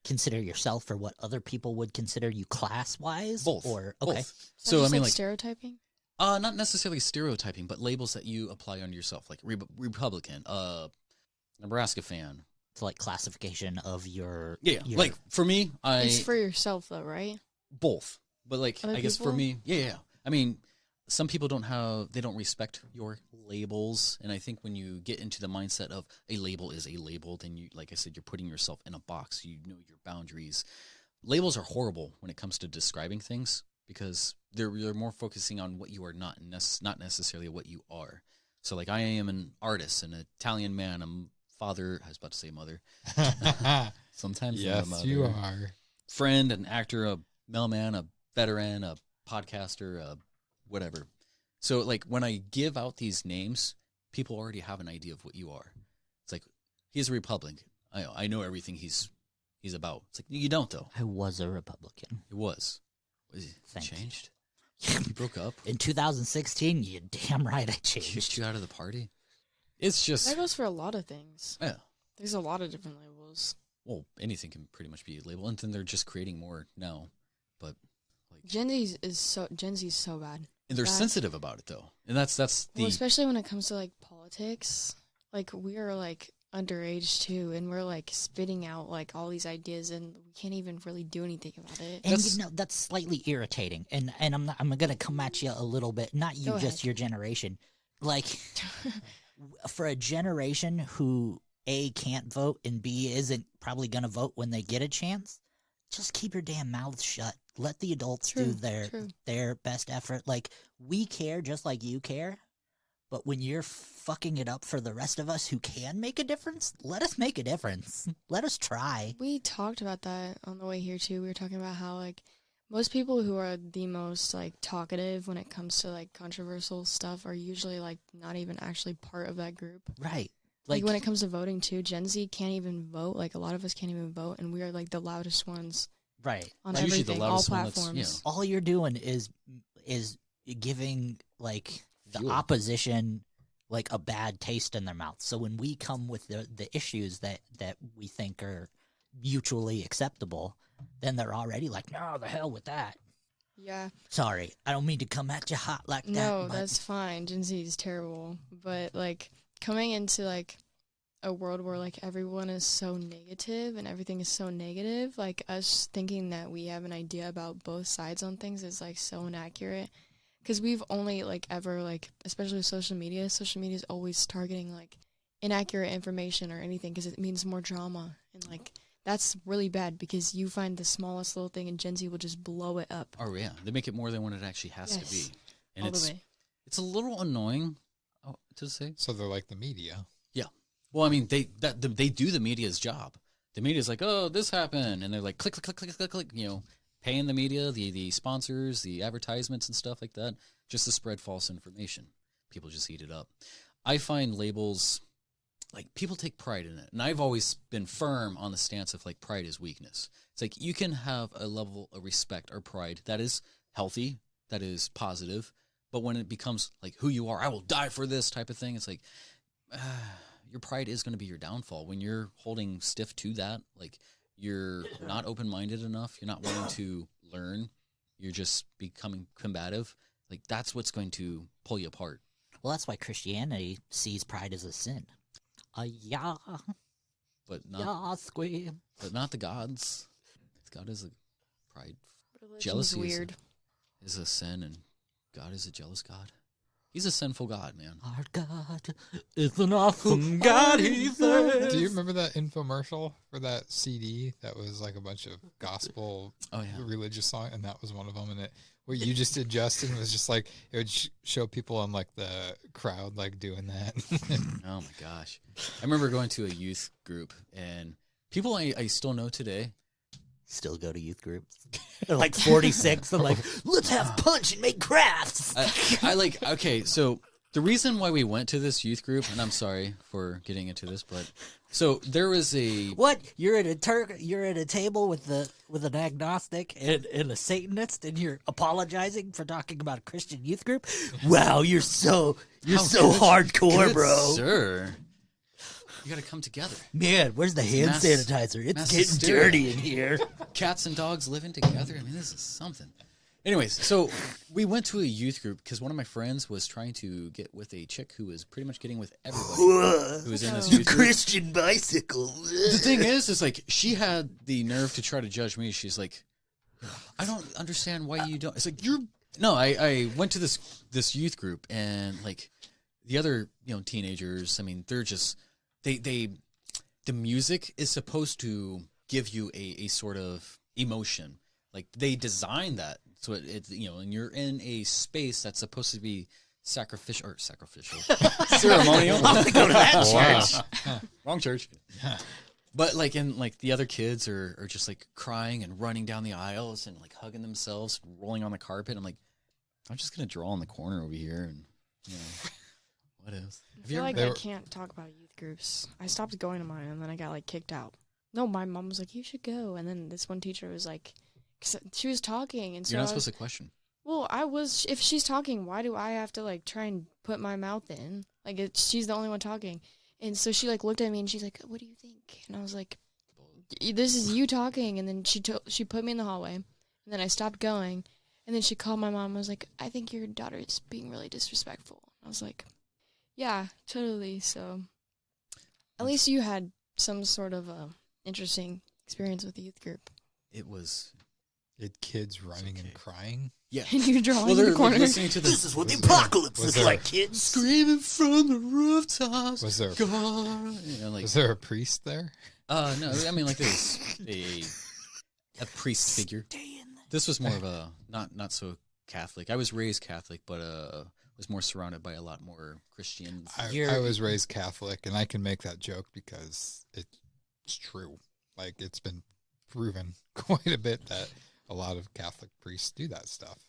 I: consider yourself or what other people would consider you class-wise?
H: Both.
I: Okay.
H: Both. So I mean, like
C: stereotyping?
H: Not necessarily stereotyping, but labels that you apply on yourself, like Republican, Nebraska fan.
I: It's like classification of your...
H: Yeah, like for me,
C: It's for yourself though, right?
H: Both. But like,
C: Other
H: I guess
C: people?
H: for me, yeah. I mean, some people they don't respect your labels. And I think when you get into the mindset of a label is a label, then you, like I said, you're putting yourself in a box. You know your boundaries. Labels are horrible when it comes to describing things because they're more focusing on what you are not necessarily what you are. So like I am an artist, an Italian man, a father, I was about to say mother. Sometimes
B: yes,
H: I'm a mother.
B: you are.
H: Friend, an actor, a mailman, a veteran, a podcaster, a whatever. So like when I give out these names, people already have an idea of what you are. It's like, he's a Republican. I know everything he's about. It's like, you don't though.
I: I was a Republican.
H: It was. Was it changed?
I: You.
H: You broke up?
I: In 2016, you damn right I changed.
H: Kicked you out of the party? It's just...
C: That goes for a lot of things.
H: Yeah.
C: There's a lot of different labels.
H: Well, anything can pretty much be a label, and then they're just creating more now. But like
C: Gen Z is so bad.
H: And they're sensitive about it though. And that's the
C: well, especially when it comes to like politics. Like we are like underage too, and we're like spitting out like all these ideas, and we can't even really do anything about it.
I: And you know that's slightly irritating. And I'm gonna come at you a little bit. Not you,
C: Go
I: just
C: ahead.
I: your generation. Like for a generation who A, can't vote, and B, isn't probably gonna vote when they get a chance. Just keep your damn mouths shut. Let the adults do their best effort. Like, we care just like you care, but when you're fucking it up for the rest of us who can make a difference, let us make a difference. Let us try.
C: We talked about that on the way here too. We were talking about how like most people who are the most like talkative when it comes to like controversial stuff are usually like not even actually part of that group.
I: Right.
C: Like when it comes to voting too, Gen Z can't even vote. Like a lot of us can't even vote, and we are like the loudest ones.
I: Right.
C: On everything, all platforms.
I: All you're doing is giving like the opposition like a bad taste in their mouth. So when we come with the issues that we think are mutually acceptable, then they're already like, no, the hell with that.
C: Yeah.
I: Sorry, I don't mean to come at you hot like that.
C: No, that's fine. Gen Z is terrible, but like coming into like a world where like everyone is so negative and everything is so negative, like us thinking that we have an idea about both sides on things is like so inaccurate, because we've only like ever like, especially with social media is always targeting like inaccurate information or anything because it means more drama, and like that's really bad because you find the smallest little thing and Gen Z will just blow it up.
H: Oh yeah, they make it more than what it actually has to be, and
C: all the way.
H: It's a little annoying to say.
B: So they're like the media.
H: Yeah. Well, I mean, they do the media's job. The media's like, oh, this happened, and they're like, click, click, click, click, click, click, you know, paying the media, the sponsors, the advertisements and stuff like that, just to spread false information. People just eat it up. I find labels, like, people take pride in it, and I've always been firm on the stance of, like, pride is weakness. It's like, you can have a level of respect or pride that is healthy, that is positive, but when it becomes, like, who you are, I will die for this type of thing, it's like, your pride is going to be your downfall. When you're holding stiff to that, like, you're not open-minded enough, you're not willing to learn, you're just becoming combative, like, that's what's going to pull you apart.
I: Well, that's why Christianity sees pride as a sin. Yeah.
H: But not,
I: yeah, squeal.
H: But not the gods. God is a pride.
C: Religion's
H: Jealousy
C: weird.
H: Is a sin, and God is a jealous God. He's a sinful God, man.
I: Our God is an awesome God, he says.
B: Do you remember that infomercial for that CD that was like a bunch of gospel religious songs, and that was one of them? And what you just did, Justin, was just like it would show people on like the crowd like doing that.
H: Oh my gosh. I remember going to a youth group, and people I still know today
I: still go to youth groups. They're like 46. They're like, let's have punch and make crafts.
H: Okay, so the reason why we went to this youth group, and I'm sorry for getting into this, but so there was a
I: what? You're at a table with an agnostic and a Satanist, and you're apologizing for talking about a Christian youth group? Wow, you're so hardcore, bro.
H: Sir. You got to come together.
I: Man, where's the hand sanitizer? It's getting dirty in here.
H: Cats and dogs living together. I mean, this is something. Anyways, so we went to a youth group because one of my friends was trying to get with a chick who was pretty much getting with everybody who was in this youth group.
I: Christian bicycle.
H: The thing is like she had the nerve to try to judge me. She's like, I don't understand why you don't. It's like I went to this youth group, and like the other teenagers. I mean, they're just. The music is supposed to give you a sort of emotion. Like they designed that so it's and you're in a space that's supposed to be sacrificial ceremonial.
I: I'm gonna go to that
H: church. Wrong church. But like the other kids are just like crying and running down the aisles and like hugging themselves, rolling on the carpet. I'm like, I'm just gonna draw in the corner over here and what is?
C: I feel like I can't talk about youth groups. I stopped going to mine, and then I got, like, kicked out. No, my mom was like, you should go. And then this one teacher was like, cause she was talking. And so
H: you're not supposed to question.
C: Well, if she's talking, why do I have to, like, try and put my mouth in? Like, she's the only one talking. And so she, like, looked at me, and she's like, what do you think? And I was like, this is you talking. And then she put me in the hallway. And then I stopped going. And then she called my mom and was like, I think your daughter is being really disrespectful. I was like... Yeah, totally. So, at least you had some sort of interesting experience with the youth group.
H: It
B: kids running and crying.
H: Yeah,
C: and you drawing in the corner.
H: Listening to
I: this is what the apocalypse is like, kids
H: screaming from the rooftops.
B: Was there?
H: Like,
B: was there a priest there?
H: No, I mean like there's a priest figure. This was more of a not so Catholic. I was raised Catholic, but was more surrounded by a lot more Christians.
B: I was raised Catholic, and I can make that joke because it's true. Like, it's been proven quite a bit that a lot of Catholic priests do that stuff.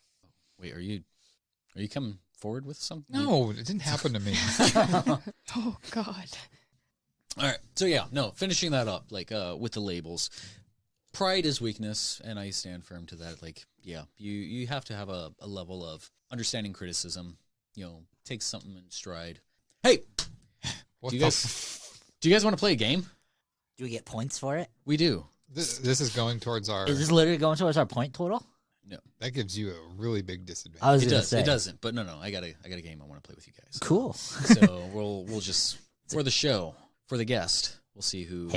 H: Wait, are you coming forward with something?
B: No, it didn't happen to me.
C: Oh, God.
H: All right. So, finishing that up, like, with the labels. Pride is weakness, and I stand firm to that. Like, you have to have a level of understanding criticism. Take something in stride. Hey, do you guys want to play a game?
I: Do we get points for it?
H: We do.
B: This is going towards our...
I: Is this literally going towards our point total?
H: No.
B: That gives you a really big disadvantage.
I: I was gonna say.
H: It doesn't, but no. I got a game I want to play with you guys.
I: Cool.
H: So we'll just, for the show, for the guest, we'll see who...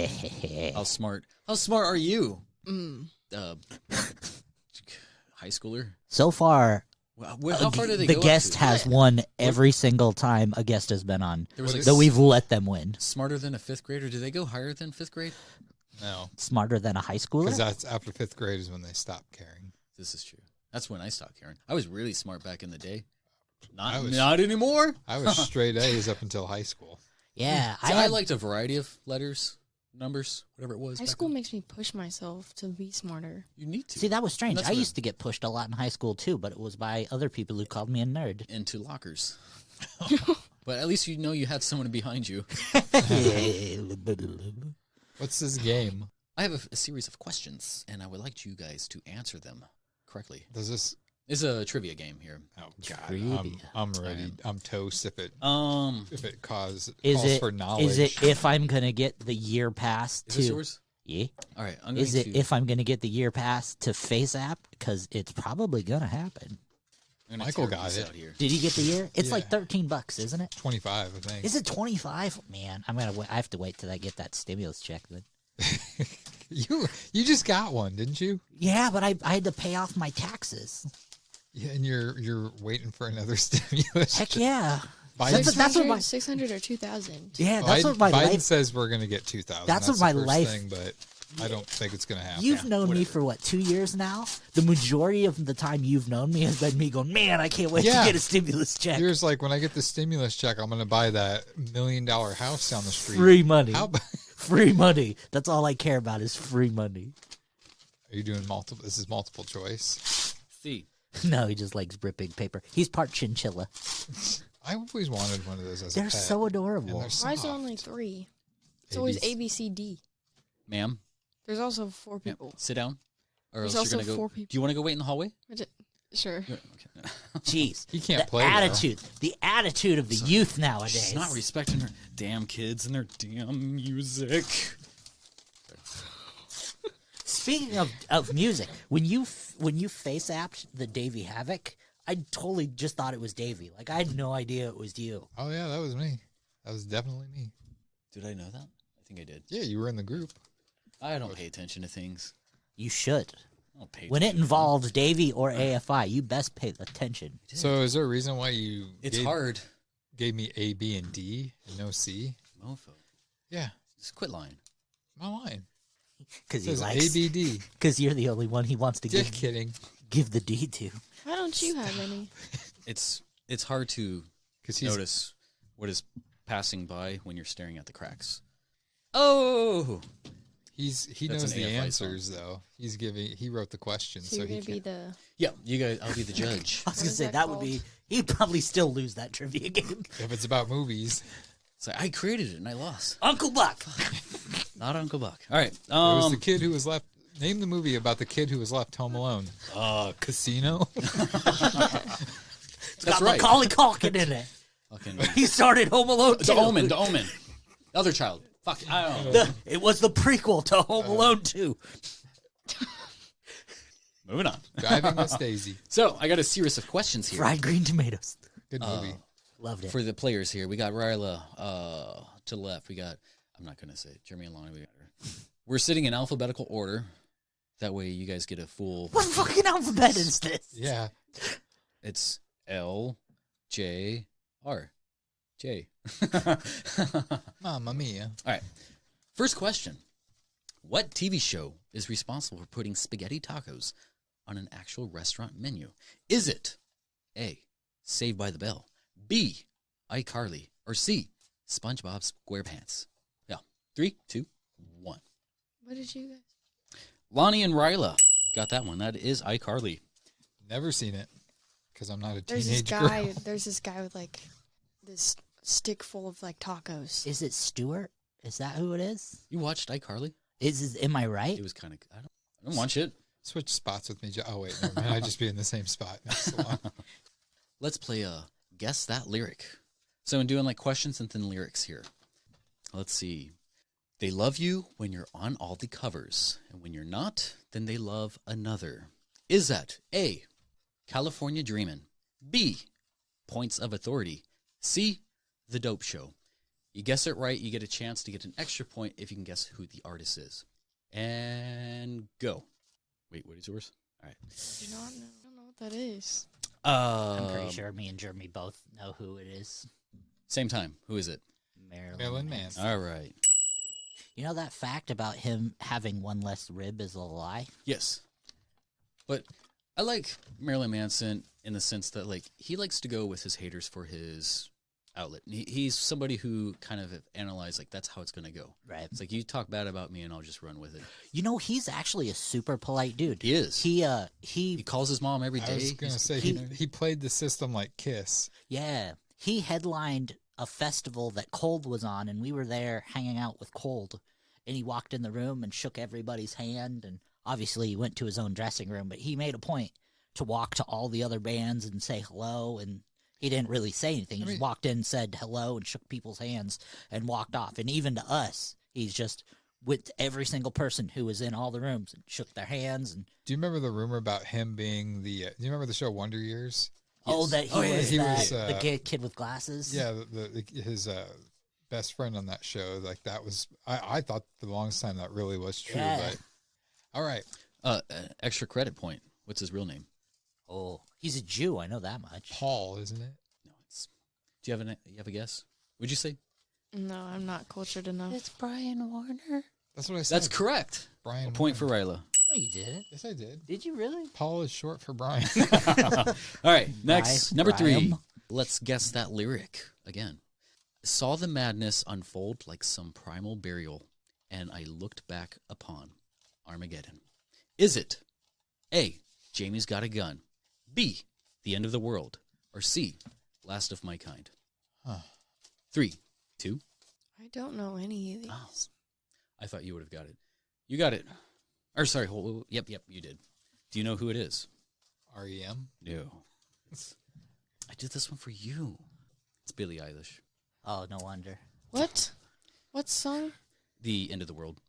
H: How smart are you? High schooler?
I: So far...
H: How far do they
I: the
H: go
I: guest has won every single time a guest has been on. That we've let them win.
H: Smarter than a fifth grader? Do they go higher than fifth grade?
B: No.
I: Smarter than a high schooler?
B: Because that's after fifth grade is when they stop caring.
H: This is true. That's when I stopped caring. I was really smart back in the day. Not anymore.
B: I was straight A's up until high school.
I: Yeah.
H: I liked a variety of letters, numbers, whatever it was.
C: High school makes me push myself to be smarter.
H: You need to.
I: See, that was strange. I used to get pushed a lot in high school, too, but it was by other people who called me a nerd.
H: Into lockers. But at least you had someone behind you.
B: What's this game?
H: I have a series of questions, and I would like you guys to answer them correctly.
B: Does this...
H: It's a trivia game here.
B: Oh God, I'm ready. I'm toast if it calls for knowledge.
I: Is it if I'm gonna get the year pass to?
H: Is this yours?
I: Yeah.
H: All right.
I: If I'm gonna get the year pass to Face App? Because it's probably gonna happen.
B: Michael got it.
I: Did he get the year? It's like $13, isn't it?
B: 25, I think.
I: Is it 25? Man, I have to wait till I get that stimulus check then.
B: You just got one, didn't you?
I: Yeah, but I had to pay off my taxes.
B: Yeah, and you're waiting for another stimulus.
I: Heck yeah.
C: That's what my 600 or 2,000.
I: Yeah, that's what my
B: Biden
I: life
B: says we're going to get 2,000.
I: That's what my
B: the first
I: life
B: thing, but I don't think it's going to happen.
I: You've known me for what, 2 years now? The majority of the time you've known me has been me going, man, I can't wait to get a stimulus check.
B: Here's like when I get the stimulus check, I'm going to buy that $1 million house down the street.
I: Free money. Free money. That's all I care about is free money.
B: Are you doing multiple? This is multiple choice.
H: C.
I: No, he just likes ripping paper. He's part chinchilla.
B: I always wanted one of those as a
I: They're
B: pet.
I: so adorable.
B: They're
C: Why is there only 3? It's always A, B, C, D.
H: Ma'am.
C: There's also 4 people.
H: Yeah. Sit down. Or
C: There's
H: else you're
C: also
H: gonna go.
C: 4 people.
H: Do you want to go wait in the hallway?
C: Sure.
H: Okay.
I: Jeez.
B: He can't play.
I: Attitude. The attitude of the youth nowadays.
H: She's not respecting her damn kids and their damn music.
I: Speaking of music, when you face-apped the Davey Havoc, I totally just thought it was Davey. Like, I had no idea it was you.
B: Oh, yeah, that was me. That was definitely me.
H: Did I know that? I think I did.
B: Yeah, you were in the group.
H: I don't pay attention to things.
I: You should.
H: I don't pay
I: When it
H: attention.
I: involves Davey or AFI, you best pay attention.
B: So is there a reason why you
H: hard.
B: Gave me A, B, and D and no C?
H: Mofo.
B: Yeah.
H: Just quit lying.
B: I'm not lying.
I: Because he
B: It says
I: likes
B: ABD.
I: Because you're the only one he wants to
B: Just kidding.
I: give the D to.
C: Why don't you have any?
H: It's hard to notice what is passing by when you're staring at the cracks. Oh,
B: He
H: That's
B: knows
H: an
B: the
H: AFI
B: answers though. He wrote the questions,
C: So
B: so
C: you're
B: he
C: going to be
B: can.
C: the...
H: yeah. You guys, I'll be the judge.
I: I was going to say, that would be... He'd probably still lose that trivia game.
B: If it's about movies.
H: It's like, I created it and I lost.
I: Uncle Buck.
H: Not Uncle Buck. All right.
B: It was the kid who was left. Name the movie about the kid who was left home alone. Casino.
I: It's
H: That's
I: got
H: right.
I: Macaulay Culkin in it.
H: Fucking
I: He started Home Alone 2.
H: The Omen. The Omen. The other child. Fuck. I don't know.
I: It was the prequel to Home Alone 2.
H: Moving on.
B: Driving Miss Daisy.
H: So I got a series of questions here.
I: Fried green tomatoes.
B: Good movie.
I: Loved it.
H: For the players here, we got Ryla to the left. We got, I'm not going to say it, Jeremy and Lonnie. We got her. We're sitting in alphabetical order. That way you guys get a full...
I: What fucking alphabet is this?
B: Yeah.
H: It's L, J, R. J.
B: Mamma mia.
H: All right. First question. What TV show is responsible for putting spaghetti tacos on an actual restaurant menu? Is it A, Saved by the Bell, B, iCarly, or C, SpongeBob SquarePants? Yeah. 3, 2, 1.
C: What did you guys...
H: Lonnie and Ryla got that one. That is iCarly.
B: Never seen it because I'm not a
C: There's
B: teenage
C: this guy.
B: girl.
C: There's this guy with like this stick full of like tacos.
I: Is it Stewart? Is that who it is?
H: You watched iCarly?
I: Am I right?
H: It was kind of... I don't watch it.
B: Switch spots with me. Oh wait, never mind. I'd just be in the same spot next to one.
H: Let's play Guess That Lyric. So I'm doing like questions and then lyrics here. Let's see. They love you when you're on all the covers, and when you're not, then they love another. Is that A, California Dreamin', B, Points of Authority, C, The Dope Show? You guess it right, you get a chance to get an extra point if you can guess who the artist is. And go. Wait, what is yours? All right.
C: I do not know. I don't know what that is.
I: I'm pretty sure me and Jeremy both know who it is.
H: Same time. Who is it?
B: Marilyn Manson.
H: All right.
I: You know that fact about him having one less rib is a lie?
H: Yes. But I like Marilyn Manson in the sense that, like, he likes to go with his haters for his outlet. He's somebody who kind of analyzed, like, that's how it's going to go.
I: Right.
H: It's like, you talk bad about me and I'll just run with it.
I: You know, he's actually a super polite dude.
H: He is.
I: He
H: calls his mom every day.
B: I was going to say, he played the system like Kiss.
I: Yeah. He headlined a festival that Cold was on, and we were there hanging out with Cold. And he walked in the room and shook everybody's hand, and obviously he went to his own dressing room, but he made a point to walk to all the other bands and say hello, and he didn't really say anything. He just walked in, said hello, and shook people's hands and walked off. And even to us, he's just with every single person who was in all the rooms and shook their hands. And
B: do you remember the rumor about him being the? Do you remember the show Wonder Years?
I: Oh, that he was the kid with glasses.
B: Yeah, his best friend on that show. Like that was, I thought for the longest time that really was true.
I: Yeah.
B: But all right,
H: extra credit point. What's his real name?
I: Oh, he's a Jew. I know that much.
B: Paul, isn't it?
H: No, it's. Do you have a guess? Would you say?
C: No, I'm not cultured enough.
I: It's Brian Warner.
B: That's what I said.
H: That's correct.
B: Brian.
H: A point
B: Warner.
H: for Ryla.
I: No, you didn't.
B: Yes, I did.
I: Did you really?
B: Paul is short for Brian.
H: All right, next, number 3.
I: Brian.
H: Let's guess that lyric again. Saw the madness unfold like some primal burial, and I looked back upon Armageddon. Is it A, Jamie's got a gun, B, the end of the world, or C, last of my kind? 3, 2.
C: I don't know any of these.
H: Oh, I thought you would have got it. You got it. Or sorry, yep, you did. Do you know who it is?
B: REM?
H: No. I did this one for you. It's Billie Eilish.
I: Oh, no wonder.
C: What? What song?
H: The End of the World.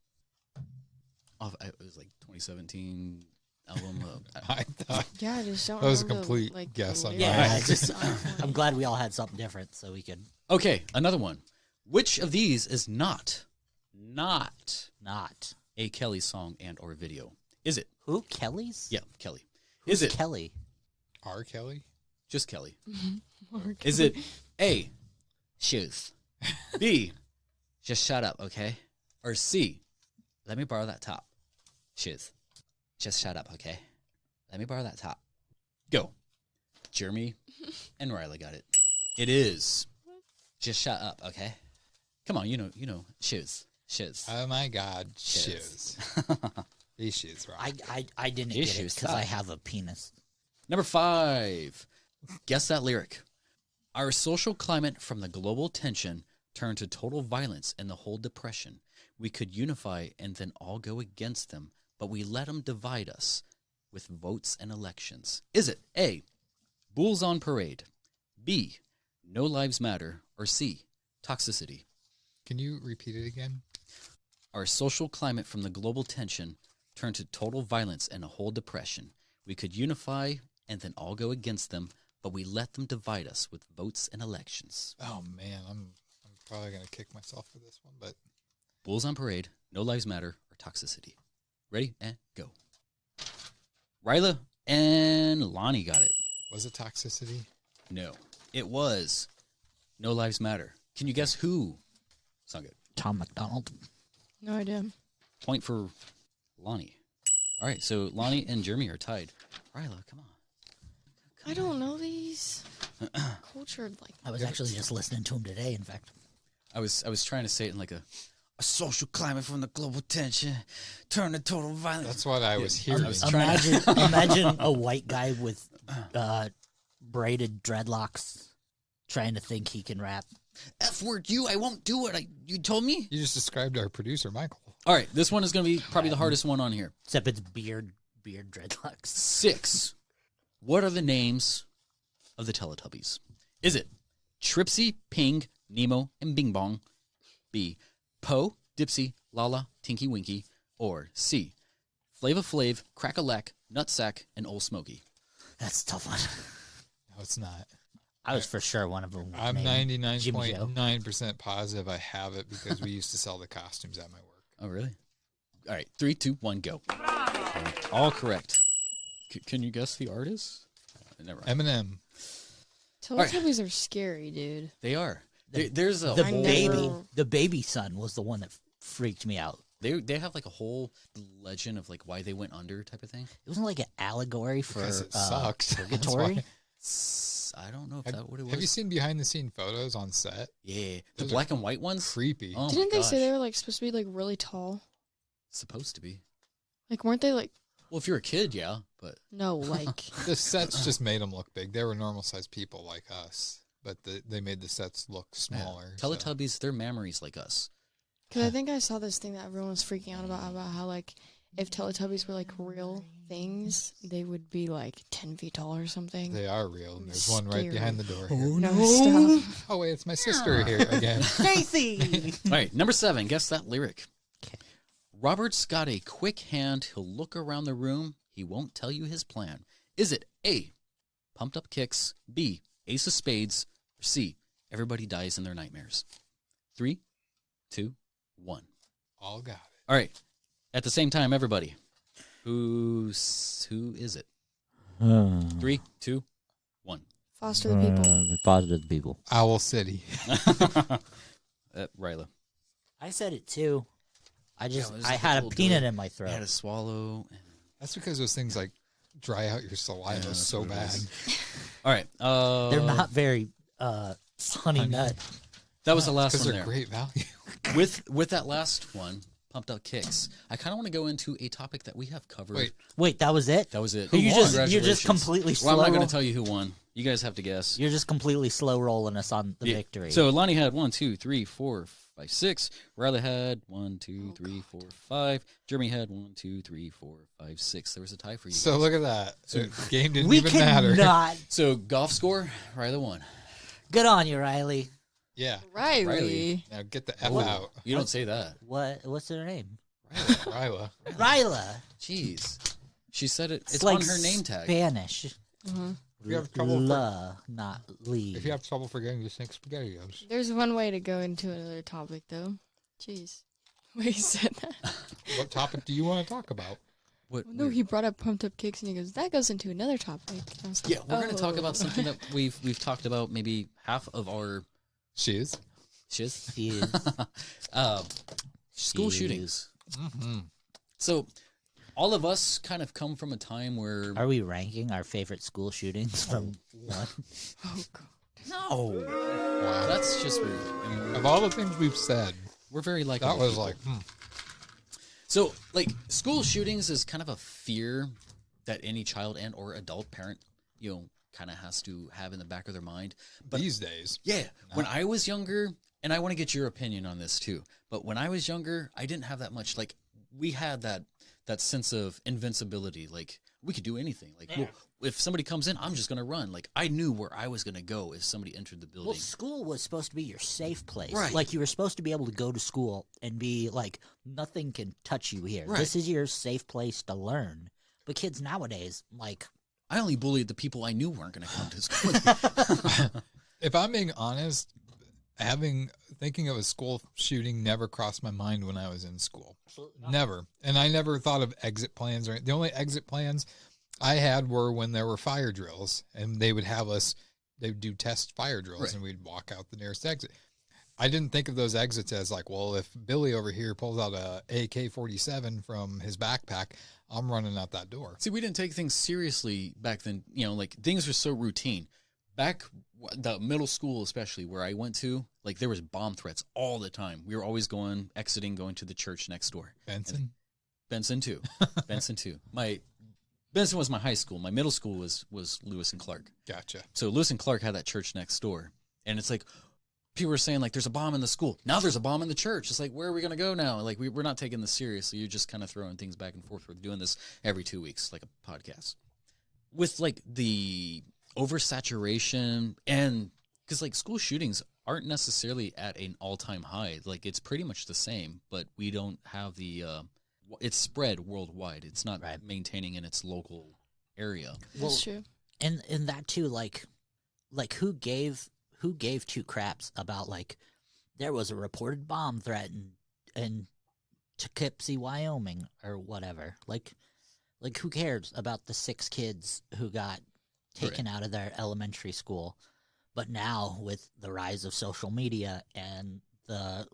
H: Oh, it was like 2017 album.
B: I thought
C: Yeah, I just don't.
B: that was a
C: remember,
B: complete
C: like,
B: guess
C: the
B: on
C: lyrics.
B: mine.
I: Yeah, it's just, I'm glad we all had something different so we could
H: Okay, another one. Which of these is not
I: not.
H: a Kelly song and or video? Is it?
I: Who? Kelly's?
H: Yeah, Kelly.
I: Who's
H: Is it
I: Kelly?
B: R. Kelly?
H: just Kelly?
C: Or
H: Is it A, shoes, B, just shut up, okay? Or C, let me borrow that top. Shoes, just shut up, okay? Let me borrow that top. Go. Jeremy and Ryla got it. It is just shut up, okay? Come on, you know, shoes.
B: Oh my God,
H: Shoes.
B: shoes. These shoes, right?
I: I didn't
H: These
I: get it
H: shoes
I: because I
H: suck.
I: have a penis.
H: Number 5. Guess that lyric. Our social climate from the global tension turned to total violence and the whole depression. We could unify and then all go against them, but we let them divide us with votes and elections. Is it A, Bulls on Parade, B, No Lives Matter, or C, Toxicity?
B: Can you repeat it again?
H: Our social climate from the global tension turned to total violence and a whole depression. We could unify and then all go against them, but we let them divide us with votes and elections.
B: Oh man, I'm probably gonna kick myself for this one, but
H: Bulls on Parade, No Lives Matter, or Toxicity. Ready? And go. Ryla and Lonnie got it.
B: was it Toxicity?
H: No. It was No Lives Matter. Can you guess who sung it?
I: Tom McDonald.
C: No idea.
H: Point for Lonnie. All right, so Lonnie and Jeremy are tied. Ryla, come on.
C: I don't know these. Cultured like.
I: I was actually just listening to him today, in fact.
H: I was trying to say it in like a social climate from the global tension turn to total violence.
B: That's what I was hearing.
H: I was trying to-
I: Imagine a white guy with braided dreadlocks trying to think he can rap.
H: F word you, I won't do it. You told me?
B: You just described our producer, Michael.
H: All right, this one is going to be probably the hardest one on here.
I: Except it's beard dreadlocks.
H: 6. What are the names of the Teletubbies? Is it Tripsy, Ping, Nemo, and Bing Bong? B, Poe, Dipsy, Lala, Tinky Winky? Or C, Flava Flav, Crack-a-Lack, Nutsack, and Old Smoky?
I: That's a tough one.
B: No, it's not.
I: I was for sure one of them.
B: I'm
I: named Jimmy Joe.
B: 99.9% positive I have it because we used to sell the costumes at my work.
H: Oh, really? All right, 3, 2, 1, go. All correct. Can you guess the artist? Never mind.
B: Eminem.
C: Teletubbies are scary, dude.
H: They are. There's a
I: The
H: whole
I: baby, the baby son was the one that freaked me out.
H: They have like a whole legend of like why they went under type of thing.
I: It wasn't like an allegory for
B: Because it sucks. That's
I: purgatory.
B: why.
H: I don't know if that what it was.
B: Have you seen behind the scene photos on set?
H: Yeah, the
B: Those
H: black and white ones.
B: Creepy.
H: Oh
C: Didn't
H: my
C: they say
H: gosh.
C: they were like supposed to be like really tall?
H: Supposed to be.
C: Like weren't they like
H: Well, if you're a kid, yeah, but
C: no like
B: The sets just made them look big. They were normal sized people like us, but they made the sets look smaller. so-
H: Teletubbies, they're memories like us.
C: because I think I saw this thing that everyone was freaking out about how like if Teletubbies were like real things, they would be like 10 feet tall or something.
B: They are real. And there's one right
C: Scary.
B: behind the door here.
C: No, stop.
B: Oh, wait, it's my sister here again.
I: Stacy.
H: All right, number 7. Guess that lyric. Robert's got a quick hand. He'll look around the room. He won't tell you his plan. Is it A, pumped up kicks, B, ace of spades, or C, everybody dies in their nightmares? 3, 2, 1.
B: All got it.
H: All right. At the same time, everybody. Who is it? 3, 2, 1.
C: Foster the people.
I: Foster the people.
B: Owl City.
H: Ryla.
I: I said it too. I
H: Yeah,
I: had a peanut in my throat.
H: I had to swallow.
B: That's because those things like dry out your saliva so bad.
H: All right.
I: They're not very honey nut.
H: That was the last one
B: Because
H: there.
B: they're great value.
H: With that last one, Pumped Up Kicks, I kind of want to go into a topic that we have covered.
I: Wait, that was it?
H: That was it.
I: You're just
H: Congratulations.
I: completely slow.
H: Well, I'm not going to tell you who won. You guys have to guess.
I: You're just completely slow rolling us on the victory.
H: So Lonnie had 1, 2, 3, 4, 5, 6. Riley had 1, 2, 3, 4, 5. Jeremy had 1, 2, 3, 4, 5, 6. There was a tie for you.
B: So
H: guys.
B: look at that. So the game didn't
I: we
B: even matter.
I: cannot.
H: So golf score, Riley won.
I: Good on you, Riley.
B: Yeah.
C: Riley.
B: Now get the F
I: What?
B: out.
H: You don't say that.
I: What's her name?
B: Ryla.
I: Ryla.
H: Jeez. She said it. It's
I: like
H: on her name tag.
I: Spanish.
B: If you have trouble,
I: not Lee.
B: if you have trouble forgetting, just think SpaghettiOs.
C: There's one way to go into another topic, though. Jeez. Wait, he said that.
B: What topic do you want to talk about?
H: What,
C: No, he brought up pumped up kicks, and he goes, "That goes into another topic." I was
H: Yeah,
C: like,
H: we're going to talk
C: "Oh."
H: about something that we've talked about maybe half of our
B: Shiz.
H: shiz.
I: She is.
H: School
I: She
H: shootings.
B: Mm-hmm.
H: So all of us kind of come from a time where
I: Are we ranking our favorite school shootings from one?
C: Oh god.
H: no, wow, that's just rude. I mean,
B: Of all the things we've said,
H: we're very like
B: that was like,
H: So, like, school shootings is kind of a fear that any child and or adult parent, kind of has to have in the back of their mind. But
B: these days.
H: yeah, when I was younger, and I want to get your opinion on this too, but when I was younger, I didn't have that much. Like, we had that sense of invincibility. Like, we could do anything. Like, well, if somebody comes in, I'm just going to run. Like, I knew where I was going to go if somebody entered the building.
I: Well, school was supposed to be your safe place.
H: Right.
I: Like, you were supposed to be able to go to school and be like, nothing can touch you here.
H: Right.
I: This is your safe place to learn. But kids nowadays, like...
H: I only bullied the people I knew weren't going to come to school.
B: If I'm being honest, thinking of a school shooting never crossed my mind when I was in school. Never. And I never thought of exit plans. The only exit plans I had were when there were fire drills, and they would do test fire drills,
H: Right.
B: and we'd walk out the nearest exit. I didn't think of those exits as like, well, if Billy over here pulls out a AK-47 from his backpack, I'm running out that door.
H: See, we didn't take things seriously back then. Like, things were so routine. Back the middle school, especially where I went to, like, there was bomb threats all the time. We were always going to the church next door. Benson too. Benson too. Benson was my high school. My middle school was Lewis and Clark.
B: Gotcha.
H: So Lewis and Clark had that church next door, and it's like people were saying like, "There's a bomb in the school." Now there's a bomb in the church. It's like, where are we gonna go now? Like, we're not taking this seriously. You're just kind of throwing things back and forth. We're doing this every 2 weeks, like a podcast, with like the oversaturation, and because like school shootings aren't necessarily at an all-time high. Like, it's pretty much the same, but we don't have the it's spread worldwide. It's not maintaining in its local area.
C: That's true.
I: And that too, like who gave two craps about, like, there was a reported bomb threat in Poughkeepsie, Wyoming, or whatever. Like who cares about the 6 kids who got taken out of their elementary school? But now, with the rise of social media and the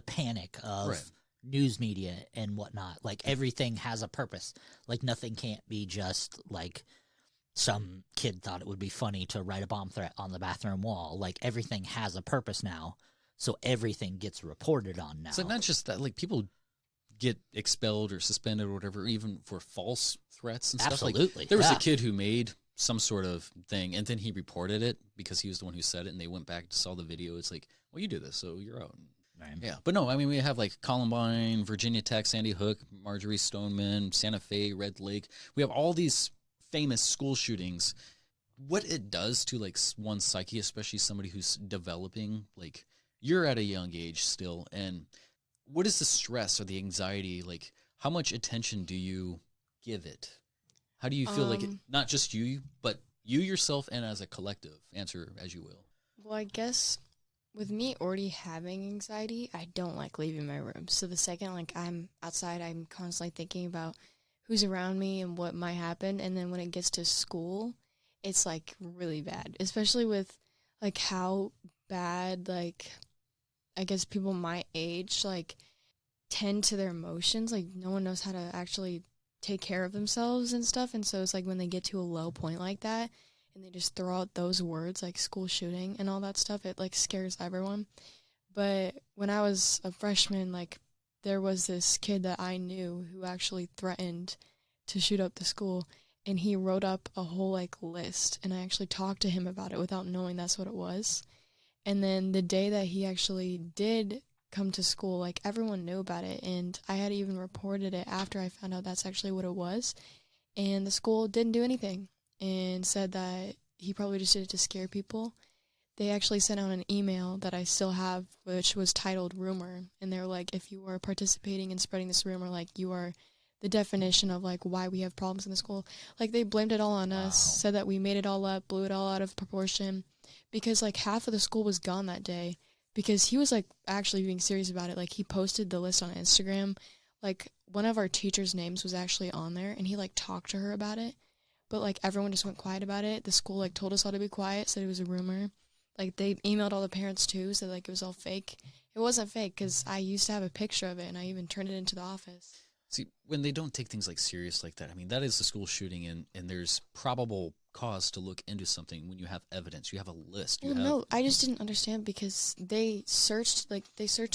I: panic of news media and whatnot, like, everything has a purpose. Like, nothing can't be just like some kid thought it would be funny to write a bomb threat on the bathroom wall. Like, everything has a purpose now, so everything gets reported on now.
H: So not just that, like, people get expelled or suspended or whatever, even for false threats and stuff.
I: Absolutely,
H: Like, there was a kid who made some sort of thing, and then he reported it because he was the one who said it, and they went back to saw the video. It's like, well, you did this, so you're out.
I: Right.
H: Yeah, but no, I mean, we have like Columbine, Virginia Tech, Sandy Hook, Marjorie Stoneman, Santa Fe, Red Lake. We have all these famous school shootings. What it does to like one's psyche, especially somebody who's developing, like, you're at a young age still, and what is the stress or the anxiety? Like, how much attention do you give it? How do you feel like it, not just you, but you yourself and as a collective? Answer as you will.
C: Well, I guess with me already having anxiety, I don't like leaving my room. So the second, like, I'm outside, I'm constantly thinking about who's around me and what might happen. And then when it gets to school, it's like really bad, especially with like how bad, like, I guess people my age, like, tend to their emotions. Like, no one knows how to actually take care of themselves and stuff. And so it's like when they get to a low point like that and they just throw out those words like school shooting and all that stuff, it like scares everyone. But when I was a freshman, like, there was this kid that I knew who actually threatened to shoot up the school, and he wrote up a whole like list, and I actually talked to him about it without knowing that's what it was. And then the day that he actually did come to school, like, everyone knew about it, and I had even reported it after I found out that's actually what it was, and the school didn't do anything and said that he probably just did it to scare people. They actually sent out an email that I still have, which was titled rumor, and they were like, if you are participating in spreading this rumor, like, you are the definition of like why we have problems in the school. Like, they blamed it all on us, said that we made it all up, blew it all out of proportion, because like half of the school was gone that day. Because he was, like, actually being serious about it. Like, he posted the list on Instagram. Like, one of our teachers' names was actually on there, and he, like, talked to her about it. But, like, everyone just went quiet about it. The school, like, told us all to be quiet, said it was a rumor. Like, they emailed all the parents, too, said, like, it was all fake. It wasn't fake, because I used to have a picture of it, and I even turned it into the office.
H: See, when they don't take things, like, serious like that, I mean, that is a school shooting, and there's probable cause to look into something when you have evidence. You have a list.
C: Well, no, I just didn't understand, because they searched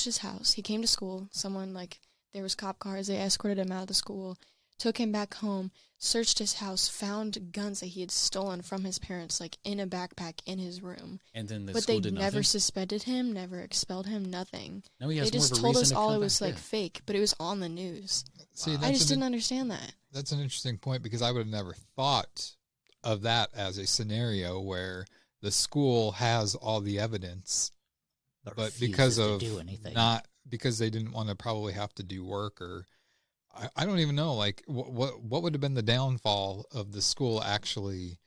C: his house. He came to school. Someone, like, there was cop cars. They escorted him out of the school, took him back home, searched his house, found guns that he had stolen from his parents, like, in a backpack in his room.
H: And then the
C: but
H: school
C: they
H: did
C: never
H: nothing?
C: suspended him, never expelled him, nothing.
H: Now he has
C: they
H: more
C: just
H: of a
C: told us
H: reason to
C: all
H: come
C: it was,
H: back,
C: like,
H: yeah.
C: fake, but it was on the news.
B: See,
C: I just didn't understand that.
B: That's an interesting point, because I would have never thought of that as a scenario where the school has all the evidence, but because of because they didn't want to probably have to do work, or I don't even know, like, what would have been the downfall of the school actually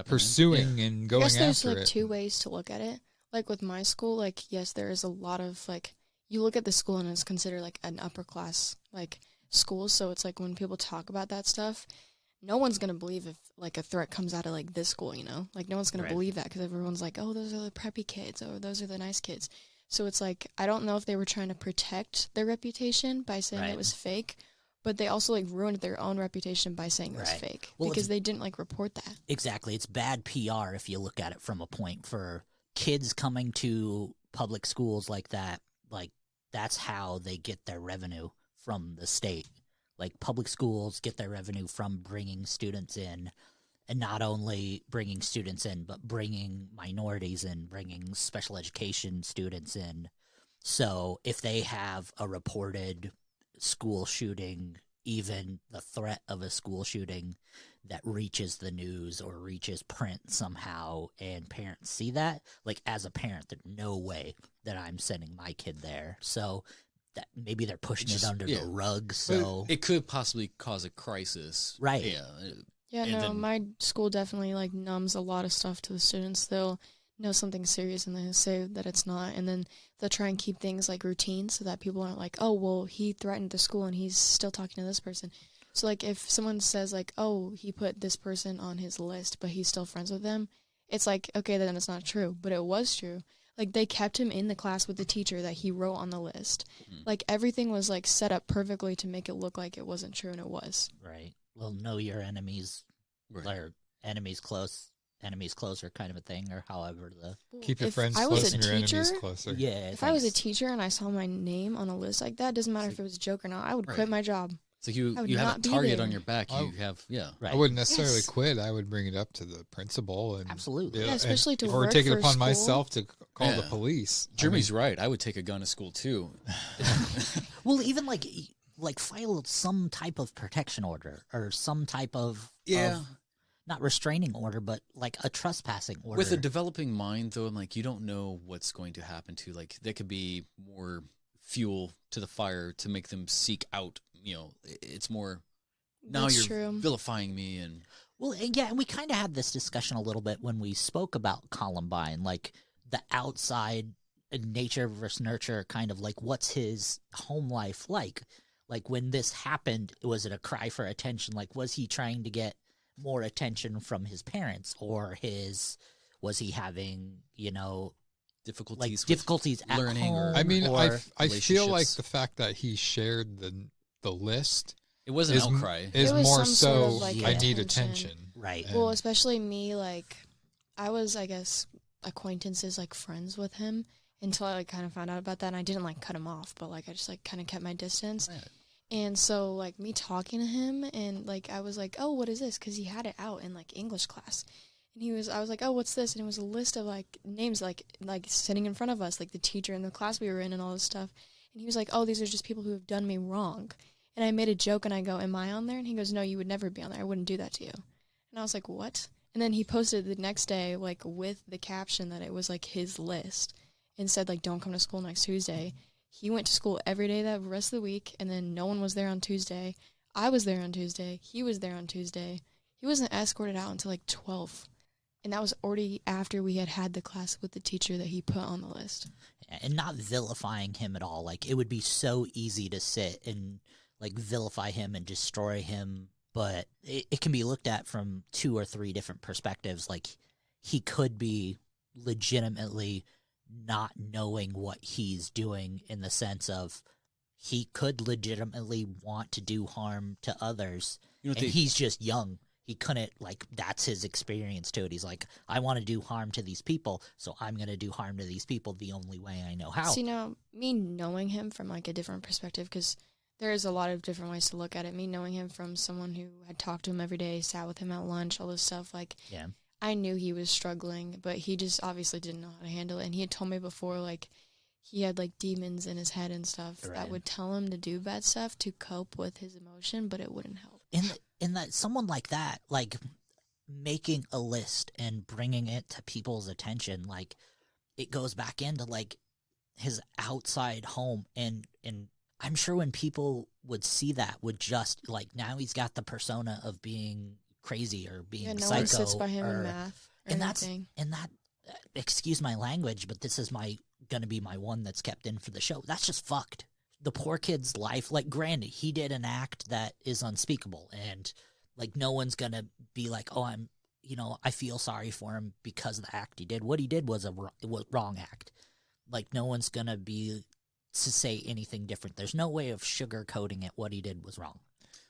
B: pursuing and going after it?
C: I guess there's like two ways to look at it. Like with my school, like, yes, there is a lot of, like, you look at the school and it's considered like an upper class like school, so it's like when people talk about that stuff, no one's going to believe if, like, a threat comes out of, like, this school, you know? Like, no one's going to believe that, because everyone's like, oh, those are the preppy kids, or those are the nice kids. So it's like, I don't know if they were trying to protect their reputation by saying it was fake, but they also, like, ruined their own reputation by saying it was fake, because they didn't, like, report that.
I: Exactly. It's bad PR if you look at it from a point for kids coming to public schools like that. Like, that's how they get their revenue from the state. Like, public schools get their revenue from bringing students in, and not only bringing students in, but bringing minorities in, bringing special education students in. So if they have a reported school shooting, even the threat of a school shooting that reaches the news or reaches print somehow, and parents see that, like, as a parent, there's no way that I'm sending my kid there. So that maybe they're pushing it under the rug, so
H: it could possibly cause a crisis,
I: right?
C: Yeah, no, my school definitely, like, numbs a lot of stuff to the students. They'll know something serious and they say that it's not, and then they'll try and keep things like routine so that people aren't like, oh, well, he threatened the school and he's still talking to this person. So, like, if someone says, like, oh, he put this person on his list but he's still friends with them, it's like, okay, then it's not true, but it was true. Like, they kept him in the class with the teacher that he wrote on the list. Like, everything was, like, set up perfectly to make it look like it wasn't true, and it was.
I: Right. Well, know your enemies, or enemies closer kind of a thing, or however the...
B: Keep your friends close and your enemies closer.
I: Yeah.
C: If I was a teacher and I saw my name on a list like that, doesn't matter if it was a joke or not, I would quit my job.
H: So you have a target on your back. You have,
B: I wouldn't necessarily quit. I would bring it up to the principal, and
I: absolutely,
C: especially to
B: or
C: work
B: take it
C: for
B: upon
C: school.
B: myself to call the police.
H: Jeremy's right. I would take a gun to school too.
I: Well, even like file some type of protection order or some type of not restraining order, but like a trespassing order.
H: With a developing mind, though, like, you don't know what's going to happen to, like, there could be more fuel to the fire to make them seek out. You know, it's more, now
C: That's
H: you're
C: true.
H: vilifying me. And
I: well, yeah, and we kind of had this discussion a little bit when we spoke about Columbine, like the outside nature versus nurture, kind of like what's his home life like. Like, when this happened, was it a cry for attention? Like, was he trying to get more attention from his parents, or was he having, difficulties at
H: learning
I: home?
H: or
B: I mean,
I: or
B: I feel like the fact that he shared the list
H: it wasn't an outcry.
B: Is
C: It was
B: more
C: some
B: so
C: sort of, like,
B: I need
C: attention.
B: attention.
I: Right.
C: Well, especially me, like, I was, I guess, acquaintances, like, friends with him until I, like, kind of found out about that, and I didn't, like, cut him off, but, like, I just, like, kind of kept my distance.
H: Right.
C: And so, like, me talking to him, and, like, I was like, oh, what is this? Because he had it out in, like, English class. And I was like, oh, what's this? And it was a list of, like, names, like sitting in front of us, like, the teacher in the class we were in and all this stuff. And he was like, oh, these are just people who have done me wrong. And I made a joke, and I go, am I on there? And he goes, no, you would never be on there. I wouldn't do that to you. And I was like, what? And then he posted the next day, like, with the caption that it was, like, his list, and said, like, don't come to school next Tuesday. He went to school every day that rest of the week, and then no one was there on Tuesday. I was there on Tuesday. He was there on Tuesday. He wasn't escorted out until, like, 12. And that was already after we had the class with the teacher that he put on the list.
I: And not vilifying him at all. Like, it would be so easy to sit and, like, vilify him and destroy him, but it can be looked at from 2 or 3 different perspectives. Like, he could be legitimately not knowing what he's doing, in the sense of he could legitimately want to do harm to others, and he's just young. He couldn't, like, that's his experience to it. He's like, I want to do harm to these people, so I'm going to do harm to these people the only way I know how.
C: See, now, me knowing him from, like, a different perspective, because there is a lot of different ways to look at it. Me knowing him from someone who had talked to him every day, sat with him at lunch, all this stuff, like,
I: yeah.
C: I knew he was struggling, but he just obviously didn't know how to handle it. And he had told me before, like, he had, like, demons in his head and stuff that would tell him to do bad stuff to cope with his emotion, but it wouldn't help.
I: In that someone like that, like, making a list and bringing it to people's attention, like, it goes back into, like, his outside home, and I'm sure when people would see that, would just, like, now he's got the persona of being crazy or being
C: no
I: psycho.
C: one sits by him in math or anything.
I: Excuse my language, but this is gonna be my one that's kept in for the show. That's just fucked. The poor kid's life, like, granted, he did an act that is unspeakable, and, like, no one's gonna be like, oh, I feel sorry for him because of the act he did. What he did was a wrong act. Like, no one's gonna be to say anything different. There's no way of sugarcoating it. What he did was wrong.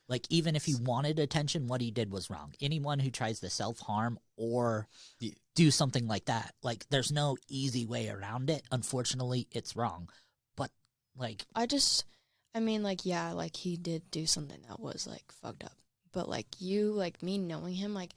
I: Like, even if he wanted attention, what he did was wrong. Anyone who tries to self-harm or do something like that, like, there's no easy way around it. Unfortunately, it's wrong. But, like,
C: yeah, like, he did do something that was, like, fucked up. But, like, me knowing him, like,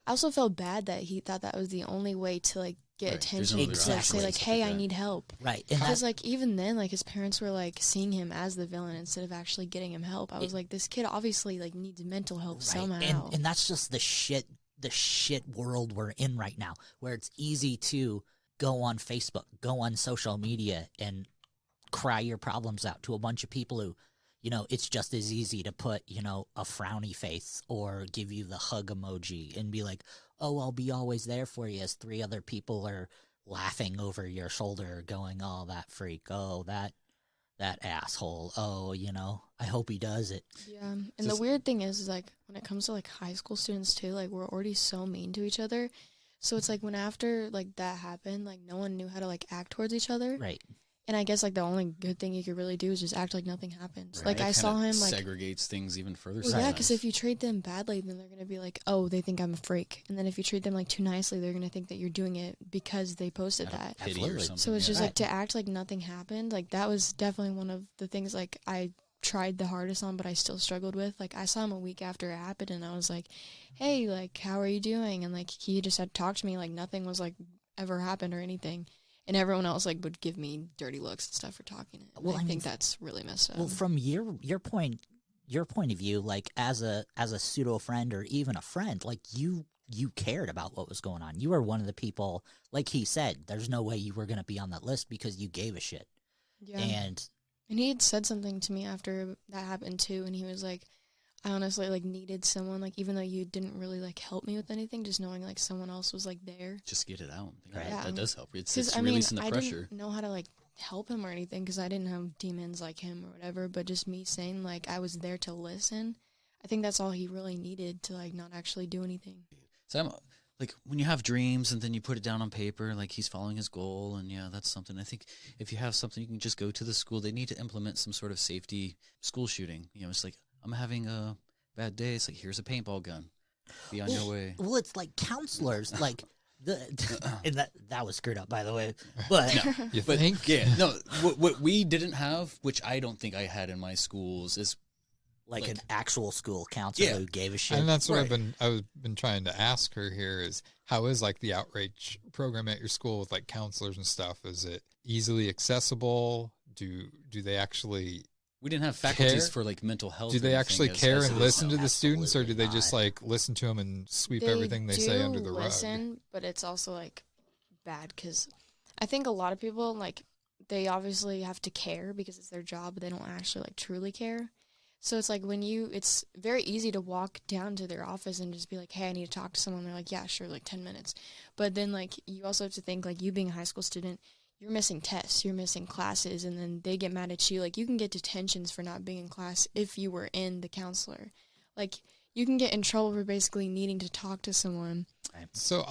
C: I also felt bad that he thought that was the only way to, like, get attention.
I: No exactly.
C: To, like, say, like, hey, I need help.
I: Right.
C: Because, like, even then, like, his parents were, like, seeing him as the villain instead of actually getting him help. I was like, this kid obviously, like, needs mental help somehow.
I: And that's just the shit world we're in right now, where it's easy to go on Facebook, go on social media, and cry your problems out to a bunch of people who, it's just as easy to put, a frowny face or give you the hug emoji and be like, oh, I'll be always there for you, as 3 other people are laughing over your shoulder going, oh, that freak, oh, that asshole, oh, I hope he does it.
C: Yeah, and the weird thing is, like, when it comes to, like, high school students, too, like, we're already so mean to each other. So it's, like, when after, like, that happened, like, no one knew how to, like, act towards each other.
I: Right.
C: And I guess, like, the only good thing you could really do is just act like nothing happened.
H: Right.
C: Like, I saw him, like...
H: segregates things even further.
C: Well, yeah, because if you treat them badly, then they're going to be like, oh, they think I'm a freak. And then if you treat them, like, too nicely, they're going to think that you're doing it because they posted that. So it's just, like, to act like nothing happened, like, that was definitely one of the things, like, I tried the hardest on, but I still struggled with. Like, I saw him a week after it happened, and I was like, hey, like, how are you doing? And, like, he just had talked to me like nothing was, like, ever happened or anything. And everyone else, like, would give me dirty looks and stuff for talking. Well, I think that's really messed up.
I: Well, from your point of view, like, as a pseudo friend or even a friend, like, you cared about what was going on. You were one of the people, like he said, there's no way you were going to be on that list because you gave a shit.
C: Yeah.
I: And
C: he had said something to me after that happened too, and he was like, I honestly, like, needed someone, like, even though you didn't really, like, help me with anything, just knowing, like, someone else was, like, there.
H: Just get it out.
C: Right. Yeah.
H: That does help. It's releasing the pressure.
C: I didn't know how to, like, help him or anything because I didn't have demons like him or whatever, but just me saying, like, I was there to listen. I think that's all he really needed to, like, not actually do anything.
H: So I'm like, when you have dreams and then you put it down on paper, like he's following his goal, and yeah, that's something. I think if you have something, you can just go to the school. They need to implement some sort of safety school shooting. You know, it's like, I'm having a bad day. It's like, here's a paintball gun. Be on your way.
I: Well, it's like counselors, like and that was screwed up, by the way. But
H: no,
B: you
H: but
B: think?
H: Yeah, no. What we didn't have, which I don't think I had in my schools, is
I: like an actual school counselor who gave a shit.
B: And that's what I've been trying to ask her here is, how is like the outreach program at your school with like counselors and stuff? Is it easily accessible? Do they actually?
H: We didn't have faculties for like mental health.
B: Do they actually care and listen to the students, or do they just like listen to them and sweep everything they say under the rug?
C: But it's also like bad because I think a lot of people like they obviously have to care because it's their job, but they don't actually like truly care. So it's like it's very easy to walk down to their office and just be like, hey, I need to talk to someone. They're like, yeah, sure, like 10 minutes. But then like you also have to think like you being a high school student, you're missing tests, you're missing classes, and then they get mad at you. Like, you can get detentions for not being in class if you were in the counselor. Like, you can get in trouble for basically needing to talk to someone.
B: So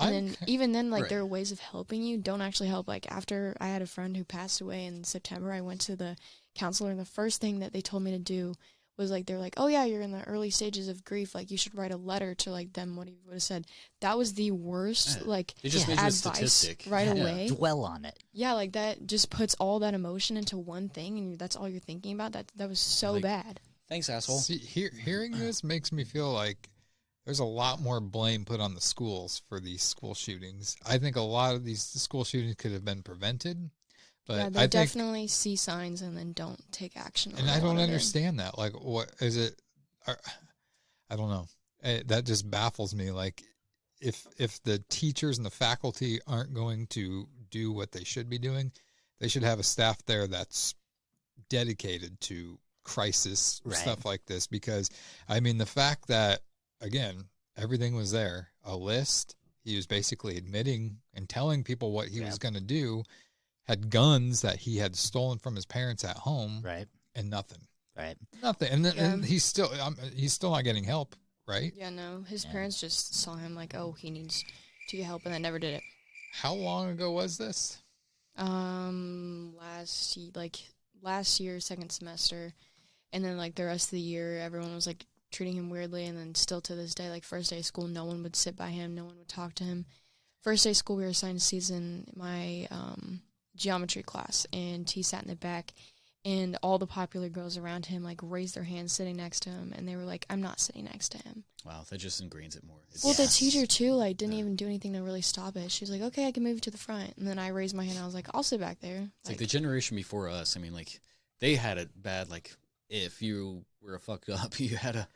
C: even then, like, there are ways of helping you. Don't actually help. Like, after I had a friend who passed away in September, I went to the counselor, and the first thing that they told me to do was, like, they're like, oh, yeah, you're in the early stages of grief. Like, you should write a letter to, like, them, what he would have said. That was the worst, like, advice right away.
I: Dwell on it.
C: Yeah, like, that just puts all that emotion into one thing, and that's all you're thinking about. That was so bad.
H: Thanks, asshole.
B: See, hearing this makes me feel like there's a lot more blame put on the schools for these school shootings. I think a lot of these school shootings could have been prevented. But
C: yeah, they definitely see signs and then don't take action.
B: And I don't understand that. Like, what is it? I don't know. That just baffles me. Like, if the teachers and the faculty aren't going to do what they should be doing, they should have a staff there that's dedicated to crisis stuff like this. Because, I mean, the fact that, again, everything was there, a list, he was basically admitting and telling people what he was going to do, had guns that he had stolen from his parents at home, and nothing, nothing, and he's still not getting help, right?
C: Yeah, no, his parents just saw him like, oh, he needs to get help, and they never did it.
B: How long ago was this?
C: Last year, second semester, and then like the rest of the year, everyone was like treating him weirdly, and then still to this day, like first day of school, no one would sit by him, no one would talk to him. First day of school, we were assigned seats in my geometry class, and he sat in the back, and all the popular girls around him like raised their hands sitting next to him, and they were like, I'm not sitting next to him.
H: Wow, that just ingrains it more.
C: The teacher too like didn't even do anything to really stop it. She was like, okay, I can move you to the front, and then I raised my hand, I was like, I'll sit back there.
H: It's like the generation before us, I mean, like they had it bad. Like if you were a fucked up, you had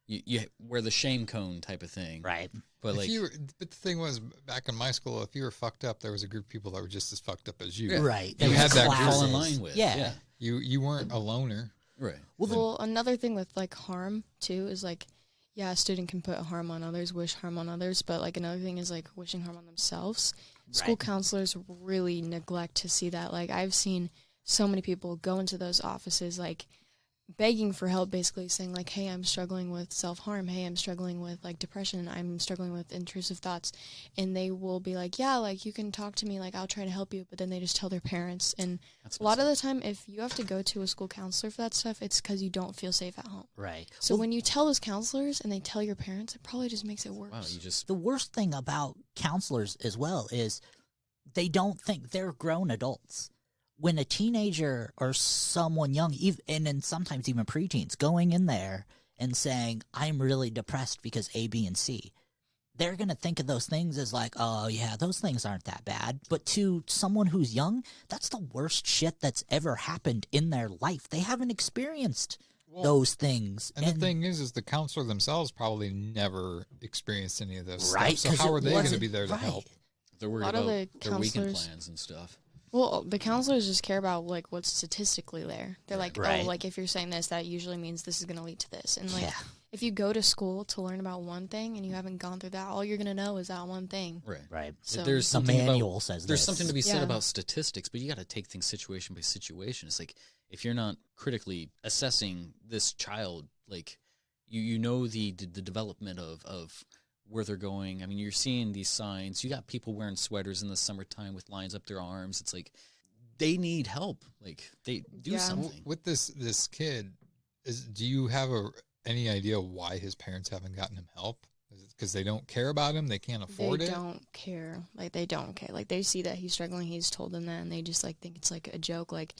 H: you wear the shame cone type of thing,
I: right?
H: But
B: but the thing was, back in my school, if you were fucked up, there was a group of people that were just as fucked up as you.
I: Yeah. Right.
B: You had that
H: fall in line with.
I: Yeah.
B: You weren't a loner.
H: Right.
C: Well, another thing with like harm too is like, yeah, a student can put harm on others, wish harm on others, but like another thing is like wishing harm on themselves. School counselors really neglect to see that. Like I've seen so many people go into those offices like begging for help, basically saying like, hey, I'm struggling with self-harm, hey, I'm struggling with like depression, I'm struggling with intrusive thoughts, and they will be like, yeah, like you can talk to me, like I'll try to help you, but then they just tell their parents. And a lot of the time, if you have to go to a school counselor for that stuff, it's because you don't feel safe at home.
I: Right.
C: So when you tell those counselors and they tell your parents, it probably just makes it worse.
H: Wow,
I: the worst thing about counselors as well is they don't think they're grown adults. When a teenager or someone young, and then sometimes even preteens, going in there and saying, I'm really depressed because A, B, and C, they're going to think of those things as like, oh, yeah, those things aren't that bad. But to someone who's young, that's the worst shit that's ever happened in their life. They haven't experienced those things.
B: And the thing is the counselor themselves probably never experienced any of those
I: stuff.
B: So how are they going to be there to help?
H: They're worried about their weekend plans and stuff.
C: Well, the counselors just care about like what's statistically there. They're like,
I: Right.
C: oh, like if you're saying this, that usually means this is going to lead to this. And like, if you go to school to learn about one thing and you haven't gone through that, all you're going to know is that one thing.
I: Right.
C: So
H: There's
I: The
H: something
I: manual
H: about,
I: says
H: there's
I: this.
H: something to be said
C: Yeah.
H: about statistics, but you got to take things situation by situation. It's like if you're not critically assessing this child, like you know the development of where they're going. I mean, you're seeing these signs. You got people wearing sweaters in the summertime with lines up their arms. It's like they need help. Like they do something.
B: With this kid, do you have any idea why his parents haven't gotten him help? Is it because they don't care about him? They can't afford it?
C: They don't care. Like, they don't care. Like, they see that he's struggling. He's told them that, and they just, like, think it's, like, a joke. Like,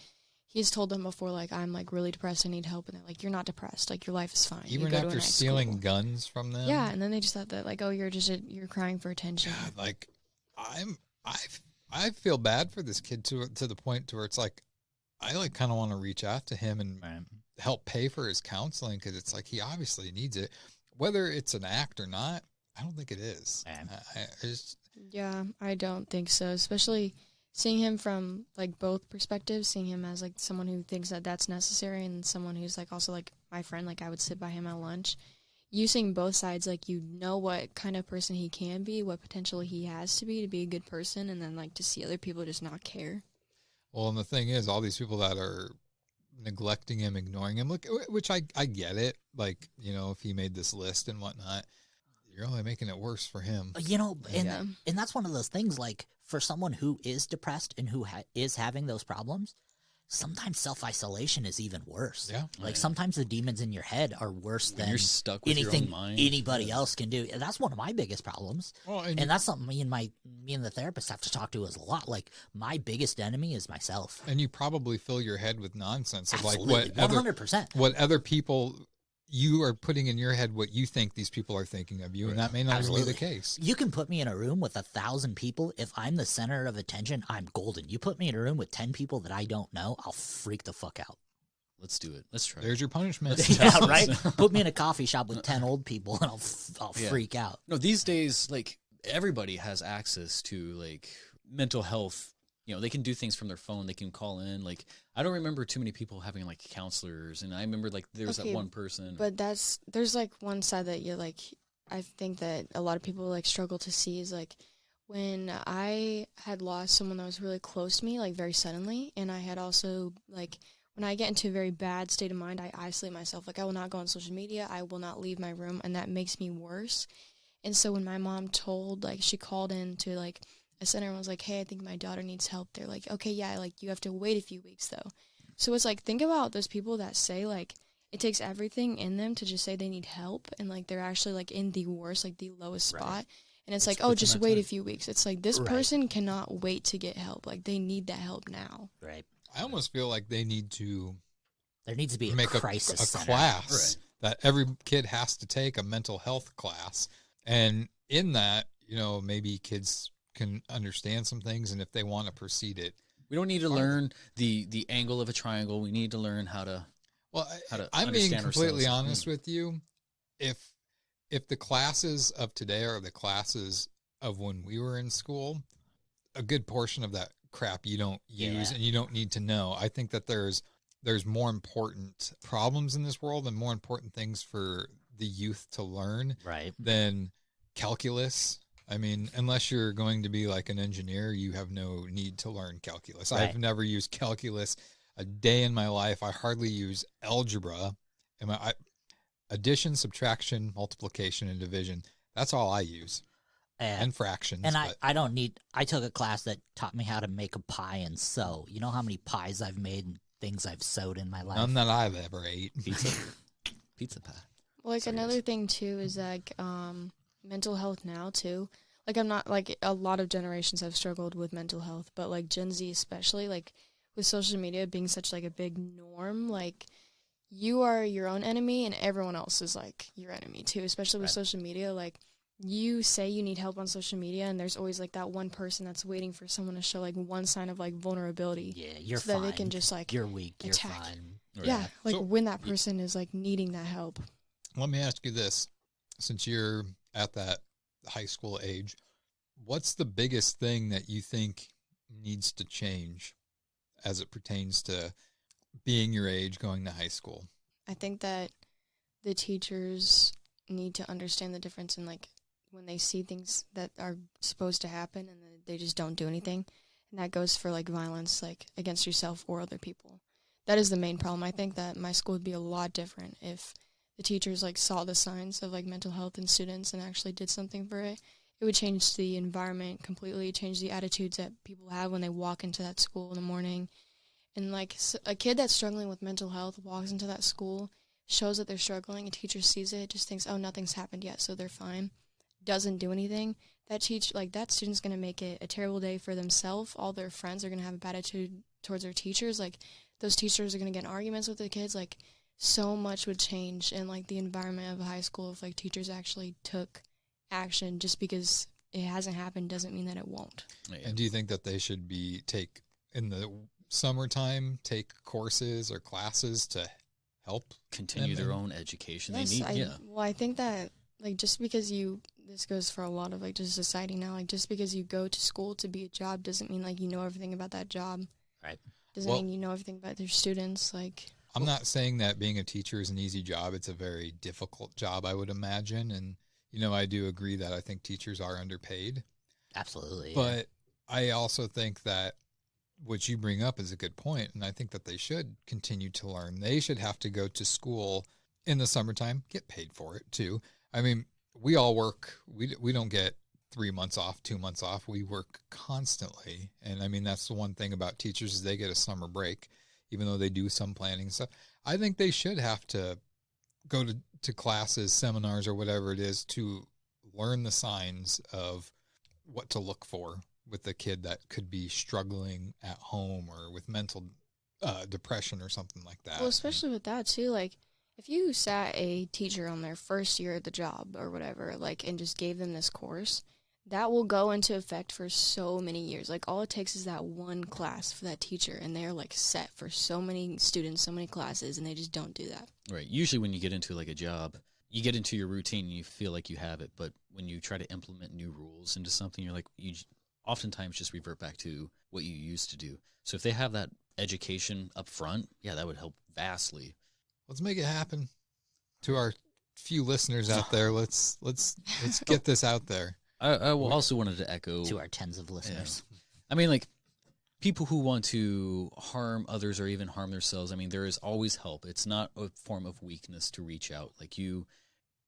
C: he's told them before, like, I'm, like, really depressed. I need help. And they're like, you're not depressed. Like, your life is fine.
B: Even after stealing guns from them?
C: Yeah, and then they just thought that, like, oh, you're you're crying for attention.
B: God, like, I feel bad for this kid to the point to where it's like, I, like, kind of want to reach out to him and help pay for his counseling because it's like he obviously needs it. Whether it's an act or not, I don't think it is.
C: Yeah, I don't think so. Especially seeing him from like both perspectives, seeing him as like someone who thinks that that's necessary and someone who's like also like my friend, like I would sit by him at lunch. You seeing both sides, like you know what kind of person he can be, what potential he has to be a good person, and then like to see other people just not care.
B: Well, and the thing is, all these people that are neglecting him, ignoring him, look, which I get it. Like, you know, if he made this list and whatnot, you're only making it worse for him.
I: You know, and that's one of those things, like, for someone who is depressed and who is having those problems, sometimes self-isolation is even worse.
B: Yeah.
I: Like, sometimes the demons in your head are worse than
H: you're stuck with
I: anything
H: your own mind.
I: anybody else can do. And that's one of my biggest problems.
B: Well,
I: and that's something me and the therapist have to talk to us a lot. Like, my biggest enemy is myself.
B: And you probably fill your head with nonsense of
I: Absolutely,
B: like what
I: 100%.
B: What other people, you are putting in your head what you think these people are thinking of you, and that may not be the case.
I: You can put me in a room with 1,000 people. If I'm the center of attention, I'm golden. You put me in a room with 10 people that I don't know, I'll freak the fuck out.
H: Let's do it. Let's try.
B: There's your punishment.
I: Yeah, right? Put me in a coffee shop with 10 old people and I'll freak out.
H: No, these days, like, everybody has access to, like, mental health. You know, they can do things from their phone. They can call in. Like, I don't remember too many people having, like, counselors. And I remember, like, there was that one person.
C: But there's, like, one side that you're, like, I think that a lot of people, like, struggle to see is, like, when I had lost someone that was really close to me, like, very suddenly, and I had also, like, when I get into a very bad state of mind, I isolate myself. Like, I will not go on social media. I will not leave my room, and that makes me worse. And so when my mom she called in to, like, a center and was like, hey, I think my daughter needs help. They're like, okay, yeah, like, you have to wait a few weeks, though. So it's like, think about those people that say, like, it takes everything in them to just say they need help, and, like, they're actually, like, in the worst, like, the lowest spot. And it's like, oh, just wait a few weeks. It's like, this person cannot wait to get help. Like, they need that help now.
I: Right.
B: I almost feel like there needs to be
I: make a crisis
B: a class that every kid has to take, a mental health class. And in that, you know, maybe kids can understand some things, and if they want to proceed it,
H: we don't need to learn the angle of a triangle. We need to learn how to.
B: Well, I'm being completely honest with you. If the classes of today are the classes of when we were in school, a good portion of that crap you don't use and you don't need to know. I think that there's more important problems in this world and more important things for the youth to learn than calculus. I mean, unless you're going to be like an engineer, you have no need to learn calculus. I've never used calculus a day in my life. I hardly use algebra. Addition, subtraction, multiplication, and division. That's all I use. And fractions.
I: And I took a class that taught me how to make a pie and sew. You know how many pies I've made and things I've sewed in my life?
B: None that I've ever ate.
H: Pizza pie.
C: Well, like, another thing, too, is, like, mental health now, too. Like, I'm not, like, a lot of generations have struggled with mental health, but, like, Gen Z especially, like, with social media being such, like, a big norm, like, you are your own enemy and everyone else is, like, your enemy, too, especially with social media. Like, you say you need help on social media, and there's always, like, that one person that's waiting for someone to show, like, one sign of, like, vulnerability.
I: Yeah, you're
C: so
I: fine.
C: that they can just, like,
I: you're weak,
C: attack.
I: you're fine.
C: Yeah, like, so, when that person is, like, needing that help.
B: Let me ask you this. Since you're at that high school age, what's the biggest thing that you think needs to change as it pertains to being your age, going to high school?
C: I think that the teachers need to understand the difference in, like, when they see things that are supposed to happen and then they just don't do anything. And that goes for, like, violence, like, against yourself or other people. That is the main problem. I think that my school would be a lot different if the teachers, like, saw the signs of, like, mental health in students and actually did something for it. It would change the environment completely, change the attitudes that people have when they walk into that school in the morning. And, like, a kid that's struggling with mental health walks into that school, shows that they're struggling, a teacher sees it, just thinks, oh, nothing's happened yet, so they're fine, doesn't do anything. That student's going to make it a terrible day for themselves. All their friends are going to have a bad attitude towards their teachers. Like, those teachers are going to get in arguments with the kids. Like, so much would change in, like, the environment of high school if, like, teachers actually took action. Just because it hasn't happened doesn't mean that it won't.
B: And do you think that they should take in the summertime, take courses or classes to help
H: continue their own education?
C: Yes, I think that, like, just because this goes for a lot of, like, just society now, like, just because you go to school to be a job doesn't mean, like, you know everything about that job.
I: Right.
C: Doesn't mean you know everything about your students. Like,
B: I'm not saying that being a teacher is an easy job. It's a very difficult job, I would imagine. And, I do agree that I think teachers are underpaid.
I: Absolutely.
B: But I also think that what you bring up is a good point, and I think that they should continue to learn. They should have to go to school in the summertime, get paid for it too. I mean, we all work. We don't get 3 months off, 2 months off. We work constantly, and I mean that's the one thing about teachers is they get a summer break, even though they do some planning stuff. I think they should have to go to classes, seminars, or whatever it is to learn the signs of what to look for with a kid that could be struggling at home or with mental depression or something like that.
C: Well, especially with that too, like, if you sat a teacher on their first year at the job or whatever, like, and just gave them this course, that will go into effect for so many years. Like, all it takes is that one class for that teacher, and they're, like, set for so many students, so many classes, and they just don't do that.
H: Right. Usually when you get into, like, a job, you get into your routine and you feel like you have it, but when you try to implement new rules into something, you're like, you oftentimes just revert back to what you used to do. So if they have that education up front, yeah, that would help vastly.
B: Let's make it happen. To our few listeners out there, let's get this out there.
H: I also wanted to echo
I: to our tens of listeners.
H: Yeah. I mean, like, people who want to harm others or even harm themselves, I mean, there is always help. It's not a form of weakness to reach out. Like,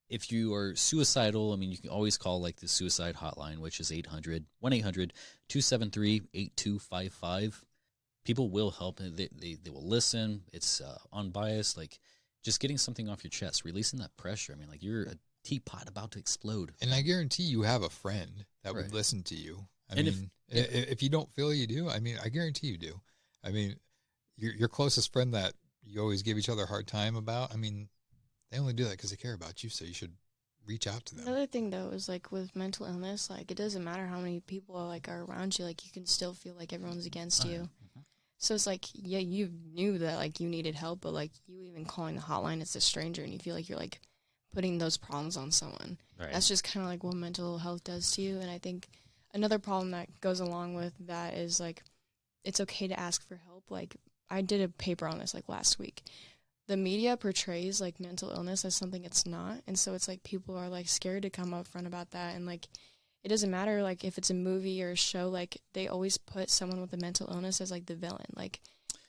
H: if you are suicidal, I mean, you can always call, like, the suicide hotline, which is 1-800-273-8255. People will help. They will listen. It's unbiased. Like, just getting something off your chest, releasing that pressure. I mean, like, you're a teapot about to explode.
B: And I guarantee you have a friend that would listen to you. I mean, if you don't feel you do, I mean, I guarantee you do. I mean, your closest friend that you always give each other a hard time about, I mean, they only do that because they care about you, so you should reach out to them.
C: Another thing, though, is, like, with mental illness, like, it doesn't matter how many people are around you. Like, you can still feel like everyone's against you. Mm-hmm. So it's like, yeah, you knew that, like, you needed help, but, like, you even calling the hotline as a stranger, and you feel like you're, like, putting those problems on someone. Right. That's just kind of, like, what mental health does to you. And I think another problem that goes along with that is, like, it's okay to ask for help. Like, I did a paper on this, like, last week. The media portrays, like, mental illness as something it's not. And so it's like people are, like, scared to come up front about that. And, like, it doesn't matter, like, if it's a movie or a show, like, they always put someone with a mental illness as, like, the villain. Like,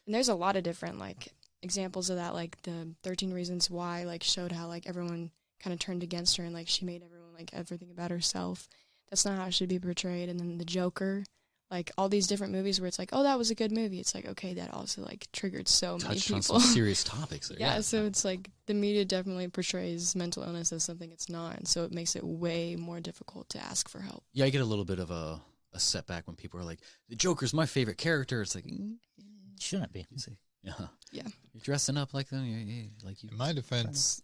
C: and there's a lot of different, like, examples of that. Like, the 13 Reasons Why, like, showed how, like, everyone kind of turned against her and, like, she made everyone, like, everything about herself. That's not how it should be portrayed. And then The Joker, like, all these different movies where it's like, oh, that was a good movie. It's like, okay, that also, like, triggered so many people.
H: Touched on some serious topics there.
C: Yeah, so it's like the media definitely portrays mental illness as something it's not, and so it makes it way more difficult to ask for help.
H: Yeah, I get a little bit of a setback when people are like, the Joker's my favorite character. It's like,
I: shouldn't be.
H: You see,
C: yeah.
H: You're dressing up like them. Like you.
B: In my defense,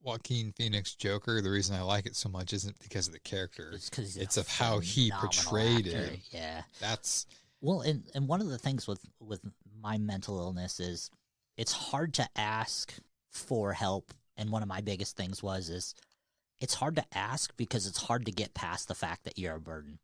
B: Joaquin Phoenix Joker, the reason I like it so much isn't because of the character. It's of how he portrayed it.
I: Yeah.
B: That's
I: well, and one of the things with my mental illness is it's hard to ask for help. And one of my biggest things is it's hard to ask because it's hard to get past the fact that you're a burden.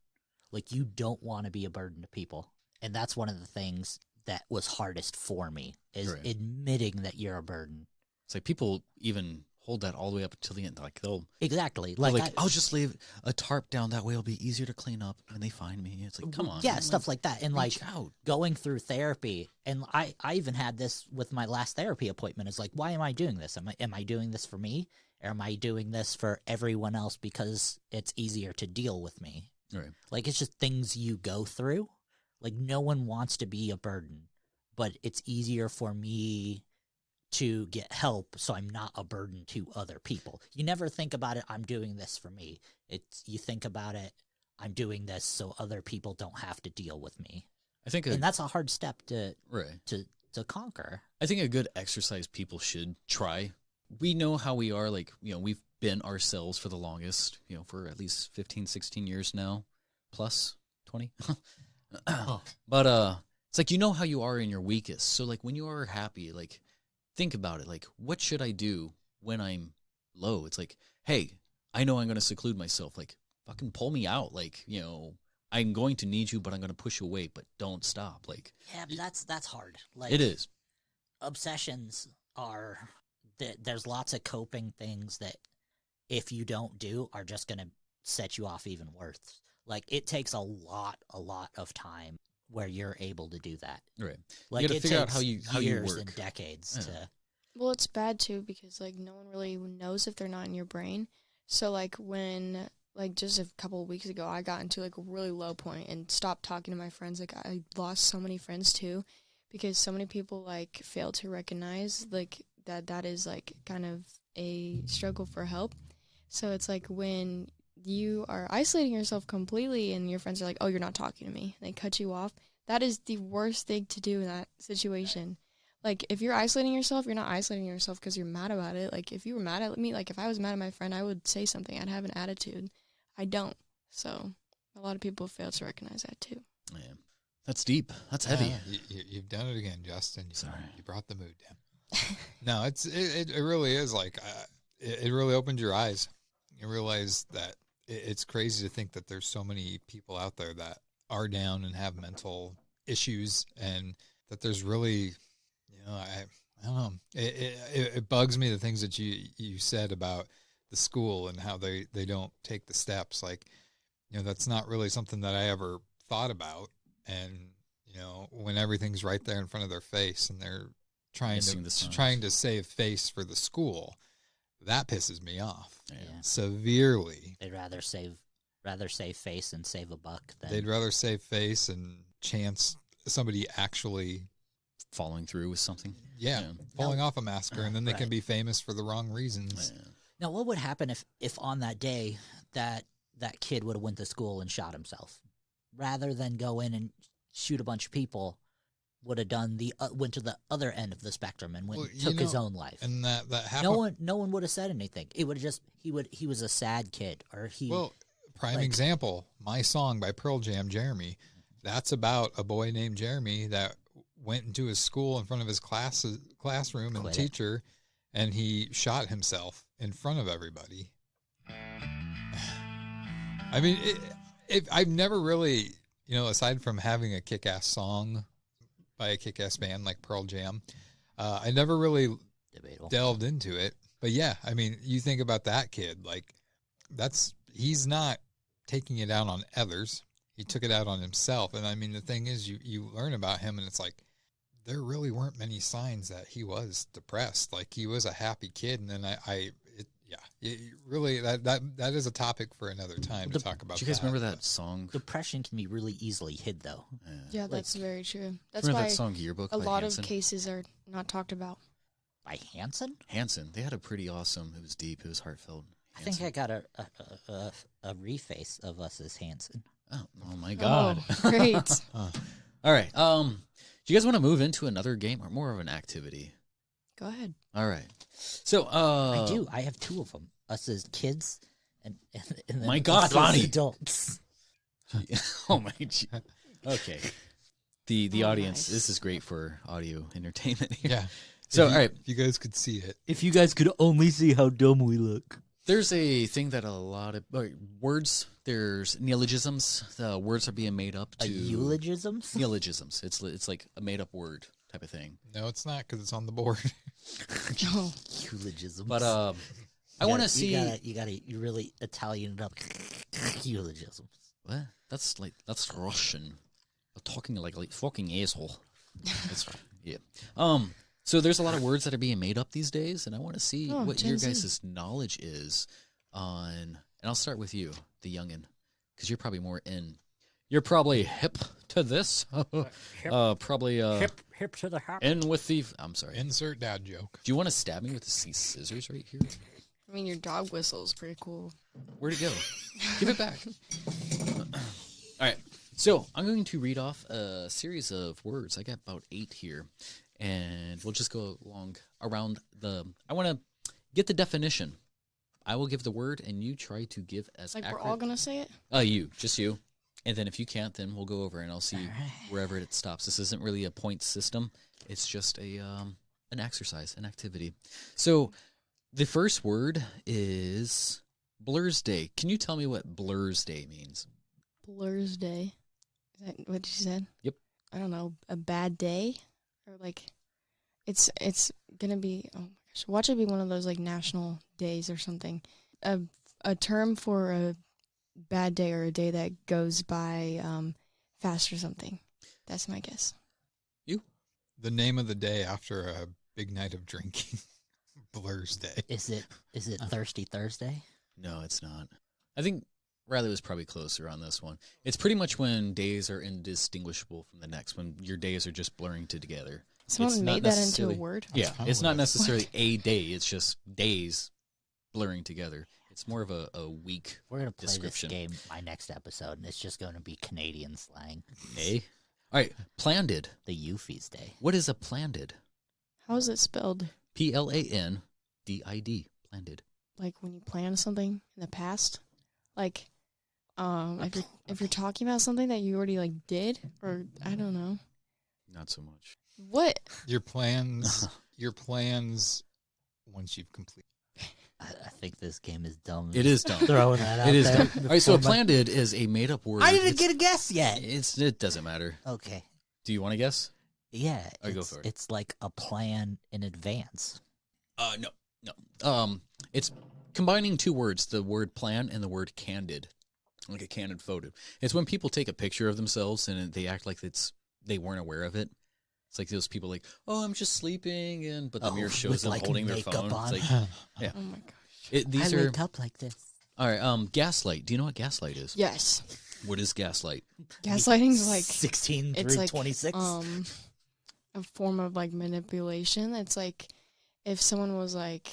I: Like, you don't want to be a burden to people. And that's one of the things that was hardest for me, is
H: Right.
I: admitting that you're a burden.
H: It's like people even hold that all the way up until the end. Like they'll
I: Exactly.
H: I'll just leave a tarp down, that way it'll be easier to clean up when they find me. It's like, come on.
I: Yeah, stuff like that. And like
H: reach out.
I: going through therapy, and I even had this with my last therapy appointment. Is like, why am I doing this? Am I doing this for me? Or am I doing this for everyone else because it's easier to deal with me?
H: Right.
I: Like, it's just things you go through. Like, no one wants to be a burden, but it's easier for me to get help so I'm not a burden to other people. You never think about it, I'm doing this for me. You think about it, I'm doing this so other people don't have to deal with me.
H: I think
I: and that's a hard step to
H: right.
I: to conquer.
H: I think a good exercise people should try. We know how we are, like, we've been ourselves for the longest, for at least 15, 16 years now, plus 20. But it's like, how you are in your weakest. So like when you are happy, like, think about it. Like, what should I do when I'm low? It's like, hey, I know I'm going to seclude myself. Like, fucking pull me out. Like, I'm going to need you, but I'm going to push you away, but don't stop. Like,
I: yeah, but that's hard. Like,
H: it is.
I: Obsessions are, there's lots of coping things that if you don't do are just going to set you off even worse. Like, it takes a lot of time where you're able to do that.
H: Right.
I: Like,
H: you got to figure out how you
I: years
H: work.
I: and decades to.
C: Well, it's bad too because like no one really knows if they're not in your brain. So like when just a couple of weeks ago, I got into like a really low point and stopped talking to my friends. Like I lost so many friends too, because so many people like fail to recognize like that is like kind of a struggle for help. So it's like when you are isolating yourself completely and your friends are like, oh, you're not talking to me. They cut you off. That is the worst thing to do in that situation. Like, if you're isolating yourself, you're not isolating yourself because you're mad about it. Like, if you were mad at me, like, if I was mad at my friend, I would say something. I'd have an attitude. I don't. So, a lot of people fail to recognize that, too.
H: Yeah. That's deep. That's heavy.
B: You've done it again, Justin. Sorry. You brought the mood down. No, it really is like, it really opened your eyes. You realize that it's crazy to think that there's so many people out there that are down and have mental issues, and that there's really, I don't know. It bugs me, the things that you said about the school and how they don't take the steps. Like, that's not really something that I ever thought about. And, when everything's right there in front of their face and they're trying to save face for the school, that pisses me off severely.
I: They'd rather save face and save a buck.
B: They'd rather save face and chance somebody actually
H: falling through with something.
B: Yeah, falling off a massacre, and then they can be famous for the wrong reasons.
I: Yeah. Now, what would happen if on that day that kid would have went to school and shot himself, rather than go in and shoot a bunch of people? Would have done went to the other end of the spectrum and took his own life.
B: And that happened.
I: No one would have said anything. It would have just he was a sad kid, or he.
B: Well, prime example, my song by Pearl Jam, Jeremy. That's about a boy named Jeremy that went into his school in front of his classroom and the teacher, and he shot himself in front of everybody. I mean, I've never really, aside from having a kick-ass song by a kick-ass band like Pearl Jam, I never really delved into it. But yeah, I mean, you think about that kid, like he's not taking it out on others. He took it out on himself. And I mean, the thing is, you learn about him and it's like, there really weren't many signs that he was depressed. Like, he was a happy kid. And then really, that is a topic for another time to talk about.
H: Do you guys remember that song?
I: Depression can be really easily hid, though.
C: Yeah, that's very true. That's
H: why
C: that
H: song, Yearbook,
C: a lot of cases are not talked about.
I: By Hanson?
H: Hanson. They had a pretty awesome, it was deep, it was heartfelt.
I: Hanson. I think I got a reface of us as Hanson.
H: Oh my God.
C: Oh, great.
H: All right. Do you guys want to move into another game or more of an activity?
C: Go ahead.
H: All right. So,
I: I do. I have two of them. Us as kids and
H: my God, Bonnie.
I: Adults.
H: Oh my God. Okay. The audience, nice. This is great for audio entertainment here.
B: Yeah.
H: So, all right.
B: If you guys could see it.
I: If you guys could only see how dumb we look.
H: There's a thing that a lot of words, there's neologisms. The words are being made up to...
I: Eulogisms?
H: Neologisms. It's like a made-up word type of thing.
B: No, it's not, because it's on the board.
C: Oh.
I: Eulogisms.
H: But I want to see...
I: You really Italian it up. Eulogisms.
H: What? That's Russian. I'm talking like fucking asshole. That's right. Yeah. So there's a lot of words that are being made up these days, and I want to see what your guys' knowledge is on. And I'll start with you, the youngin, because you're probably more in. You're probably hip to this. Probably
I: hip to the hop.
H: in with the. I'm sorry.
B: Insert dad joke.
H: Do you want to stab me with the scissors right here?
C: I mean, your dog whistle is pretty cool.
H: Where'd it go? Give it back. All right. So I'm going to read off a series of words. I got about 8 here. And we'll just go around the... I want to get the definition. I will give the word, and you try to give as accurate...
C: We're all going to say it?
H: Just you. And then if you can't, then we'll go over, and I'll see wherever it stops. This isn't really a point system. It's just an exercise, an activity. So the first word is Blur's Day. Can you tell me what Blur's Day means?
C: Blur's Day? Is that what you said?
H: Yep.
C: I don't know. A bad day? Or like, it's gonna be, oh my gosh, watch it be one of those like national days or something. A term for a bad day or a day that goes by fast or something. That's my guess.
H: You?
B: The name of the day after a big night of drinking. Blur's Day.
I: Is it Thirsty Thursday?
H: No, it's not. I think Riley was probably closer on this one. It's pretty much when days are indistinguishable from the next, when your days are just blurring together.
C: Someone made that into a word?
H: Yeah, it's not necessarily a day. It's just days blurring together. It's more of a weak
I: We're going to play
H: description.
I: this game my next episode, and it's just going to be Canadian slang.
H: Hey? All right, planded.
I: The Euphies Day.
H: What is a planded?
C: How is it spelled?
H: Plandid. Planded.
C: Like when you plan something in the past? Like... if you're talking about something that you already like did, or I don't know.
H: Not so much.
C: What?
B: Your plans once you've completed.
I: I think this game is dumb.
H: It is dumb.
I: Throwing that out
H: It is
I: there.
H: dumb. All right, so a planded is a made-up word.
I: I didn't get a guess yet.
H: It doesn't matter.
I: Okay.
H: Do you want to guess?
I: Yeah.
H: Go for it.
I: It's like a plan in advance.
H: No. It's combining two words, the word plan and the word candid. Like a candid photo. It's when people take a picture of themselves and they act like they weren't aware of it. It's like those people like, oh, I'm just sleeping, but the mirror shows them
I: like
H: holding their
I: makeup
H: phone.
I: on.
H: It's like, yeah.
C: Oh my gosh.
H: These
I: I
H: are
I: wake up like this.
H: all right. Gaslight. Do you know what gaslight is?
C: Yes.
H: What is gaslight?
C: Gaslighting's like
I: 16
C: it's
I: through
C: like
I: 26.
C: A form of like manipulation. It's like if someone was like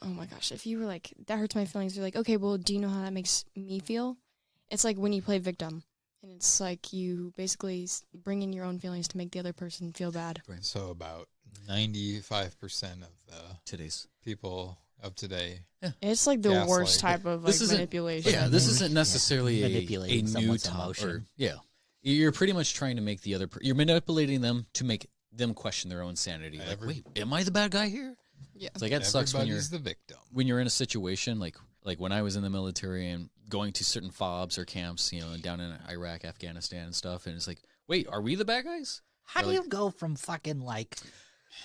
C: oh my gosh, if you were like, that hurts my feelings, you're like, okay, well, do you know how that makes me feel? It's like when you play victim, and it's like you basically bring in your own feelings to make the other person feel bad.
B: Right. So about 95% of the
H: Today's
B: people of today.
H: Yeah.
C: It's like the worst type of like manipulation.
H: Yeah, this isn't necessarily a new
I: someone's emotion.
H: You're pretty much trying to make the other. You're manipulating them to make them question their own sanity. Like, wait, am I the bad guy here?
C: Yeah.
H: It's like that sucks when you're
B: the victim.
H: When you're in a situation like when I was in the military and going to certain FOBs or camps, down in Iraq, Afghanistan and stuff, and it's like, wait, are we the bad guys?
I: How do you go from fucking like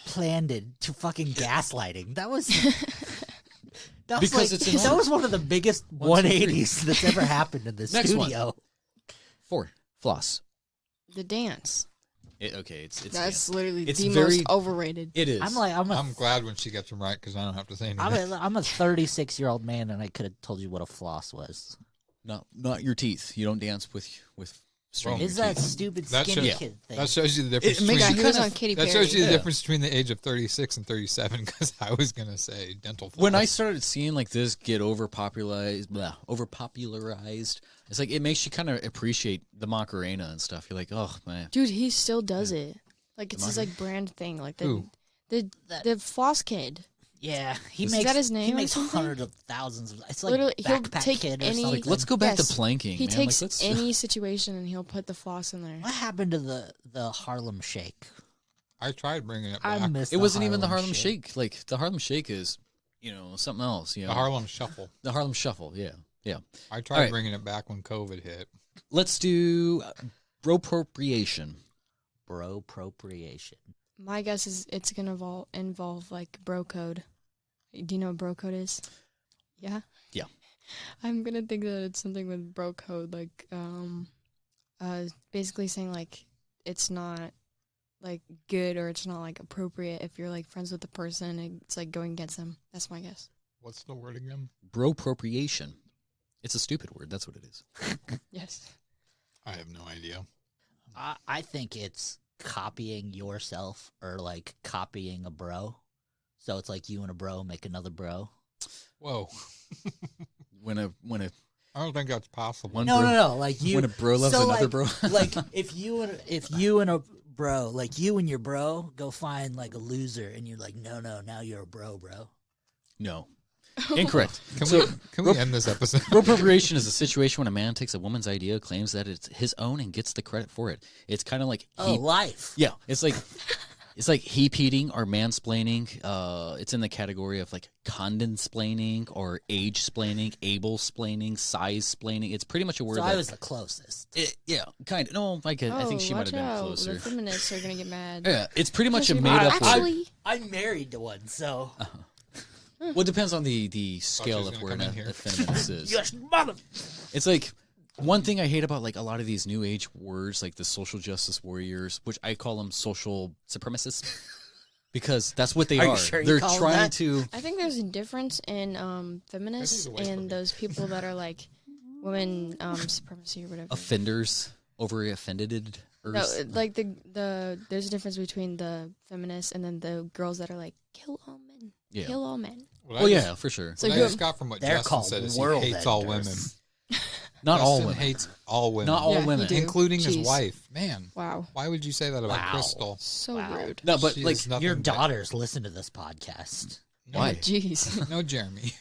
I: planned to fucking gaslighting? That was that was one of the biggest 180s that's ever happened in this studio.
H: One. 4. Floss.
C: The dance.
H: It's
C: that's
H: dance.
C: literally
H: it's
C: the
H: very,
C: most overrated.
H: It is.
B: I'm glad when she gets them right because I don't have to say anything.
I: I'm a 36-year-old man, and I could have told you what a floss was.
H: Not your teeth. You don't dance with strangers.
I: Is that stupid skinny kid thing?
B: That shows you the difference. That shows you the difference between the age of 36 and 37. Because I was gonna say dental floss.
H: When I started seeing like this get overpopularized, it's like it makes you kind of appreciate the Macarena and stuff. You're like, oh man,
C: dude, he still does it. Like it's his like brand thing. Like the floss kid.
I: Yeah,
C: is that his name?
I: He makes hundreds of thousands. It's like
C: literally, he'll
I: Backpack
C: take
I: Kid or
C: any.
I: something.
H: Like, let's go back to planking.
C: He
H: man.
C: takes
H: like,
C: any situation and he'll put the floss in there.
I: What happened to the Harlem Shake?
B: I tried bringing it
I: I
B: back.
I: missed
H: it wasn't even the Harlem Shake. Like the Harlem Shake is something else.
B: The Harlem Shuffle.
H: The Harlem Shuffle, yeah.
B: I tried bringing it back when COVID hit.
H: Let's do bropropriation.
I: Bropropriation.
C: My guess is it's going to involve like bro code. Do you know what bro code is? Yeah?
H: Yeah.
C: I'm going to think that it's something with bro code, like basically saying like it's not like good or it's not like appropriate if you're like friends with the person and it's like going against them. That's my guess.
B: What's the word again?
H: Bropropriation. It's a stupid word. That's what it is.
C: Yes.
B: I have no idea.
I: I think it's copying yourself or like copying a bro. So it's like you and a bro make another bro.
B: Whoa.
H: When a
B: I don't think that's possible.
I: No. Like you,
H: when a bro loves another bro.
I: Like if you and a bro, like you and your bro go find like a loser, and you're like, no, now you're a bro.
H: No. Incorrect.
B: Can we end this episode?
H: Bropropriation is a situation when a man takes a woman's idea, claims that it's his own, and gets the credit for it. It's kind of like
I: life.
H: Yeah, it's like heap-eating or mansplaining. It's in the category of like condensplaining or age-splaining, able-splaining, size-splaining. It's pretty much a word.
I: So I was the closest.
H: Yeah, kind of. No, I think she might have been closer.
C: The feminists are gonna get mad.
H: Yeah, it's pretty much a made-up word.
I: I'm married to one, so.
H: Well, it depends on the scale of where a feminist is.
I: Yes, mother.
H: It's like one thing I hate about like a lot of these new age words, like the social justice warriors, which I call them social supremacists, because that's what they are.
I: You sure
H: They're
I: call
H: trying
I: that?
H: to.
C: I think there's a difference in feminists and those people that are like women supremacy or whatever.
H: Offenders, over offended.
C: No, like there's a difference between the feminists and then the girls that are like kill all men.
H: Yeah.
C: Kill all men.
H: Well, yeah, for sure.
C: So
B: what I just got from what Justin said is he hates all women.
H: Not all
B: Justin
H: women.
B: hates all women.
H: Not all women.
B: Including his wife. Man.
C: Wow.
B: Why would you say that about Crystal?
C: So rude.
H: No, but
B: She
H: like
B: is nothing
I: Your
B: but-
I: daughters listen to this podcast.
H: Why?
C: Jeez.
B: No, Jeremy.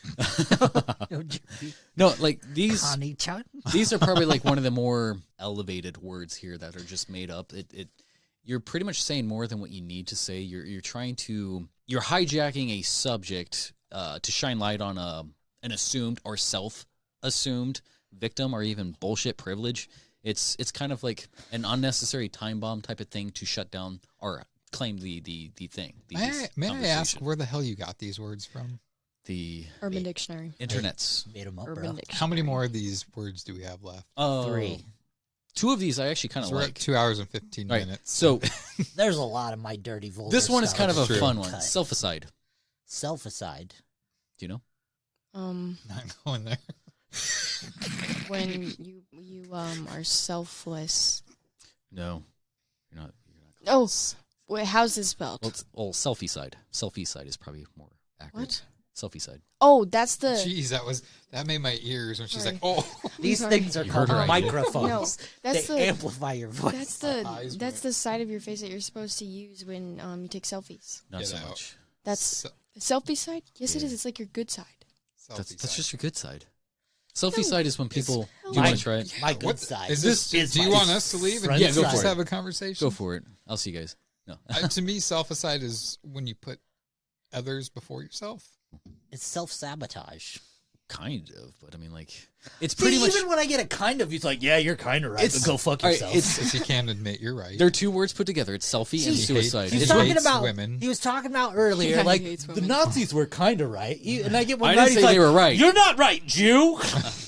H: No, like these.
I: Connie-chan?
H: These are probably like one of the more elevated words here that are just made up. You're pretty much saying more than what you need to say. You're you're hijacking a subject to shine light on an assumed or self-assumed victim or even bullshit privilege. It's kind of like an unnecessary time bomb type of thing to shut down or claim the thing.
B: May I ask where the hell you got these words from?
H: The
C: Urban Dictionary.
H: Internets.
I: Made them up,
C: Urban
I: bro.
C: Dictionary.
B: How many more of these words do we have left?
I: 3.
H: 2 of these I actually kind of
B: So we're
H: like.
B: at 2 hours and 15
H: Right.
B: minutes.
H: So
I: There's a lot of my dirty vulgar
H: this one is
I: stuff.
H: kind of a
B: True.
H: fun one.
I: Cut.
H: Self-aside.
I: Self-aside.
H: Do you know?
B: Not going there.
C: When you are selfless.
H: No, you're not.
C: Oh, wait, how's this spelled?
H: Well, selfie side. Selfie side is probably more accurate.
C: What?
H: Selfie side.
C: Oh, that's the.
B: Jeez, that made my ears when she's
C: Sorry.
B: like, oh.
I: These
C: sorry.
I: things are
H: You
I: called
H: heard her idea.
I: microphones.
C: No, that's
I: they
C: the-
I: amplify your voice.
C: That's the side of your face that you're supposed to use when you take selfies.
H: Not
B: Get
H: so
B: out.
H: much.
C: That's the selfie side. Yes, it
H: Yeah.
C: is. It's like your good side.
H: That's just your good side. Selfie side is when people. Do you
I: my-
H: want to try it?
I: My good
B: What
I: side.
B: is this? Do you
I: my
B: want us to leave and
I: front
H: Yeah, go
B: just
H: for it.
B: have a conversation?
H: Go for it. I'll see you guys. No.
B: To me, self-aside is when you put others before yourself.
I: It's self-sabotage.
H: Kind of, but I mean, like, it's pretty much.
I: Even when I get a kind of, he's like, yeah, you're kind of right.
H: It's-
I: But go fuck
H: all right,
I: yourself.
B: If you can't admit you're right.
H: They're 2 words put together. It's selfie and
B: He
H: suicide.
B: hates-
I: He's
H: It's
B: he
I: talking
B: hates
I: about
B: women.
I: He was talking about earlier,
C: Yeah,
I: like
C: he hates
I: the
C: women.
I: Nazis were kind of right, and I get one
H: I
I: guy.
H: didn't
I: He's
H: say
I: like,
H: they were right.
I: You're not right, Jew.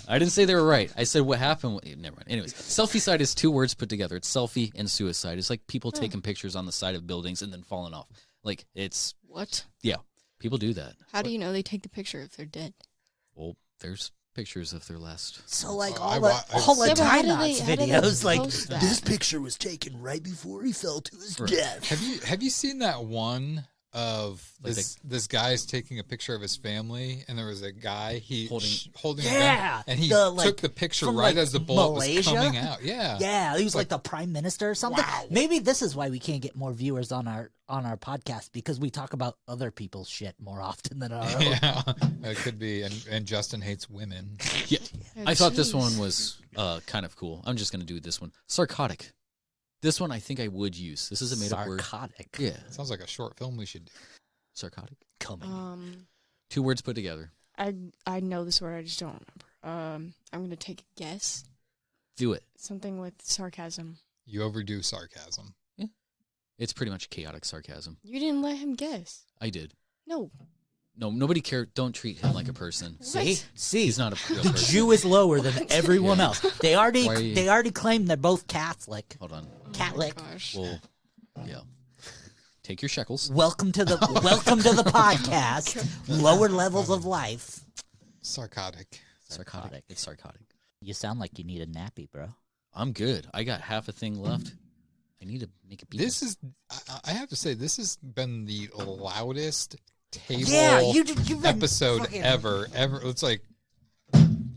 H: I didn't say they were right. I said what happened. Never mind. Anyways, selfie side is 2 words put together. It's selfie and suicide. It's like people taking pictures on the side of buildings and then falling off. Like, it's,
C: What?
H: yeah, people do that.
C: How do you know they take the picture if they're dead?
H: Well, there's pictures of their last.
I: So like
B: I
I: all
B: wa-
I: the all the
C: Yeah, but how do
I: Knots
C: they
I: videos, like
C: post that?
I: this picture was taken right before he fell to his death.
B: Have you seen that one of
H: Like
B: this guy's taking a picture of his family, and there was a guy holding a
I: Yeah,
B: gun, and he
I: the, like,
B: took the picture
I: from,
B: right
I: like,
B: as the bullet
I: Malaysia?
B: was coming out. Yeah,
I: Yeah, he was like the prime minister or something.
B: Wow.
I: Maybe this is why we can't get more viewers on our podcast, because we talk about other people's shit more often than our own.
B: yeah, it could be. And Justin hates women.
H: Yeah,
C: Oh,
H: I thought this
C: jeez.
H: one was kind of cool. I'm just gonna do this one. Sarcotic. This one I think I would use. This is a made up word.
I: Sarcotic.
H: Yeah,
B: Sounds like a short film we should do.
H: sarcotic.
I: Coming.
H: 2 words put together.
C: I know this word, I just don't remember. I'm gonna take a guess.
H: Do it.
C: Something with sarcasm.
B: You overdo sarcasm.
H: Yeah. It's pretty much chaotic sarcasm.
C: You didn't let him guess.
H: I did.
C: No.
H: No, nobody cares. Don't treat him like a person.
I: See?
H: He's not a real
I: The
H: person.
I: Jew is lower than everyone
H: Yeah.
I: else. They already
H: Why are you-
I: they already claim they're both Catholic.
H: Hold on.
I: Catholic.
C: Gosh.
H: Well, yeah. Take your shekels.
I: Welcome to the podcast. Lower levels of life.
B: Sarcotic.
H: Sarcotic. It's sarcotic.
I: You sound like you need a nappy, bro.
H: I'm good. I got half a thing left. I need to make a beat.
B: This is, I have to say, this has been the loudest table
I: you've been
B: episode
I: fucking-
B: ever. It's like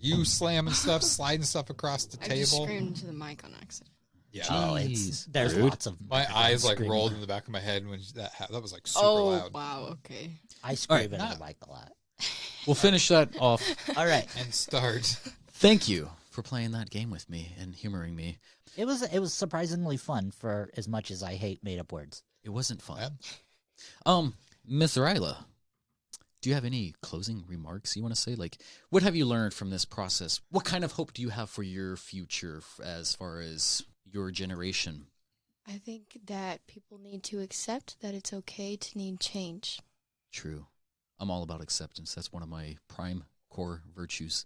B: you slamming stuff, sliding stuff across the
C: I just
B: table.
C: screamed into the mic on accident.
B: Yeah.
I: Oh, there's
H: Rude.
I: lots of
B: My eyes like
I: screaming.
B: rolled in the back of my head when that was like super
C: Oh,
B: loud.
C: wow, okay.
I: I scream
H: Alright,
I: into the mic a lot.
H: We'll finish that off.
I: All right.
B: And start.
H: Thank you for playing that game with me and humoring me.
I: It was surprisingly fun for as much as I hate made up words.
H: It wasn't fun.
B: Yeah.
H: Miss Ryla, do you have any closing remarks you want to say? Like, what have you learned from this process? What kind of hope do you have for your future as far as your generation?
C: I think that people need to accept that it's okay to need change.
H: True. I'm all about acceptance. That's one of my prime core virtues.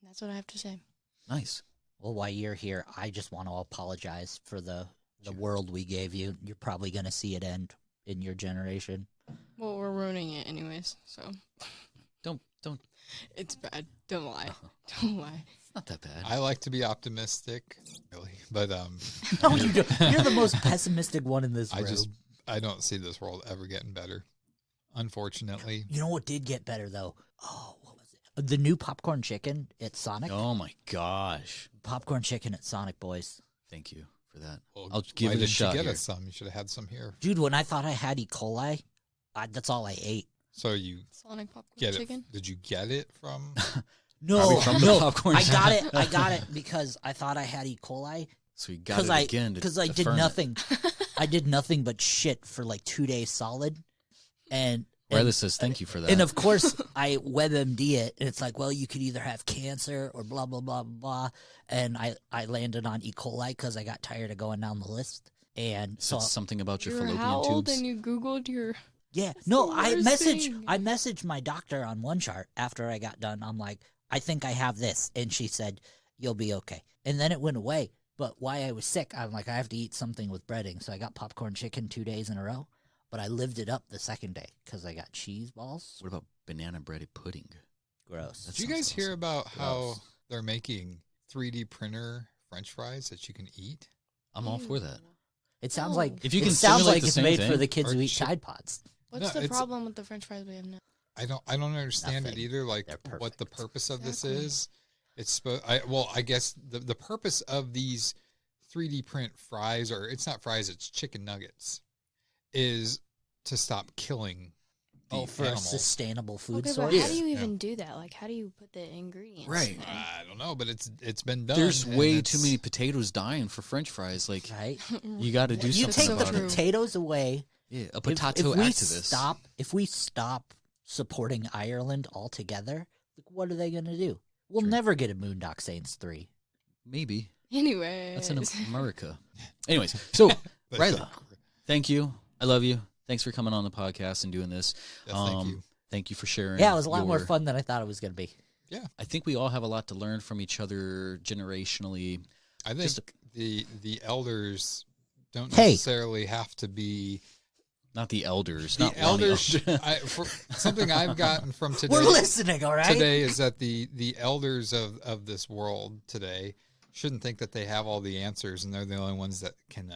C: That's what I have to say.
H: Nice.
I: Well, while you're here, I just want to apologize for the world we gave you. You're probably going to see it end in your generation.
C: Well, we're ruining it anyways, so.
H: Don't.
C: It's bad. Don't lie. Don't lie.
H: It's not that bad.
B: I like to be optimistic, really, but
I: No, you don't. You're the most pessimistic one in this room.
B: I don't see this world ever getting better. Unfortunately.
I: You know what did get better though? Oh, what was it? The new popcorn chicken at Sonic.
H: Oh my gosh.
I: Popcorn chicken at Sonic, boys.
H: Thank you for that.
B: Well,
H: I'll give
B: why
H: it a
B: didn't
H: shot
B: you get
H: here.
B: us some? You should have had some here.
I: Dude, when I thought I had E. coli, that's all I ate.
B: So you
C: Sonic popcorn
B: get
C: chicken?
B: it? Did you get it from?
I: No,
H: Probably from the
I: no,
H: popcorn
I: I got
H: chicken.
I: it. I got it because I thought I had E. coli.
H: So you got it again
I: Because I did
H: affirm it.
I: nothing. I did nothing but shit for like 2 days solid, and
H: Ryla says thank you for that.
I: And of course, I WebMD it, and it's like, well, you could either have cancer or blah blah blah blah. And I landed on E. coli because I got tired of going down the list. And
H: so
I: so
H: something about your
C: You were
H: fallopian
C: how old
H: tubes.
C: and you Googled your...
I: yeah,
C: That's
I: no,
C: the
I: I
C: worst thing.
I: messaged my doctor on one chart after I got done. I'm like, I think I have this, and she said you'll be okay. And then it went away. But while I was sick, I'm like, I have to eat something with breading, so I got popcorn chicken 2 days in a row. But I lived it up the second day because I got cheese balls.
H: What about banana breaded pudding?
I: Gross.
H: That
B: Did you
H: sounds
B: guys hear
H: awesome.
B: about how
H: Gross.
B: they're making 3D printer French fries that you can eat?
H: I'm all for that.
I: It sounds
C: Oh.
I: like
H: If you can
I: it sounds
H: simulate
I: like
H: the
I: it's
H: same
I: made
H: thing,
I: for the kids
B: or
I: who eat
B: shit-
I: Tide Pods.
C: What's
B: No,
C: the
B: it's-
C: problem with the french fries we have now?
B: I don't understand it
I: Nothing.
B: either. Like
I: They're
B: what the
I: perfect.
B: purpose of this
C: Exactly.
B: is. It's I guess the purpose of these 3D print fries, or it's not fries, it's chicken nuggets, is to stop killing the
I: For a
B: animals.
I: sustainable food
C: Okay,
I: source.
C: but how do you
B: Yeah.
C: even do that? Like, how do you put the ingredients?
H: Right.
C: in there?
B: I don't know, but it's been done.
H: There's
B: and
H: way
B: it's-
H: too many potatoes dying for French fries. Like
I: Right?
H: you got to do
I: You
H: something
I: take the
H: about it.
I: potatoes away.
H: Yeah, a
I: If-
H: potato
I: if we
H: activist.
I: If we stop supporting Ireland altogether, like, what are they going to do? We'll
H: True.
I: never get a Moondock Saints 3.
H: Maybe
C: Anyway.
H: that's in America. Anyways, so
B: That's
H: Ryla, thank you. I love you. Thanks for coming on the podcast and doing this.
B: Yes, thank you.
H: Thank you for sharing.
I: Yeah, it was a lot more
H: your-
I: fun than I thought it was going to be.
H: I think we all have a lot to learn from each other generationally.
B: I think
H: Just
B: the elders don't
I: Hey.
B: necessarily have to be
H: Not the elders.
B: the
H: not one of the
B: elders.
H: elders.
B: For something I've gotten from today.
I: We're listening, all right?
B: Today is that the elders of this world today shouldn't think that they have all the answers and they're the only ones that can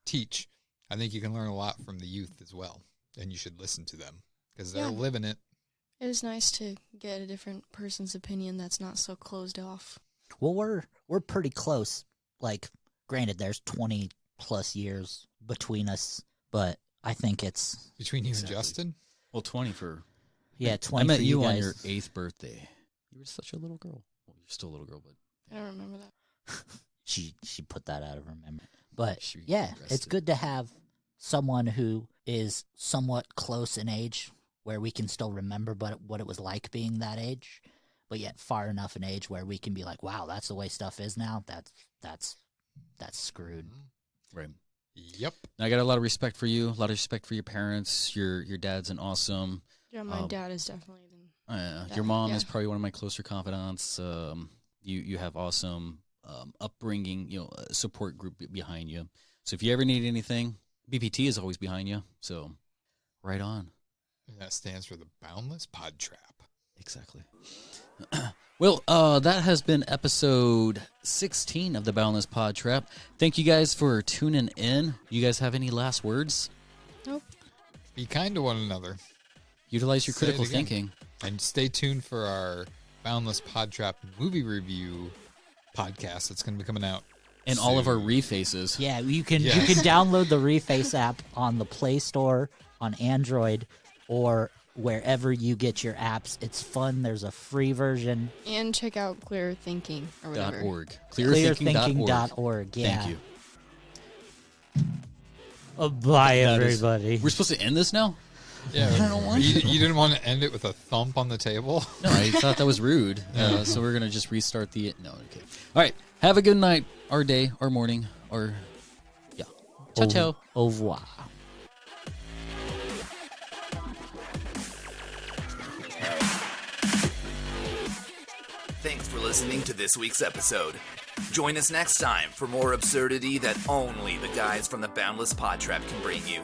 B: teach. I think you can learn a lot from the youth as well, and you should listen to them because they're
C: Yeah.
B: living it.
C: It is nice to get a different person's opinion that's not so closed off.
I: Well, we're pretty close. Like, granted, there's 20 plus years between us, but I think it's
B: Between you
H: Exactly.
B: and Justin,
H: Well, 20 for.
I: 20
H: I met
I: for
H: you on
I: guys.
H: your 8th birthday. You were such a little girl. Well, you're still a little girl, but
C: I don't remember that.
I: She put that out of her memory. But
H: She
I: yeah,
H: regressed
I: it's
H: it.
I: good to have someone who is somewhat close in age where we can still remember what it was like being that age, but yet far enough in age where we can be like, wow, that's the way stuff is now. That's screwed.
H: Right.
B: Yep.
H: I got a lot of respect for you, a lot of respect for your parents. Your dad's an awesome.
C: Yeah, my dad is definitely.
H: Your mom is probably one of my closer confidants. You have awesome upbringing, support group behind you. So if you ever need anything, BPT is always behind you. So right on.
B: And that stands for the Boundless PodTrap.
H: Exactly. Well, that has been episode 16 of the Boundless PodTrap. Thank you guys for tuning in. You guys have any last words?
C: Nope.
B: Be kind to one another.
H: Utilize your critical thinking.
B: And stay tuned for our Boundless PodTrap movie review podcast that's going to be coming out.
H: And all of our refaces.
I: Yeah, you can download the Reface app on the Play Store, on Android, or wherever you get your apps. It's fun. There's a free version.
C: And check out Clear Thinking or whatever.
H: .org.
I: Clearthinking.org. Yeah.
H: Thank you.
I: Bye, everybody.
H: We're supposed to end this now?
B: Yeah,
H: I don't want
B: you didn't want to end it with a thump on the table?
H: No, I thought that was rude. So we're going to just restart the... No, okay. All right. Have a good night, or day, or morning, or... Yeah. Ciao, ciao.
I: Au revoir.
K: Thanks for listening to this week's episode. Join us next time for more absurdity that only the guys from the Boundless PodTrap can bring you.